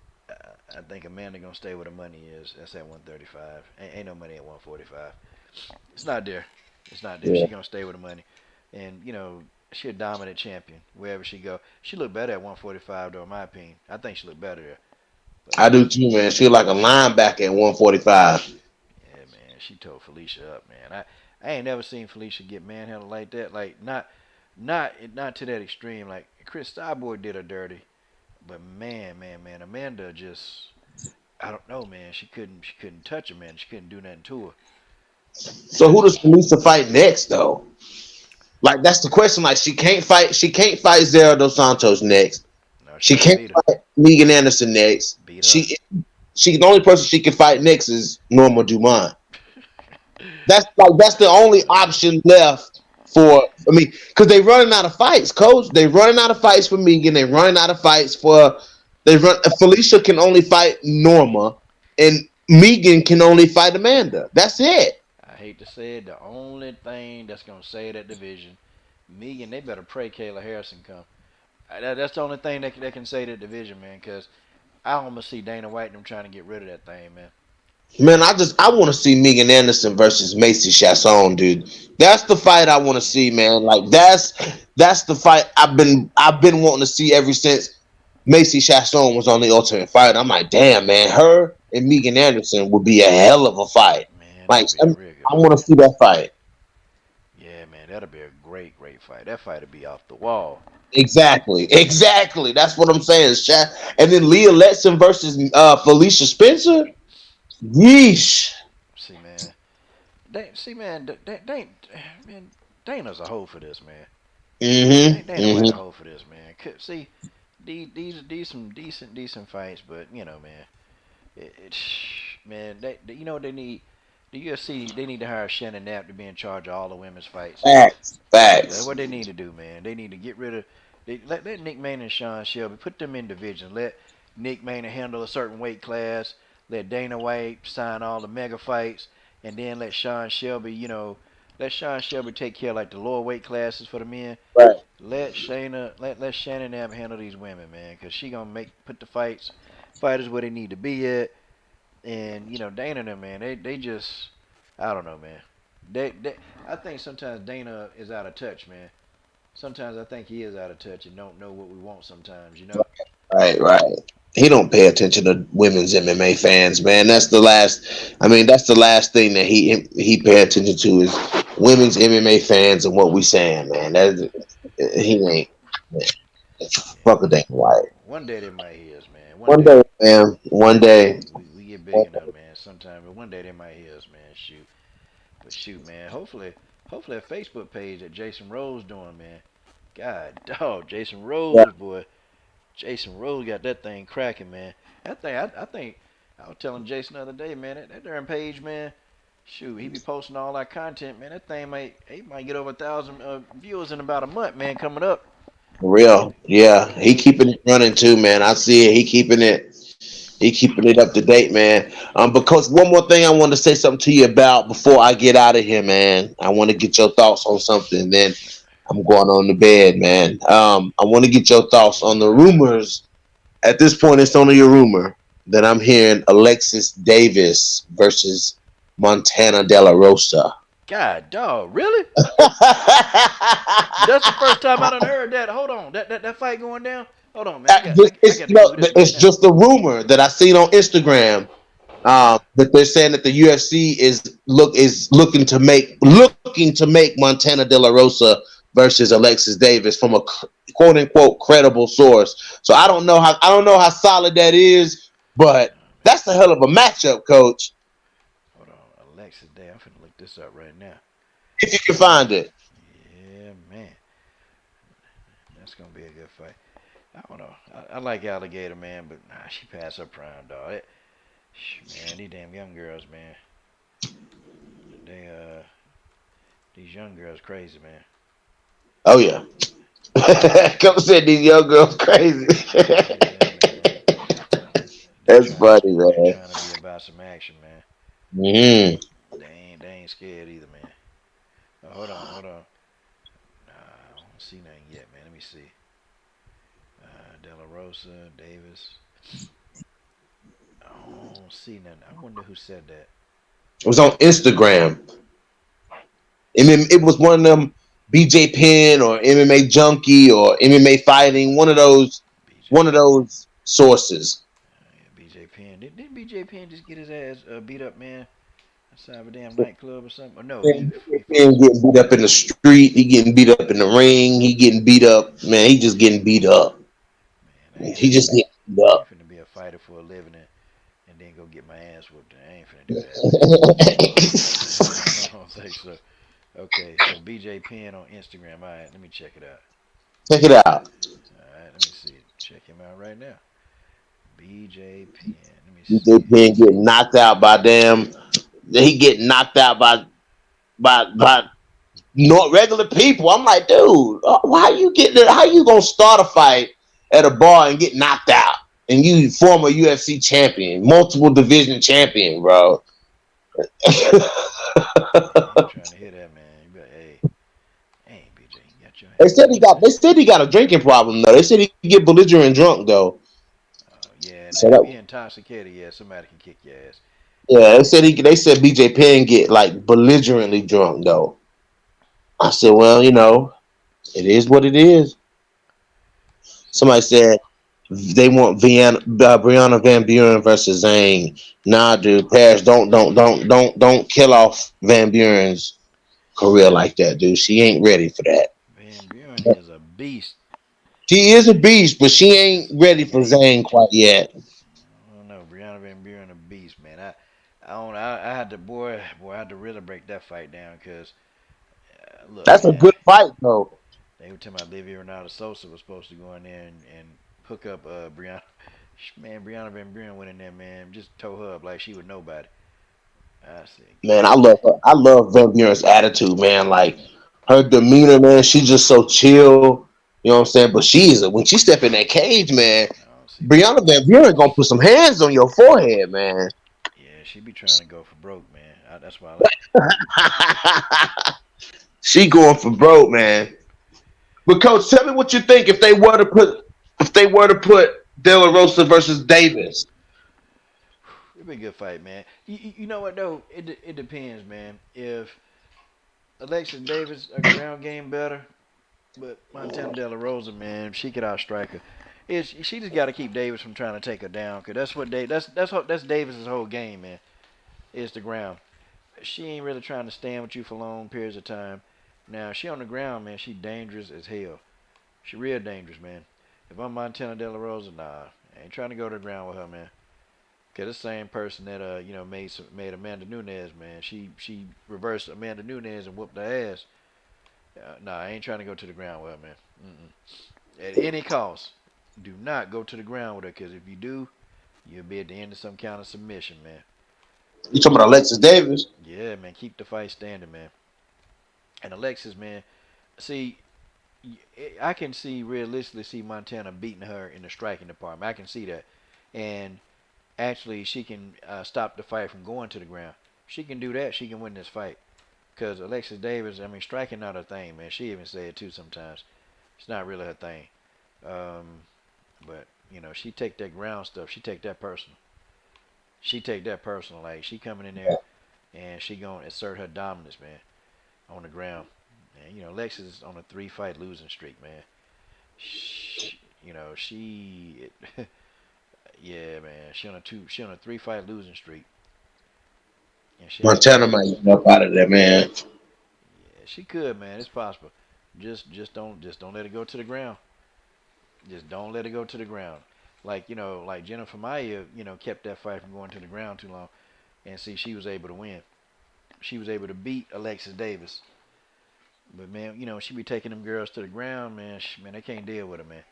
A: I think Amanda gonna stay where the money is. That's at 135. Ain't no money at 145. It's not there. It's not there.
F: Yeah,
A: She gonna stay with the money, and she a dominant champion wherever she go. She look better at 145 though, in my opinion. I think she look better there. But
F: I do too, man. She like a linebacker at 145.
A: yeah, man, she tore Felicia up, man. I ain't never seen Felicia get manhandled like that. Like not to that extreme. Like Chris Cyborg did her dirty, but man, Amanda just I don't know, man. She couldn't touch her, man. She couldn't do nothing to her.
F: So who does Felisa fight next, though? Like that's the question. Like she can't fight. She can't fight Zara dos Santos next.
A: No, she
F: She
A: gotta
F: can't
A: beat her.
F: fight Megan Anderson next.
A: Beat her.
F: She the only person she can fight next is Norma Dumont. That's the only option left for. I mean, because they running out of fights, Coach. They running out of fights for Megan. They running out of fights for. They run. Felicia can only fight Norma, and Megan can only fight Amanda. That's it.
A: I hate to say it, the only thing that's gonna save that division, Megan, they better pray Kayla Harrison come. That's the only thing that can save that division, man. Cause I almost see Dana White and them trying to get rid of that thing, man.
F: Man, I want to see Megan Anderson versus Macy Chasson, dude. That's the fight I want to see, man. Like that's the fight I've been wanting to see ever since Macy Chasson was on the Ultimate Fighter. I'm like, damn, man, her and Megan Anderson would be a hell of a fight.
A: Man,
F: Like,
A: that'll be a real good
F: I want to
A: fight.
F: see that fight.
A: Yeah, man, that'll be a great fight. That fight'll be off the wall.
F: Exactly. That's what I'm saying. And then Leah Letson versus Felicia Spencer. Yeesh.
A: See, man, man, Dana's a hoe for this, man. Dana White a hoe for this, man. See, these some decent fights, but man, it man, you know what they need. The UFC, they need to hire Shannon Knapp to be in charge of all the women's fights.
F: Facts.
A: That's
F: Facts.
A: what they need to do, man. They need to get rid of. Let Nick Mann and Sean Shelby put them in divisions. Let Nick Mann handle a certain weight class. Let Dana White sign all the mega fights, and then let Sean Shelby, let Sean Shelby take care of like the lower weight classes for the men.
F: Right.
A: Let Shannon Knapp handle these women, man, because she gonna put the fighters where they need to be at. And Dana and them, man, they just I don't know, man. I think sometimes Dana is out of touch, man. Sometimes I think he is out of touch and don't know what we want sometimes.
F: Right. He don't pay attention to women's MMA fans, man. That's the last. I mean, that's the last thing that he pay attention to is women's MMA fans and what we saying, man. He ain't. Man, fuck a
A: Yeah.
F: damn White.
A: One day they might hear us, man. One
F: One
A: day
F: day, man. One day.
A: we get big enough, man. Sometime, but one day they might hear us, man. Shoot, but shoot, man. hopefully a Facebook page that Jason Rose doing, man. God, dog, Jason
F: Yeah.
A: Rose, boy. Jason Rose got that thing cracking, man. That thing, I think, I was telling Jason the other day, man, that darn page, man. Shoot, he be posting all that content, man. That thing might get over 1,000 viewers in about a month, man. Coming up.
F: For real. Yeah. He keeping it running too, man. I see it. He keeping it up to date, man. Because one more thing I want to say something to you about before I get out of here, man. I want to get your thoughts on something. Then I'm going on to bed, man. I want to get your thoughts on the rumors. At this point, it's only a rumor that I'm hearing Alexis Davis versus Montana De La Rosa.
A: God, dog, really? That's the first time I done heard that. Hold on, that fight going down. Hold on, man. I got to
F: No,
A: Google this right
F: it's
A: now.
F: just a rumor that I seen on Instagram. That they're saying that the UFC is looking to make Montana De La Rosa versus Alexis Davis from a quote unquote credible source. So I don't know how solid that is, but that's a hell of a matchup, Coach.
A: Hold on, Alexis Day. I'm finna look this up right now.
F: If you can find it.
A: Yeah, man, that's gonna be a good fight. I don't know. I like Alligator, man, but nah, she passed her prime, dog. Man, these damn young girls, man. They these young girls crazy, man.
F: Oh yeah. Coach said these young girls crazy.
A: Yeah, man. They
F: That's
A: trying
F: funny,
A: they
F: man.
A: trying to be about some action, man.
F: Hmm.
A: They ain't scared either, man. Oh, hold on. Nah, I don't see nothing yet, man. Let me see. De La Rosa, Davis. I don't see nothing. I wonder who said that.
F: It was on Instagram. And then it was one of them BJ Penn or MMA Junkie or MMA Fighting,
A: BJ
F: one of
A: Penn.
F: those sources.
A: Yeah, BJ Penn. Didn't BJ Penn just get his ass beat up, man? Outside of a damn nightclub or something? Or no, he fought
F: Penn
A: some.
F: getting beat up in the street, he getting beat up in the ring, he getting beat up, man, he just getting beat up.
A: Man,
F: He just getting beat
A: I ain't
F: up.
A: finna be a fighter for a living and then go get my ass whooped. I ain't finna do that, man. I don't think so. Okay, so BJ Penn on Instagram. All right, let me check it out.
F: Check it out.
A: All right, let me see. Check him out right now. BJ Penn. Let me
F: BJ
A: see.
F: Penn getting knocked out by he getting knocked out by not regular people. I'm like, dude, how you gonna start a fight at a bar and get knocked out? And you former UFC champion, multiple division champion, bro.
A: I ain't trying to hear that, man. You better, hey, BJ, you got your
F: They
A: ass
F: said he
A: whooped,
F: got
A: man.
F: they said he got a drinking problem though. They said he could get belligerent drunk though.
A: Yeah, now
F: So
A: if
F: that
A: you're intoxicated, yeah, somebody can kick your ass.
F: yeah, they said BJ Penn get like belligerently drunk though. I said, well, it is what it is.
A: See,
F: Somebody said they want Brianna Van Buren versus Zane. Nah, dude, Paris, don't kill off Van Buren's career like that, dude. She ain't ready for that.
A: Van Buren is a beast.
F: She is a beast, but she ain't
A: That's
F: ready for
A: amazing.
F: Zane quite yet.
A: I don't know, Brianna Van Buren a beast, man. I don't. I had to, I had to really break that fight down because, look,
F: That's a
A: man,
F: good fight, though.
A: they were talking about Livia Renata Sosa was supposed to go in there and hook up Brianna. Man, Brianna Van Buren went in there, man, just tore her up like she was nobody. I said,
F: Man, I
A: God,
F: love her. I love Van Buren's attitude, man. Like her demeanor, man. She's just so chill. You know what I'm saying? But when she step in that cage, man,
A: I don't see that.
F: Brianna Van Buren gonna put some hands on your forehead, man.
A: Yeah, she be trying to go for broke, man. That's why I like.
F: She going for broke, man. But coach, tell me what you think if they were to put De La Rosa versus Davis.
A: It'd be a good fight, man. You know what though? It depends, man. If Alexis Davis a ground game better, but Montana De La Rosa, man, she could outstrike her. She just got to keep Davis from trying to take her down, cause that's what that's Davis's whole game, man. Is the ground. She ain't really trying to stand with you for long periods of time. Now she on the ground, man. She dangerous as hell. She real dangerous, man. If I'm Montana De La Rosa, nah, I ain't trying to go to the ground with her, man. Cause the same person that made Amanda Nunes, man. She reversed Amanda Nunes and whooped her ass. Nah, I ain't trying to go to the ground with her, man. Mm-mm. At any cost, do not go to the ground with her. Cause if you do, you'll be at the end of some kind of submission, man.
F: You talking about Alexis Davis?
A: Yeah, man. Keep the fight standing, man. And Alexis, man. See, I can realistically see Montana beating her in the striking department. I can see that, and actually she can stop the fight from going to the ground. She can do that. She can win this fight. Because Alexis Davis, I mean, striking not her thing, man. She even said it too sometimes. It's not really her thing. Um, but she take that ground stuff. She take that personal. She take that personal. Like she coming in there and she gonna assert her dominance, man, on the ground. And Alexis is on a 3-fight losing streak, man. She yeah, man. She on a 3-fight losing streak. And
F: Montana might get up out of there, man.
A: yeah, she could, man. It's possible. Just don't let it go to the ground. Just don't let it go to the ground. Like Jennifer Maia, kept that fight from going to the ground too long. And see, she was able to win. She was able to beat Alexis Davis. But man, she be taking them girls to the ground, man. Man, they can't deal with her, man.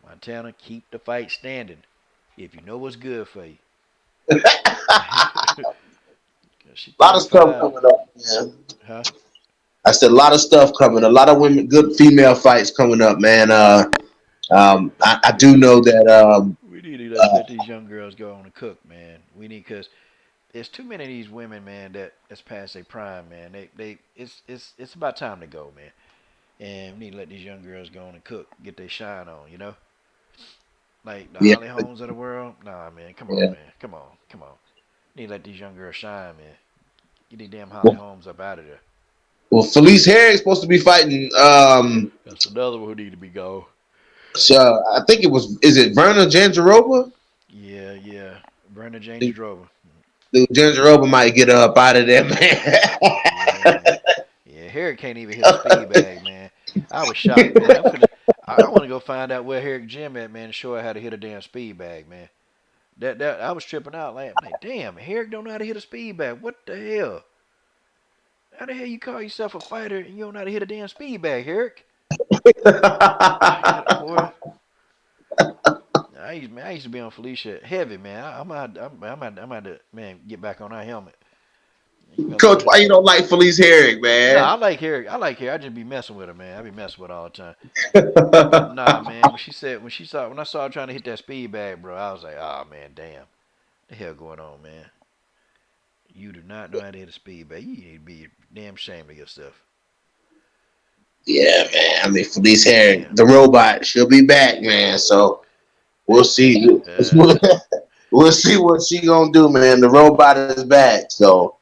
A: Montana, keep the fight standing. If you know what's good for you.
F: A lot of stuff coming up, man.
A: Huh?
F: I said a lot of stuff coming. A lot of women, good female fights coming up, man. I do know that.
A: We need to let these young girls go on and cook, man. We need because there's too many of these women, man, that's past their prime, man. It's about time to go, man. And we need to let these young girls go on and cook, get their shine on. Like the
F: Yeah,
A: Holly Holmes of the world. Nah, man, come on,
F: yeah.
A: man, come on. Need to let these young girls shine, man. Get these damn Holly Holmes up out of there.
F: Well, Felice Herring's supposed to be fighting.
A: That's another one who need to be gone.
F: So I think it was. Is it Verna Janjarova?
A: Yeah. Brenda James Drover.
F: Dude, Janjarova might get up out of there,
A: Yeah,
F: man.
A: yeah. Herrick can't even hit a speed bag, man. I was shocked, man. I want to go find out where Herrick Jim at, man, and show her how to hit a damn speed bag, man. That I was tripping out, like damn, Herrick don't know how to hit a speed bag. What the hell? How the hell you call yourself a fighter and you don't know how to hit a damn speed bag, Herrick? Boy. I used to be on Felicia heavy, man. I'm out to man get back on that helmet.
F: Coach, why you don't like Felice Herring,
A: Nah,
F: man?
A: I like Herrick. I just be messing with her, man. I be messing with her all the time. But nah, man. When I saw her trying to hit that speed bag, bro, I was like, oh man, damn, the hell going on, man? You do not know how to hit a speed bag. You need to be damn ashamed of yourself.
F: Yeah, man. I mean, Felice Herring,
A: Damn.
F: the robot, she'll be back, man. So we'll see.
A: Uh,
F: We'll see what she gonna do, man. The robot is back. So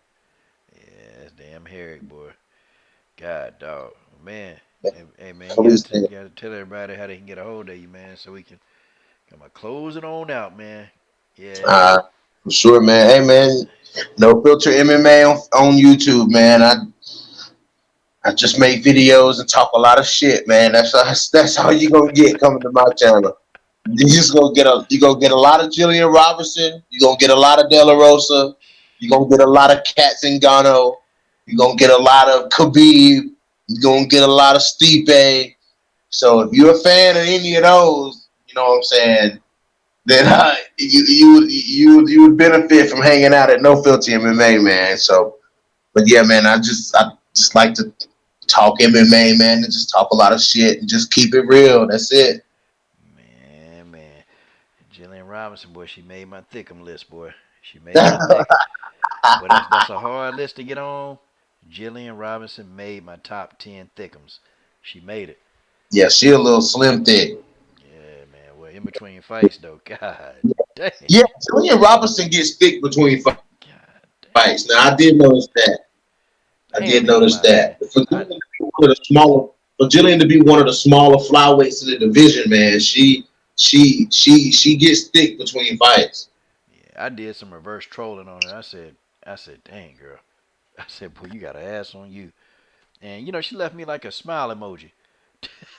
A: yeah, that's damn Herrick, boy. God, dog, man. Hey, man,
F: Felice Herring.
A: you gotta tell everybody how they can get a hold of you, man, so we can come on, close it on out, man. Yeah.
F: For sure, man. Hey, man. No Filter MMA on YouTube, man. I just make videos and talk a lot of shit, man. That's all you gonna get coming to my channel. You gonna get a lot of Jillian Robertson. You gonna get a lot of De La Rosa. You gonna get a lot of Kat Zingano. You gonna get a lot of Khabib. You gonna get a lot of Stipe. So if you're a fan of any of those, you know what I'm saying, then you would benefit from hanging out at No Filter MMA, man. So, but yeah, man, I just like to talk MMA, man, and just talk a lot of shit and just keep it real. That's it.
A: Man. Jillian Robinson, boy, she made my Thickum list, boy. She made my Thickum. Boy, that's a hard list to get on. Jillian Robinson made my top 10 Thickums. She made it.
F: Yeah, she a little slim thick.
A: Yeah, man. Well, in between fights, though, God damn.
F: Yeah, Julian Robinson gets thick between
A: God
F: fights. Now I did notice that.
A: damn, man.
F: For Jillian to be one of the smaller flyweights in the division, man, she gets thick between fights.
A: Yeah, I did some reverse trolling on her. I said, dang, girl. I said, boy, you got an ass on you. And, she left me like a smile emoji.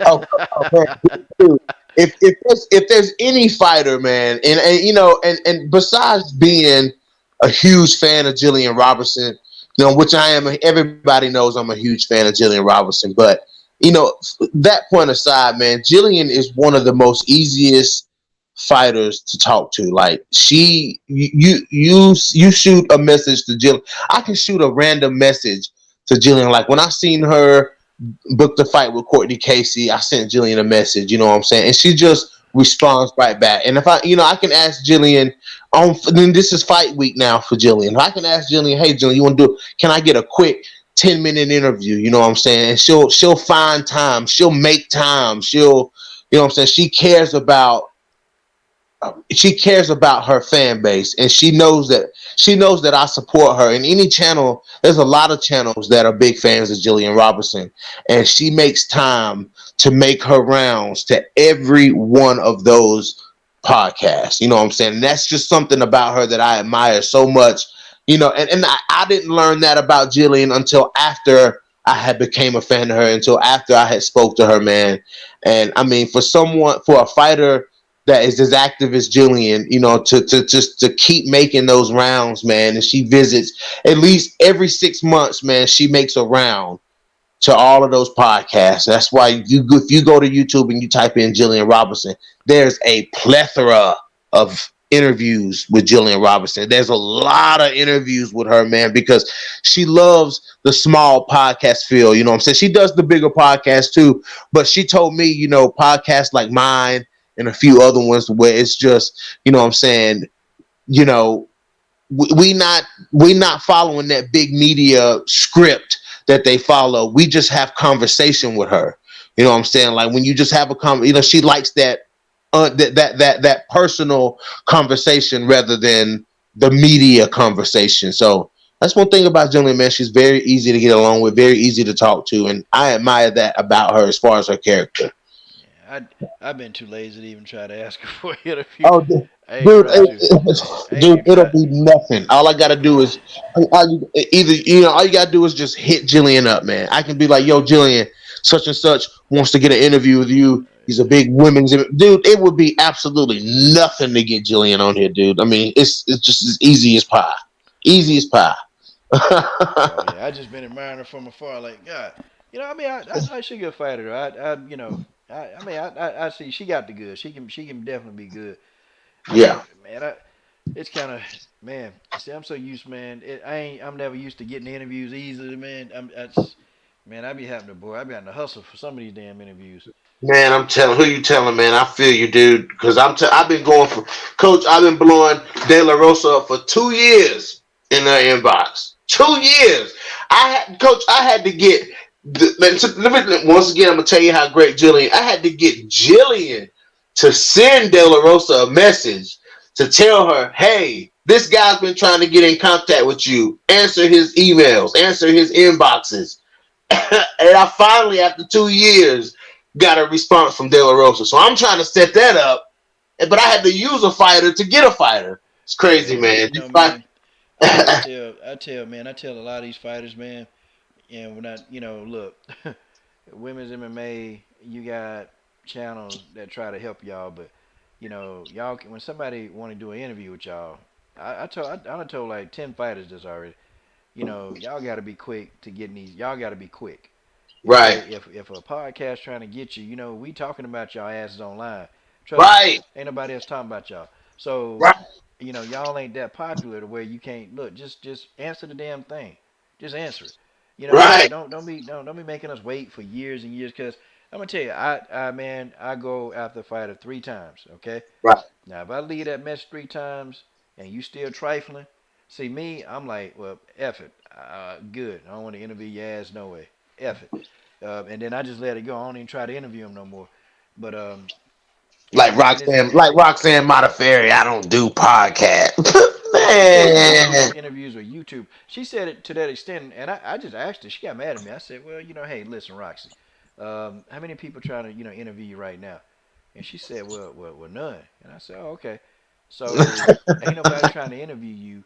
F: Oh, man. If there's any fighter, man, and you know, and besides being a huge fan of Jillian Robertson, you know, which I am, everybody knows I'm a huge fan of Jillian Robertson, but you know, that point aside, man, Jillian is one of the most easiest fighters to talk to. Like you shoot a message to Jillian. I can shoot a random message to Jillian. Like when I seen her booked a fight with Courtney Casey, I sent Jillian a message, you know what I'm saying? And she just responds right back. And if I, you know, I can ask Jillian then this is fight week now for Jillian. If I can ask Jillian, hey Jillian, you want to do, can I get a quick 10-minute interview? You know what I'm saying? And she'll find time, she'll make time, you know what I'm saying? She cares about her fan base, and she knows that I support her. In any channel, there's a lot of channels that are big fans of Jillian Robertson, and she makes time to make her rounds to every one of those podcasts. You know what I'm saying? And that's just something about her that I admire so much. You know, and I didn't learn that about Jillian until after I had became a fan of her, until after I had spoke to her, man. And I mean, for a fighter that is as active as Jillian, you know, to just to keep making those rounds, man. And she visits at least every 6 months, man. She makes a round to all of those podcasts. That's why if you go to YouTube and you type in Jillian Robertson, there's a plethora of interviews with Jillian Robertson. There's a lot of interviews with her, man, because she loves the small podcast feel. You know what I'm saying? She does the bigger podcast too, but she told me, you know, podcasts like mine and a few other ones where it's just, you know what I'm saying, you know, we not following that big media script that they follow. We just have conversation with her. You know what I'm saying? Like when you just have you know, she likes that that personal conversation rather than the media conversation. So that's one thing about Jillian, man. She's very easy to get along with, very easy to talk to, and I admire that about her as far as her character.
A: Yeah, I've been too lazy to even try to ask her for an interview.
F: Oh,
A: I ain't
F: dude,
A: tried to. I ain't
F: dude,
A: even
F: it'll
A: tried.
F: be nothing. All I gotta do is either, you know, all you gotta do is just hit Jillian up, man. I can be like, yo, Jillian, such and such wants to get an interview with you. He's a big women's dude. It would be absolutely nothing to get Jillian on here, dude. I mean, it's just as easy as pie, easy as pie.
A: Oh yeah, I just been admiring her from afar. Like God, you know, I mean, I she a good fighter. You know, I mean, I see she got the good. She can definitely be good. But
F: Yeah.
A: man, it's kind of man. See, I'm so used, man. I'm never used to getting interviews easily, man. Man, I be having to boy, I be having to hustle for some of these damn interviews.
F: Man, I'm telling who you telling, man. I feel you, dude. Because I've been going for Coach. I've been blowing De La Rosa up for 2 years in her inbox. 2 years. Coach. I had to get. Once again, I'm gonna tell you how great Jillian. I had to get Jillian to send De La Rosa a message to tell her, "Hey, this guy's been trying to get in contact with you. Answer his emails. Answer his inboxes." And I finally, after 2 years, got a response from De La Rosa. So I'm trying to set that up, but I had to use a fighter to get a fighter. It's crazy,
A: Yeah,
F: man.
A: you know, man. I tell a lot of these fighters, man. And when look, women's MMA, you got channels that try to help y'all, but y'all when somebody want to do an interview with y'all, I done told like 10 fighters this already. Y'all got to be quick to getting these. Y'all got to be quick.
F: Right,
A: If a podcast trying to get you, we talking about y'all asses online. Trust me,
F: right,
A: ain't nobody else talking about y'all. So,
F: right,
A: y'all ain't that popular to where you can't look. Just answer the damn thing. Just answer it.
F: right,
A: Don't be making us wait for years and years. Cause I'm gonna tell you, man, I go after a fighter 3 times. Okay.
F: right.
A: Now, if I leave that mess 3 times and you still trifling, see me, I'm like, well, F it. Good. I don't want to interview your ass no way. F it. And then I just let it go. I don't even try to interview him no more. But man,
F: Like Roxanne Modafferi, I don't do podcast.
A: she said she don't do no
F: Man,
A: interviews with YouTube. She said it to that extent, and I just asked her. She got mad at me. I said, well, hey, listen, Roxy, how many people trying to interview you right now? And she said, well, none. And I said, oh, okay. So ain't nobody trying to interview you,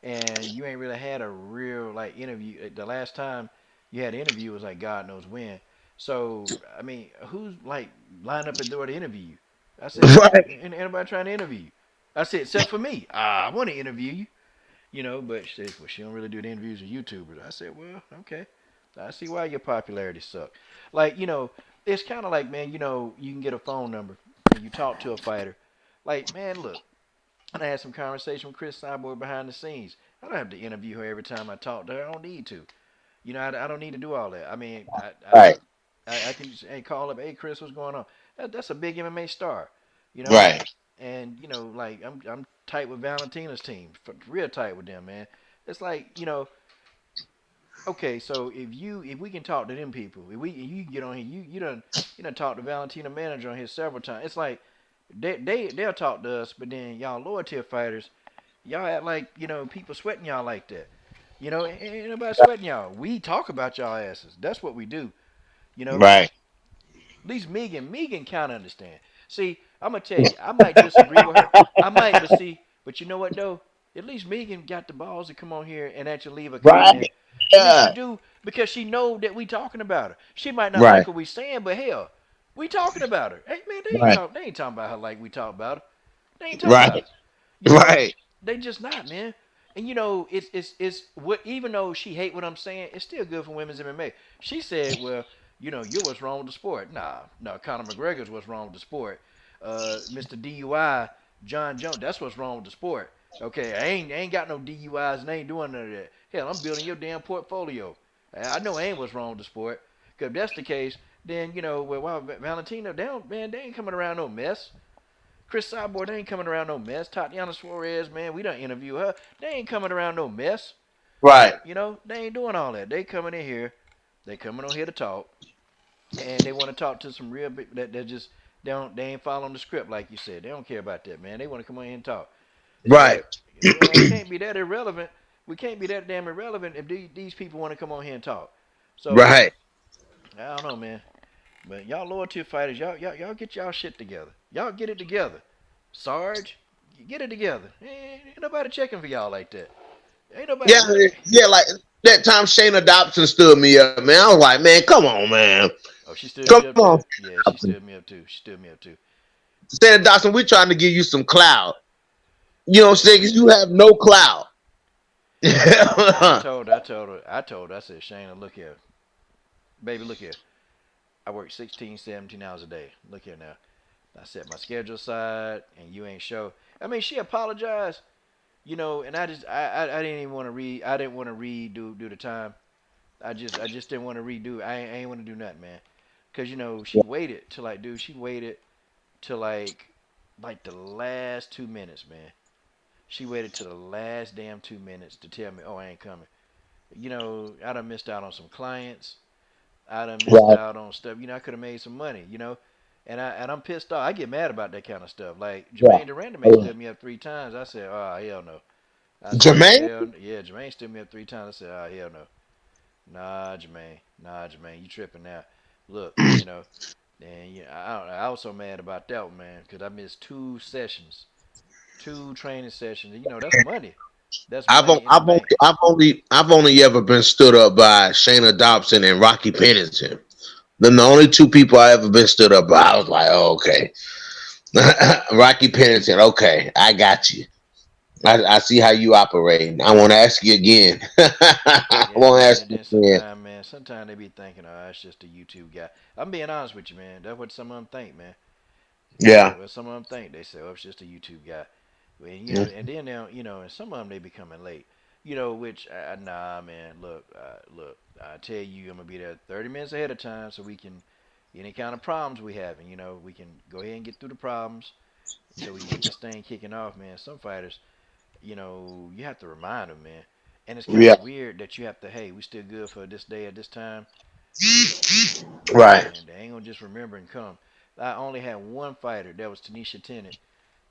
A: and you ain't really had a real like interview. The last time you had an interview was like God knows when. So I mean, who's like lined up at the door to interview you? I said,
F: Right.
A: ain't anybody trying to interview you. I said, except for me. I want to interview you. But she said, well, she don't really do the interviews with YouTubers. I said, well, okay. I see why your popularity sucked. Like, it's kind of like, man, you can get a phone number and you talk to a fighter. Like, man, look, I had some conversation with Chris Cyborg behind the scenes. I don't have to interview her every time I talk to her. I don't need to. I don't need to do all that. I mean,
F: Right.
A: I can just, hey, call up, hey, Chris, what's going on? That's a big MMA star, you know.
F: Right.
A: And like I'm tight with Valentina's team, real tight with them, man. It's like okay, so if we can talk to them people, if you get on here, you done talk to Valentina manager on here several times. It's like they'll talk to us, but then y'all lower tier fighters, y'all act like people sweating y'all like that. Ain't nobody sweating y'all. We talk about y'all asses. That's what we do. You know,
F: Right.
A: at least Megan kind of understand. See, I'm gonna tell you, I might disagree with her. I might, but you know what though? At least Megan got the balls to come on here and actually leave a comment.
F: Right.
A: At least she
F: Yeah.
A: do because she know that we talking about her. She might not like
F: Right.
A: what we saying, but hell, we talking about her. Hey man,
F: Right.
A: they ain't talking about her like we talk about her. They ain't talking about
F: Right.
A: her. You know,
F: Right.
A: they just not, man. And it's what even though she hate what I'm saying, it's still good for women's MMA. She said, well, you're what's wrong with the sport. Nah, no, Conor McGregor's what's wrong with the sport. Mr. DUI, John Jones, that's what's wrong with the sport. Okay, I ain't got no DUIs and I ain't doing none of that. Hell, I'm building your damn portfolio. I know I ain't what's wrong with the sport. Cause if that's the case, then well, Valentina, they ain't coming around no mess. Chris Cyborg, they ain't coming around no mess. Tatiana Suarez, man, we done interview her. They ain't coming around no mess.
F: Right.
A: They ain't doing all that. They coming in here. They coming on here to talk, and they want to talk to some real big that just they ain't following the script like you said. They don't care about that, man. They want to come on here and talk.
F: Right.
A: But man, we can't be that irrelevant. We can't be that damn irrelevant if these people want to come on here and talk. So
F: Right.
A: I don't know, man. But y'all lower tier fighters, y'all get y'all shit together. Y'all get it together. Sarge, you get it together. Ain't nobody checking for y'all like that. Ain't nobody
F: Yeah.
A: look.
F: Yeah. Like that time Shayna Dobson stood me up, man. I was like, man, come on, man.
A: Oh, she stood
F: Come
A: you up
F: on.
A: too. Yeah, she stood me up too. She stood me up too.
F: Shayna Dobson, we're trying to give you some clout. You know what I'm
A: Yeah.
F: saying? 'Cause you have no clout.
A: I said, Shayna, look here, baby, look here. I work 16, 17 hours a day. Look here now. I set my schedule aside, and you ain't show. I mean, she apologized, and I didn't even want to read. I didn't want to redo do the time. I just didn't want to redo. I ain't want to do nothing, man. Cause she waited till like, dude, she waited till like the last 2 minutes, man. She waited till the last damn 2 minutes to tell me, oh, I ain't coming. I done missed out on some clients. I done missed
F: Right.
A: out on stuff. I could have made some money. And I'm pissed off. I get mad about that kind of stuff. Like
F: Yeah.
A: Jermaine Durandam may stood me up 3 times. I said, oh hell no. I said,
F: Jermaine?
A: hell yeah. Jermaine stood me up 3 times. I said, oh hell no. Nah, Jermaine, you tripping now? Look, and I was so mad about that one, man, because I missed 2 sessions, 2 training sessions. That's money. That's money in the bank.
F: I've only ever been stood up by Shayna Dobson and Rocky Pennington. Them the only two people I ever been stood up by. I was like, oh, okay. Rocky Pennington, okay, I got you. I see how you operate. I won't ask you again. I
A: Yeah,
F: won't
A: man.
F: ask
A: And
F: you
A: then
F: again.
A: sometimes they be thinking, oh, that's just a YouTube guy. I'm being honest with you, man. That's what some of them think, man.
F: Yeah.
A: Well, some of them think they say, oh, it's just a YouTube guy. Well,
F: Yeah.
A: and then now, and some of them they be coming late. Which nah, man. Look. I tell you, I'm gonna be there 30 minutes ahead of time so we can any kind of problems we having. We can go ahead and get through the problems so we can get this thing kicking off, man. Some fighters, you have to remind them, man. And it's kind
F: Yeah.
A: of weird that you have to, hey, we still good for this day at this time.
F: Right.
A: Man, they ain't gonna just remember and come. I only had one fighter. That was Tanisha Tennant.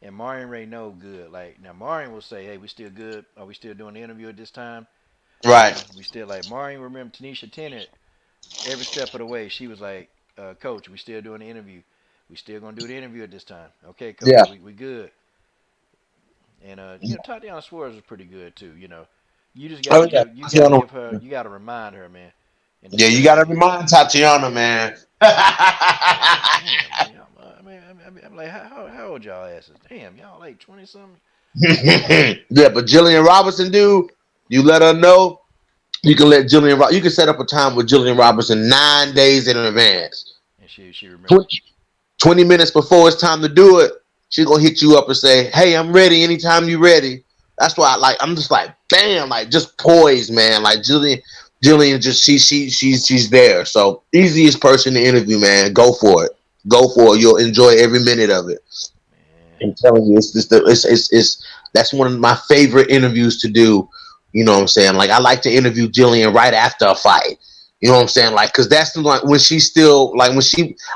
A: And Marion Ray know good. Like now, Marion will say, "Hey, we still good? Are we still doing the interview at this time?
F: Right.
A: We still like Marion. Remember Tanisha Tennant? Every step of the way, she was like, Coach, we still doing the interview. We still gonna do the interview at this time. Okay, Coach,
F: Yeah.
A: we good. And Tatiana Suarez was pretty good too. You just
F: Oh
A: gotta
F: yeah.
A: give
F: I see on
A: her. You gotta remind her, man. And
F: Yeah,
A: just
F: you
A: say,
F: gotta remind Tatiana, man.
A: damn, man, I'm like, how old y'all asses? Damn, y'all like 20 something.
F: Yeah, but Jillian Robinson, dude, you let her know. You can let you can set up a time with Jillian Robinson 9 days in advance.
A: And she remembers.
F: 20, 20 minutes before it's time to do it, she's gonna hit you up and say, "Hey, I'm ready anytime you're ready." That's why I'm just like, bam, like just poised, man. Like Jillian just she's there. So easiest person to interview, man. Go for it. Go for it. You'll enjoy every minute of it.
A: Man,
F: I'm telling you, it's that's one of my favorite interviews to do. You know what I'm saying? Like I like to interview Jillian right after a fight. You know what I'm saying? Like, cause that's like when she's still like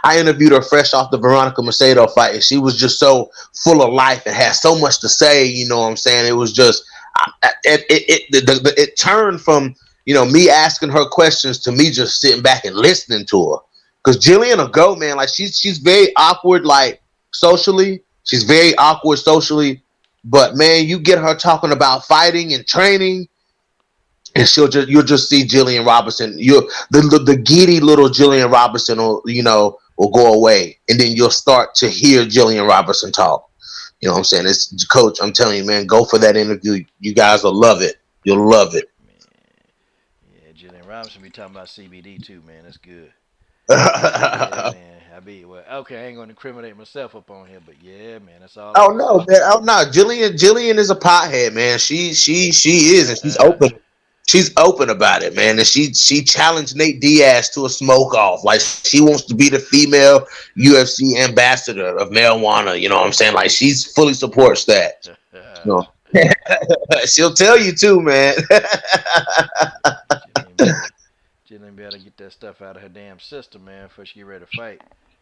F: I interviewed her fresh off the Veronica Macedo fight, and she was just so full of life and had so much to say. You know what I'm saying? It was just it turned from me asking her questions to me just sitting back and listening to her. Cause Jillian will go, man. Like she's very awkward, like socially. She's very awkward socially, but man, you get her talking about fighting and training, and you'll just see Jillian Robinson. The giddy little Jillian Robinson will go away, and then you'll start to hear Jillian Robinson talk. You know what I'm saying? It's Coach. I'm telling you, man, go for that interview. You guys will love it. You'll love it.
A: man. Yeah, Jillian Robinson be talking about CBD too, man. That's good. Yeah, man. Okay, I ain't gonna incriminate myself up on here, but yeah, man, that's all I
F: Oh
A: can
F: no,
A: say.
F: man, oh no, Jillian is a pothead, man. She is, and she's open. She's open about it, man. And she challenged Nate Diaz to a smoke off. Like she wants to be the female UFC ambassador of marijuana. You know what I'm saying? Like she's fully supports that. You know? She'll tell you too, man.
A: Jillian better get that stuff out of her damn system, man, before she get ready to fight.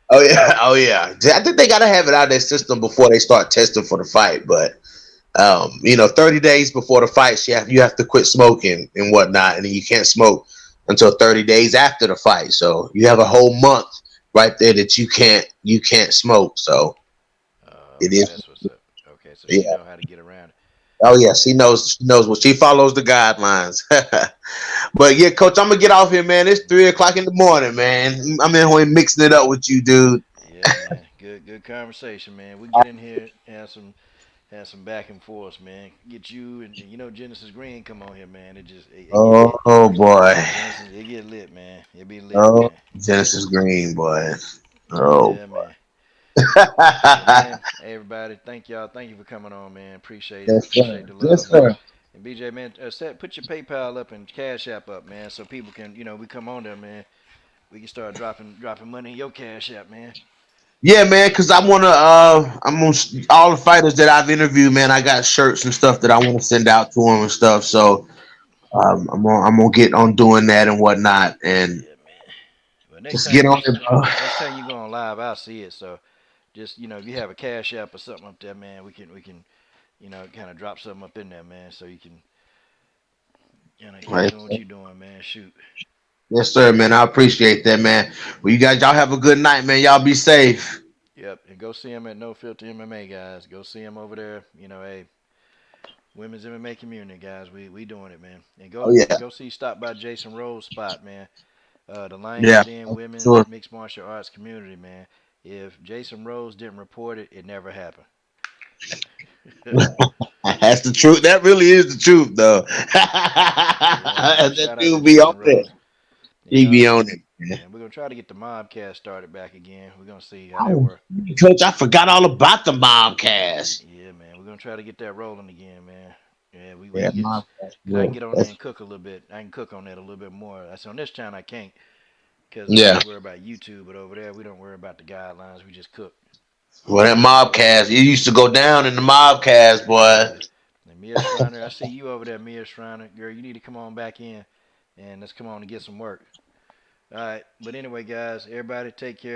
F: Oh yeah, oh yeah. I think they gotta have it out of their system before they start testing for the fight. But 30 days before the fight, you have to quit smoking and whatnot, and then you can't smoke until 30 days after the fight. So you have a whole month right there that you can't smoke. So it
A: Okay,
F: is,
A: that's what's up. Okay, so she
F: yeah.
A: know how to get around it.
F: Oh yeah, she
A: Yeah.
F: knows what she follows the guidelines. But yeah, Coach, I'm gonna get off here, man. It's 3 o'clock in the morning, man. I'm in here mixing it up with you, dude.
A: Yeah, man. Good conversation, man. We get in here and have some back and forth, man. Get you and Genesis Green come on here, man. It get lit.
F: Oh boy.
A: Genesis, it get lit, man. It be lit,
F: Oh,
A: man.
F: Genesis Green, boy. Oh.
A: Yeah, man. But man, hey, everybody, thank y'all. Thank you for coming on, man. Appreciate it.
F: Yes, sir.
A: Appreciate the
F: Yes,
A: love, man.
F: sir.
A: And BJ, man, put your PayPal up and Cash App up, man, so people can, we come on there, man. We can start dropping money in your Cash App, man.
F: Yeah, man, because I'm on all the fighters that I've interviewed, man. I got shirts and stuff that I want to send out to them and stuff. So I'm gonna get on doing that and whatnot, and
A: Yeah, man. Well, next
F: just
A: time
F: get
A: you
F: on it, bro.
A: next time you go on live, I'll see it. So just if you have a Cash App or something up there, man, we can kind of drop something up in there, man, so you can keep
F: Right.
A: doing what you're doing, man. Shoot.
F: Yes, sir, man. I appreciate that, man. Well, y'all have a good night, man. Y'all be safe.
A: Yep, and go see him at No Filter MMA, guys. Go see him over there. Hey, women's MMA community, guys. We doing it, man. And
F: Oh yeah,
A: go see stop by Jason Rose spot, man. The Lions
F: yeah,
A: Den
F: for
A: Women's
F: sure.
A: Mixed Martial Arts community, man. If Jason Rose didn't report it, it never happened.
F: That's the truth. That really is the truth, though.
A: Yeah, man.
F: That
A: Shout out to
F: dude be on
A: Jason
F: it.
A: Rose.
F: He
A: Yeah,
F: be on it. Man.
A: and we're gonna try to get the Mobcast started back again. We're gonna see how that
F: Oh,
A: works.
F: Coach, I forgot all about the Mobcast.
A: Yeah, man. We're gonna try to get that rolling again, man. Yeah, we
F: Yeah,
A: can get
F: Mobcast.
A: because I can
F: Good.
A: get on there and cook a little bit. I can cook on that a little bit more. That's on this channel I can't because
F: Yeah.
A: we worry about YouTube, but over there we don't worry about the guidelines. We just cook.
F: Well, that Mobcast, it used to go down in the Mobcast, boy.
A: Yeah. And Mia Shriner, I see you over there, Mia Shriner. Girl, you need to come on back in and let's come on and get some work. All right. But anyway, guys, everybody take care.